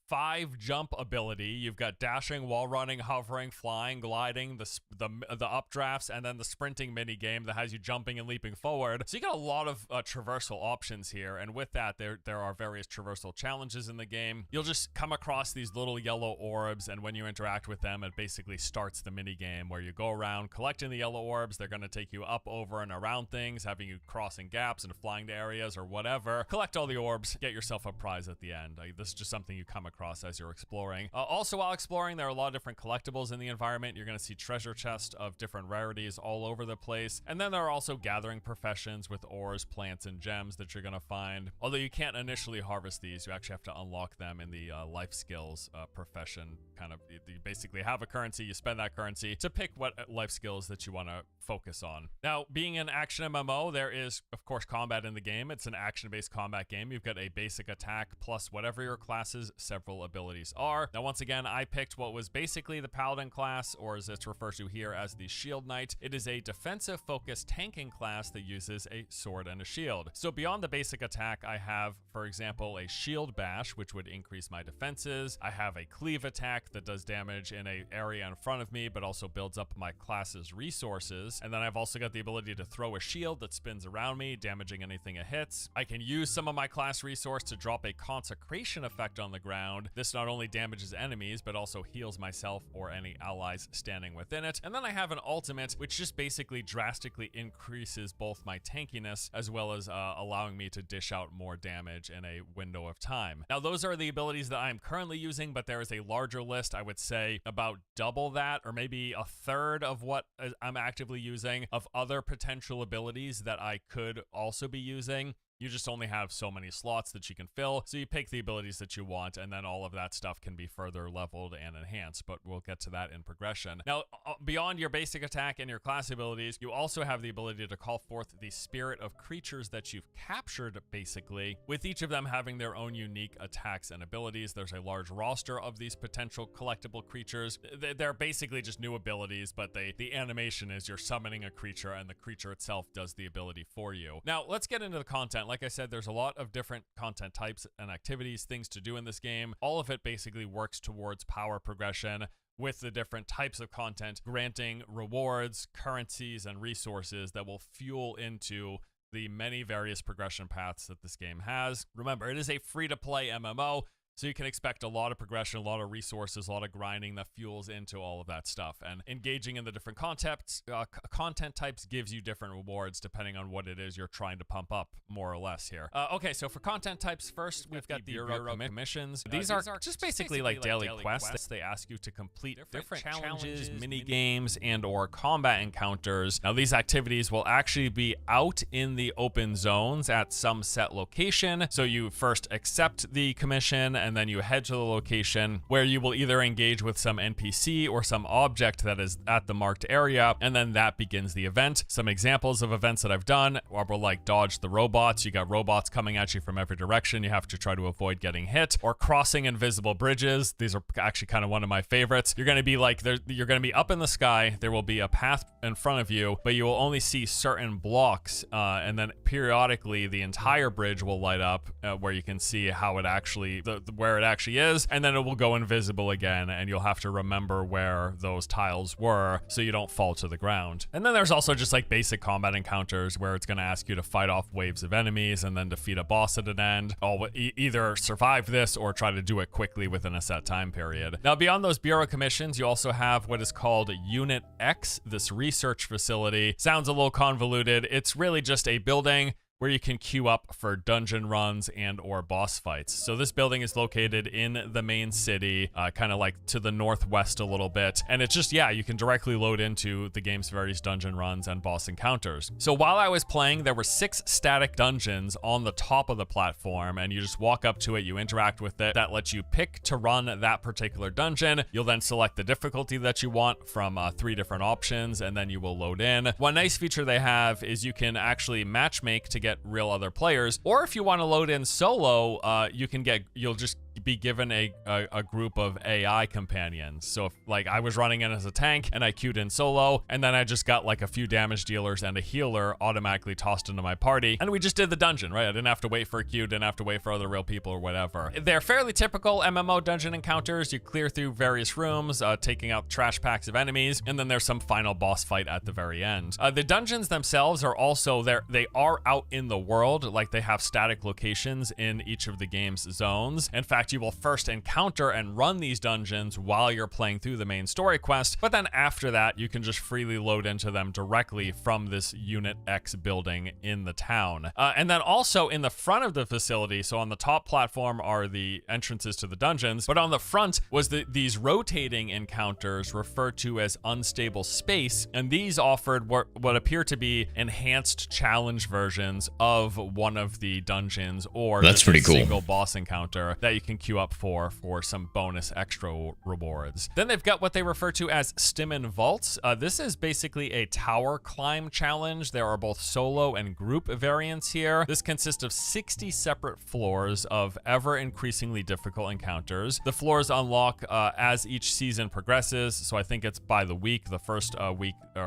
5 jump ability. You've got dashing, wall running, hovering, flying, gliding, the updrafts, and then the sprinting mini game that has you jumping and leaping forward. So you got a lot of traversal options here, and with that, there are various traversal challenges in the game. You'll just come across these little yellow orbs, and when you interact with them, it basically starts the mini game where you go around collecting the yellow orbs. They're going to take you up, over, and around things, having you crossing gaps and flying to areas or whatever. Collect all the orbs, get yourself a prize at the end. This is just something you come across as you're exploring. Also, while exploring, there are a lot of different collectibles in the environment. You're going to see treasure chests of different rarities all over the place. And then there are also gathering professions with ores, plants, and gems that you're going to find. Although you can't initially harvest these, you actually have to unlock them in the life skills profession. Kind of, you basically have a currency, you spend that currency to pick what life skills that you want to focus on. Now, being an action MMO, there is, of course, combat in the game. It's an action-based combat game. You've got a basic attack plus whatever your class's several abilities are. Now, once again, I picked what was basically the Paladin class, or as it's referred to here as the Shield Knight. It is a defensive-focused tanking class that uses a sword and a shield. So beyond the basic attack, I have, for example, a Shield Bash, which would increase my defenses. I have a Cleave attack that does damage in an area in front of me, but also builds up my class's resources. And then I've also got the ability to throw a shield that spins around me, damaging anything it hits. I can use some of my class resource to drop a consecration effect on the ground. This not only damages enemies, but also heals myself or any allies standing within it. And then I have an ultimate, which just basically drastically increases both my tankiness as well as allowing me to dish out more damage in a window of time. Now, those are the abilities that I'm currently using, but there is a larger list. I would say about double that, or maybe a third of what I'm actively using of other potential abilities that I could also be using. You just only have so many slots that you can fill, so you pick the abilities that you want, and then all of that stuff can be further leveled and enhanced, but we'll get to that in progression. Now, beyond your basic attack and your class abilities, you also have the ability to call forth the spirit of creatures that you've captured, basically, with each of them having their own unique attacks and abilities. There's a large roster of these potential collectible creatures. They're basically just new abilities, but the animation is you're summoning a creature, and the creature itself does the ability for you. Now, let's get into the content. Like I said, there's a lot of different content types and activities, things to do in this game. All of it basically works towards power progression, with the different types of content granting rewards, currencies, and resources that will fuel into the many various progression paths that this game has. Remember, it is a free-to-play MMO, so you can expect a lot of progression, a lot of resources, a lot of grinding that fuels into all of that stuff. And engaging in the different content types gives you different rewards depending on what it is you're trying to pump up, more or less here. Okay, so for content types, first we've got the Bureau commissions. These are just basically like daily quests. They ask you to complete different challenges, mini games, and or combat encounters. Now, these activities will actually be out in the open zones at some set location. So you first accept the commission, and then you head to the location where you will either engage with some NPC or some object that is at the marked area, and then that begins the event. Some examples of events that I've done are like dodge the robots. You got robots coming at you from every direction. You have to try to avoid getting hit, or crossing invisible bridges. These are actually kind of one of my favorites. You're going to be like, you're going to be up in the sky. There will be a path in front of you, but you will only see certain blocks, and then periodically the entire bridge will light up where you can see how it actually, where it actually is, and then it will go invisible again, and you'll have to remember where those tiles were so you don't fall to the ground. And then there's also just like basic combat encounters where it's going to ask you to fight off waves of enemies and then defeat a boss at an end. Either survive this or try to do it quickly within a set time period. Now, beyond those bureau commissions, you also have what is called Unit X, this research facility. Sounds a little convoluted. It's really just a building where you can queue up for dungeon runs and or boss fights. So this building is located in the main city, kind of like to the northwest a little bit. And it's just, yeah, you can directly load into the game's various dungeon runs and boss encounters. So while I was playing, there were 6 static dungeons on the top of the platform, and you just walk up to it, you interact with it. That lets you pick to run that particular dungeon. You'll then select the difficulty that you want from 3 different options, and then you will load in. One nice feature they have is you can actually matchmake to get real other players, or if you want to load in solo, you'll just be given a group of AI companions. So if like I was running in as a tank and I queued in solo, and then I just got like a few damage dealers and a healer automatically tossed into my party, and we just did the dungeon, right? I didn't have to wait for a queue, didn't have to wait for other real people or whatever. They're fairly typical MMO dungeon encounters. You clear through various rooms, taking out trash packs of enemies, and then there's some final boss fight at the very end. The dungeons themselves are also there. They are out in the world, like they have static locations in each of the game's zones. In fact, you will first encounter and run these dungeons while you're playing through the main story quest, but then after that, you can just freely load into them directly from this Unit X building in the town. And then also in the front of the facility, so on the top platform are the entrances to the dungeons, but on the front was these rotating encounters referred to as unstable space, and these offered what appear to be enhanced challenge versions of one of the dungeons, or that's pretty cool. Single boss encounter that you can queue up for some bonus extra rewards. Then they've got what they refer to as Stimmin Vaults. This is basically a tower climb challenge. There are both solo and group variants here. This consists of 60 separate floors of ever increasingly difficult encounters. The floors unlock as each season progresses, so I think it's by the week. The first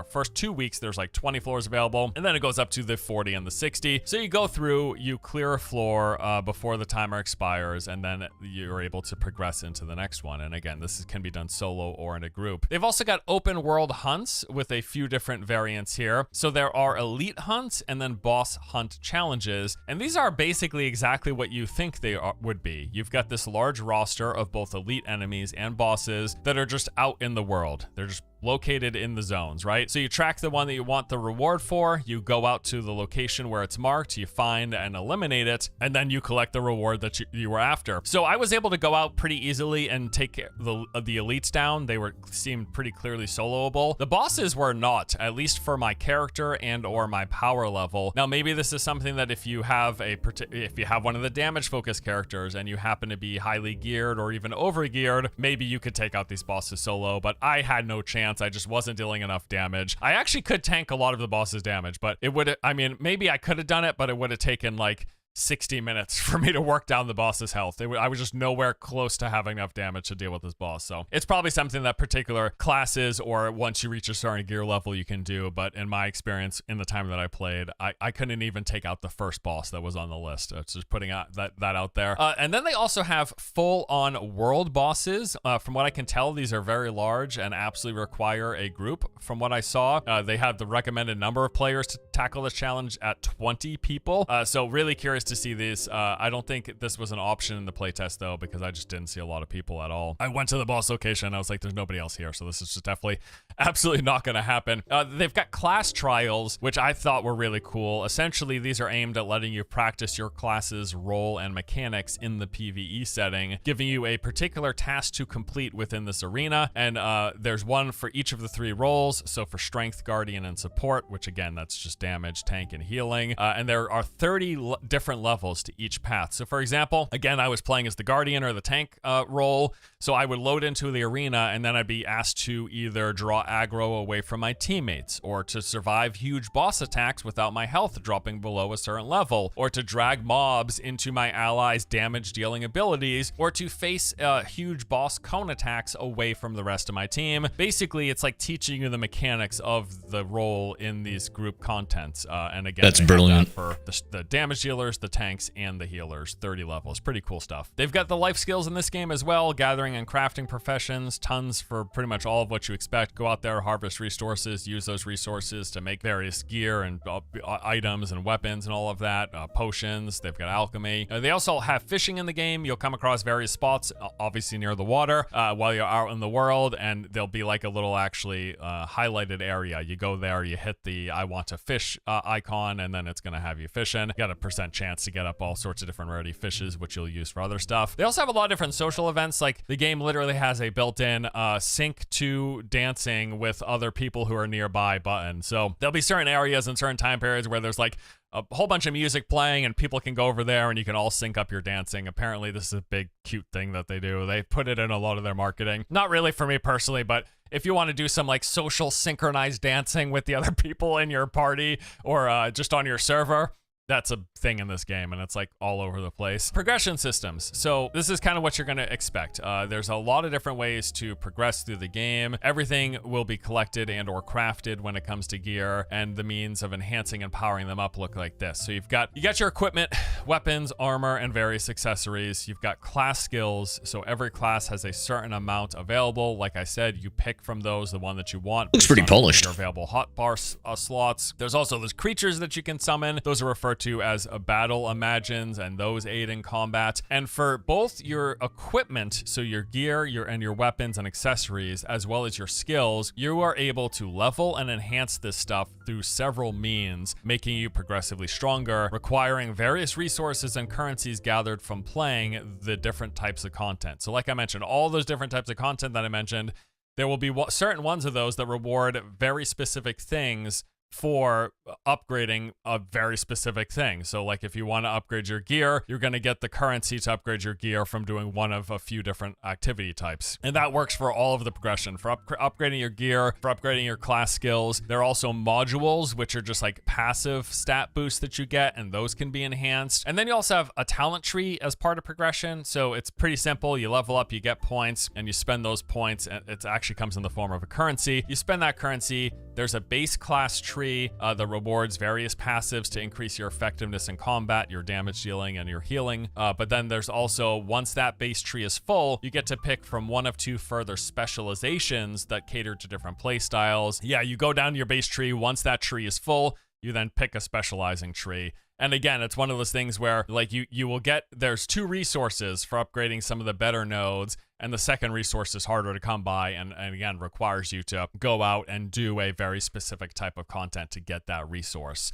first 2 weeks there's like 20 floors available, and then it goes up to the 40 and the 60. So you go through, you clear a floor before the timer expires, and then you're able to progress into the next one. And again, this can be done solo or in a group. They've also got open world hunts with a few different variants here. So there are elite hunts and then boss hunt challenges, and these are basically exactly what you think they would be. You've got this large roster of both elite enemies and bosses that are just out in the world. They're just located in the zones, right? So you track the one that you want the reward for, you go out to the location where it's marked, you find and eliminate it, and then you collect the reward that you were after. So I was able to go out pretty easily and take the elites down. They seemed pretty clearly soloable. The bosses were not, at least for my character and or my power level. Now maybe this is something that if you have one of the damage focused characters and you happen to be highly geared or even over geared, maybe you could take out these bosses solo, but I had no chance. I just wasn't dealing enough damage. I actually could tank a lot of the boss's damage, but it would, I mean, maybe I could have done it, but it would have taken like 60 minutes for me to work down the boss's health. I was just nowhere close to having enough damage to deal with this boss. So it's probably something that particular classes or once you reach a certain gear level you can do. But in my experience, in the time that I played, I couldn't even take out the first boss that was on the list. It's just putting out that out there. And then they also have full-on world bosses. From what I can tell, these are very large and absolutely require a group. From what I saw, they have the recommended number of players to tackle this challenge at 20 people. So really curious to see these. I don't think this was an option in the playtest though, because I just didn't see a lot of people at all. I went to the boss location and I was like, there's nobody else here, so this is just definitely absolutely not going to happen. They've got class trials, which I thought were really cool. Essentially, these are aimed at letting you practice your class's role and mechanics in the PvE setting, giving you a particular task to complete within this arena, and there's one for each of the 3 roles. So for strength, guardian, and support, which again, that's just damage, tank, and healing, and there are 30 different levels to each path. So for example, again, I was playing as the guardian or the tank role, so I would load into the arena and then I'd be asked to either draw aggro away from my teammates, or to survive huge boss attacks without my health dropping below a certain level, or to drag mobs into my allies' damage dealing abilities, or to face huge boss cone attacks away from the rest of my team. Basically, it's like teaching you the mechanics of the role in these group contents. And again, that's brilliant for the damage dealers, the tanks, and the healers. 30 levels. Pretty cool stuff. They've got the life skills in this game as well. Gathering and crafting professions. Tons for pretty much all of what you expect. Go out there, harvest resources, use those resources to make various gear and items and weapons and all of that. Potions. They've got alchemy. They also have fishing in the game. You'll come across various spots, obviously near the water, while you're out in the world, and there'll be like a little actually highlighted area. You go there, you hit the I want to fish icon, and then it's going to have you fishing. You got a % chance to get up all sorts of different rarity fishes, which you'll use for other stuff. They also have a lot of different social events. Like the game literally has a built-in sync to dancing with other people who are nearby button. So there'll be certain areas and certain time periods where there's like a whole bunch of music playing and people can go over there and you can all sync up your dancing. Apparently this is a big cute thing that they do. They put it in a lot of their marketing. Not really for me personally, but if you want to do some like social synchronized dancing with the other people in your party or just on your server, that's a thing in this game, and it's like all over the place. Progression systems. So this is kind of what you're going to expect. There's a lot of different ways to progress through the game. Everything will be collected and or crafted when it comes to gear, and the means of enhancing and powering them up look like this. So you got your equipment, weapons, armor, and various accessories. You've got class skills. So every class has a certain amount available. Like I said, you pick from those the one that you want. Looks pretty polished. Your available hotbar slots. There's also those creatures that you can summon. Those are referred to as battle imagines, and those aid in combat. And for both your equipment, so your gear, your weapons and accessories, as well as your skills, you are able to level and enhance this stuff through several means, making you progressively stronger, requiring various resources and currencies gathered from playing the different types of content. So like I mentioned, all those different types of content that I mentioned, there will be certain ones of those that reward very specific things for upgrading a very specific thing. So like if you want to upgrade your gear, you're going to get the currency to upgrade your gear from doing one of a few different activity types. And that works for all of the progression, for upgrading your gear, for upgrading your class skills. There are also modules, which are just like passive stat boosts that you get, and those can be enhanced. And then you also have a talent tree as part of progression. So it's pretty simple. You level up, you get points, and you spend those points. And it actually comes in the form of a currency. You spend that currency. There's a base class tree that rewards various passives to increase your effectiveness in combat, your damage dealing, and your healing. But then there's also, once that base tree is full, you get to pick from one of two further specializations that cater to different play styles. Yeah, you go down to your base tree. Once that tree is full, you then pick a specializing tree. And again, it's one of those things where like you will get, there's two resources for upgrading some of the better nodes, and the second resource is harder to come by, and again requires you to go out and do a very specific type of content to get that resource,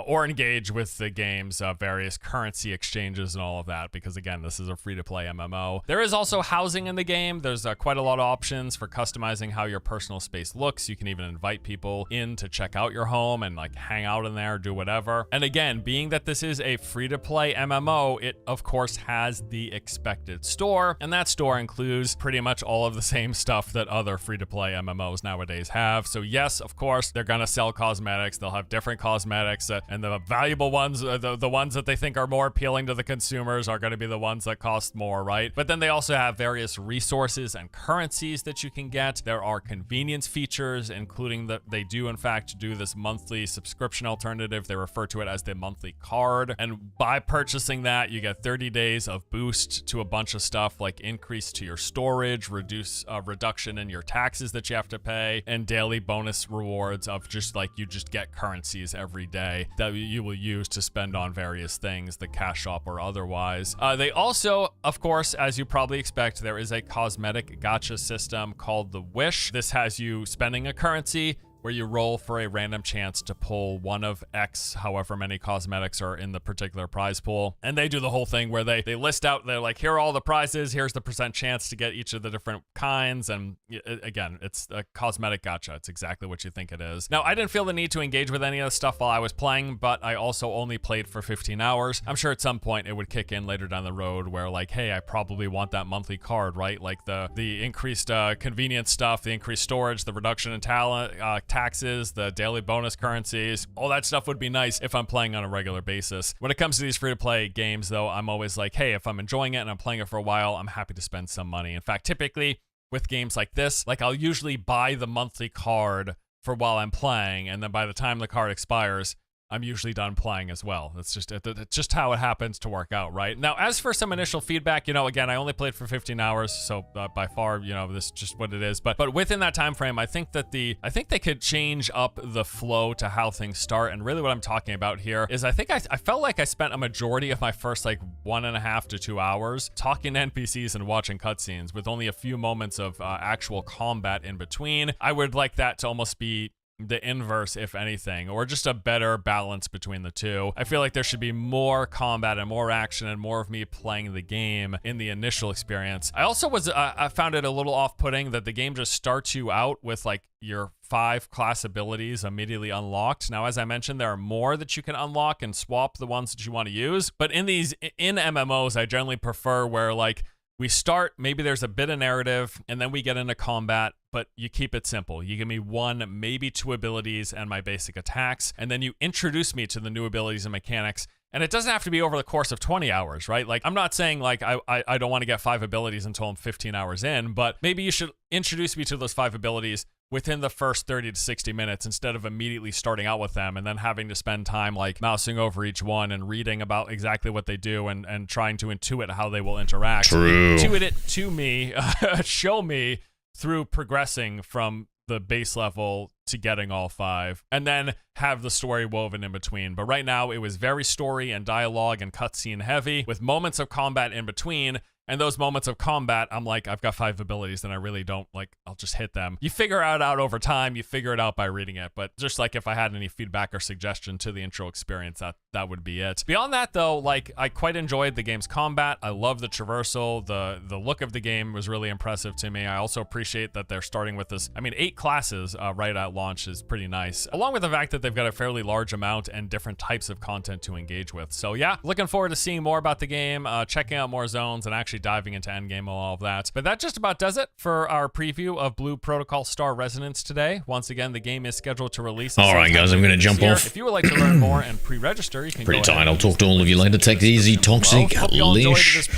or engage with the game's various currency exchanges and all of that, because again, this is a free-to-play MMO. There is also housing in the game. There's quite a lot of options for customizing how your personal space looks. You can even invite people in to check out your home and like hang out in there, do whatever. And again, being that this is a free-to-play MMO, it of course has the expected store, and that store includes pretty much all of the same stuff that other free-to-play MMOs nowadays have. So yes, of course, they're gonna sell cosmetics. They'll have different cosmetics, and the valuable ones, the ones that they think are more appealing to the consumers, are gonna be the ones that cost more, right? But then they also have various resources and currencies that you can get. There are convenience features, including that they do in fact do this monthly subscription alternative. They refer to it as the monthly card, and by purchasing that, you get 30 days of boost to a bunch of stuff, like increase to your storage, reduction in your taxes that you have to pay, and daily bonus rewards of just like you just get currencies every day that you will use to spend on various things, the cash shop or otherwise. They also, of course, as you probably expect, there is a cosmetic gacha system called the Wish. This has you spending a currency where you roll for a random chance to pull one of X, however many cosmetics are in the particular prize pool. And they do the whole thing where they list out, they're like, here are all the prizes, here's the percent chance to get each of the different kinds. And again, it's a cosmetic gacha. It's exactly what you think it is. Now, I didn't feel the need to engage with any of the stuff while I was playing, but I also only played for 15 hours. I'm sure at some point it would kick in later down the road where like, hey, I probably want that monthly card, right? Like the increased convenience stuff, the increased storage, the reduction in talent, taxes, the daily bonus currencies, all that stuff would be nice if I'm playing on a regular basis. When it comes to these free-to-play games, though, I'm always like, hey, if I'm enjoying it and I'm playing it for a while, I'm happy to spend some money. In fact, typically with games like this, like I'll usually buy the monthly card for while I'm playing, and then by the time the card expires, I'm usually done playing as well. It's just how it happens to work out, right? Now, as for some initial feedback, again, I only played for 15 hours, so by far, this is just what it is. But within that time frame, I think they could change up the flow to how things start. And really what I'm talking about here is I think I felt like I spent a majority of my first like 1.5 to 2 hours talking to NPCs and watching cutscenes with only a few moments of actual combat in between. I would like that to almost be the inverse, if anything, or just a better balance between the two. I feel like there should be more combat and more action and more of me playing the game in the initial experience. I also I found it a little off-putting that the game just starts you out with like your 5 class abilities immediately unlocked. Now, as I mentioned, there are more that you can unlock and swap the ones that you want to use, but in MMOs, I generally prefer where like we start, maybe there's a bit of narrative, and then we get into combat, but you keep it simple. You give me 1, maybe 2 abilities and my basic attacks, and then you introduce me to the new abilities and mechanics, And it doesn't have to be over the course of 20 hours, right? Like, I'm not saying like I don't want to get 5 abilities until I'm 15 hours in, but maybe you should introduce me to those 5 abilities within the first 30 to 60 minutes instead of immediately starting out with them and then having to spend time like mousing over each one and reading about exactly what they do and trying to intuit how they will interact. True. Intuit it to me, show me through progressing from the base level to getting all 5, and then have the story woven in between. But right now, it was very story and dialogue and cutscene heavy, with moments of combat in between. And those moments of combat, I'm like, I've got 5 abilities and I really don't, like, I'll just hit them. You figure it out over time, you figure it out by reading it. But just like if I had any feedback or suggestion to the intro experience, that would be it. Beyond that though, like, I quite enjoyed the game's combat. I love the traversal. The look of the game was really impressive to me. I also appreciate that they're starting with this, I mean, 8 classes right at launch is pretty nice. Along with the fact that they've got a fairly large amount and different types of content to engage with. So yeah, looking forward to seeing more about the game, checking out more zones, and actually diving into endgame and all of that. But that just about does it for our preview of Blue Protocol Star Resonance today. Once again, the game is scheduled to release. All right, guys, I'm going to jump off. If you would like to learn more and pre-register, you can Pretty go tired. ahead I'll talk to all of you later. Take it easy, Toxic, Lish,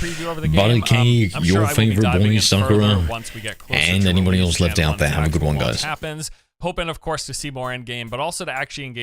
Butter Cake, your favorite boy, Sakura, and anybody else left out there. Have a good one, guys. Hoping, of course, to see more endgame, but also to actually engage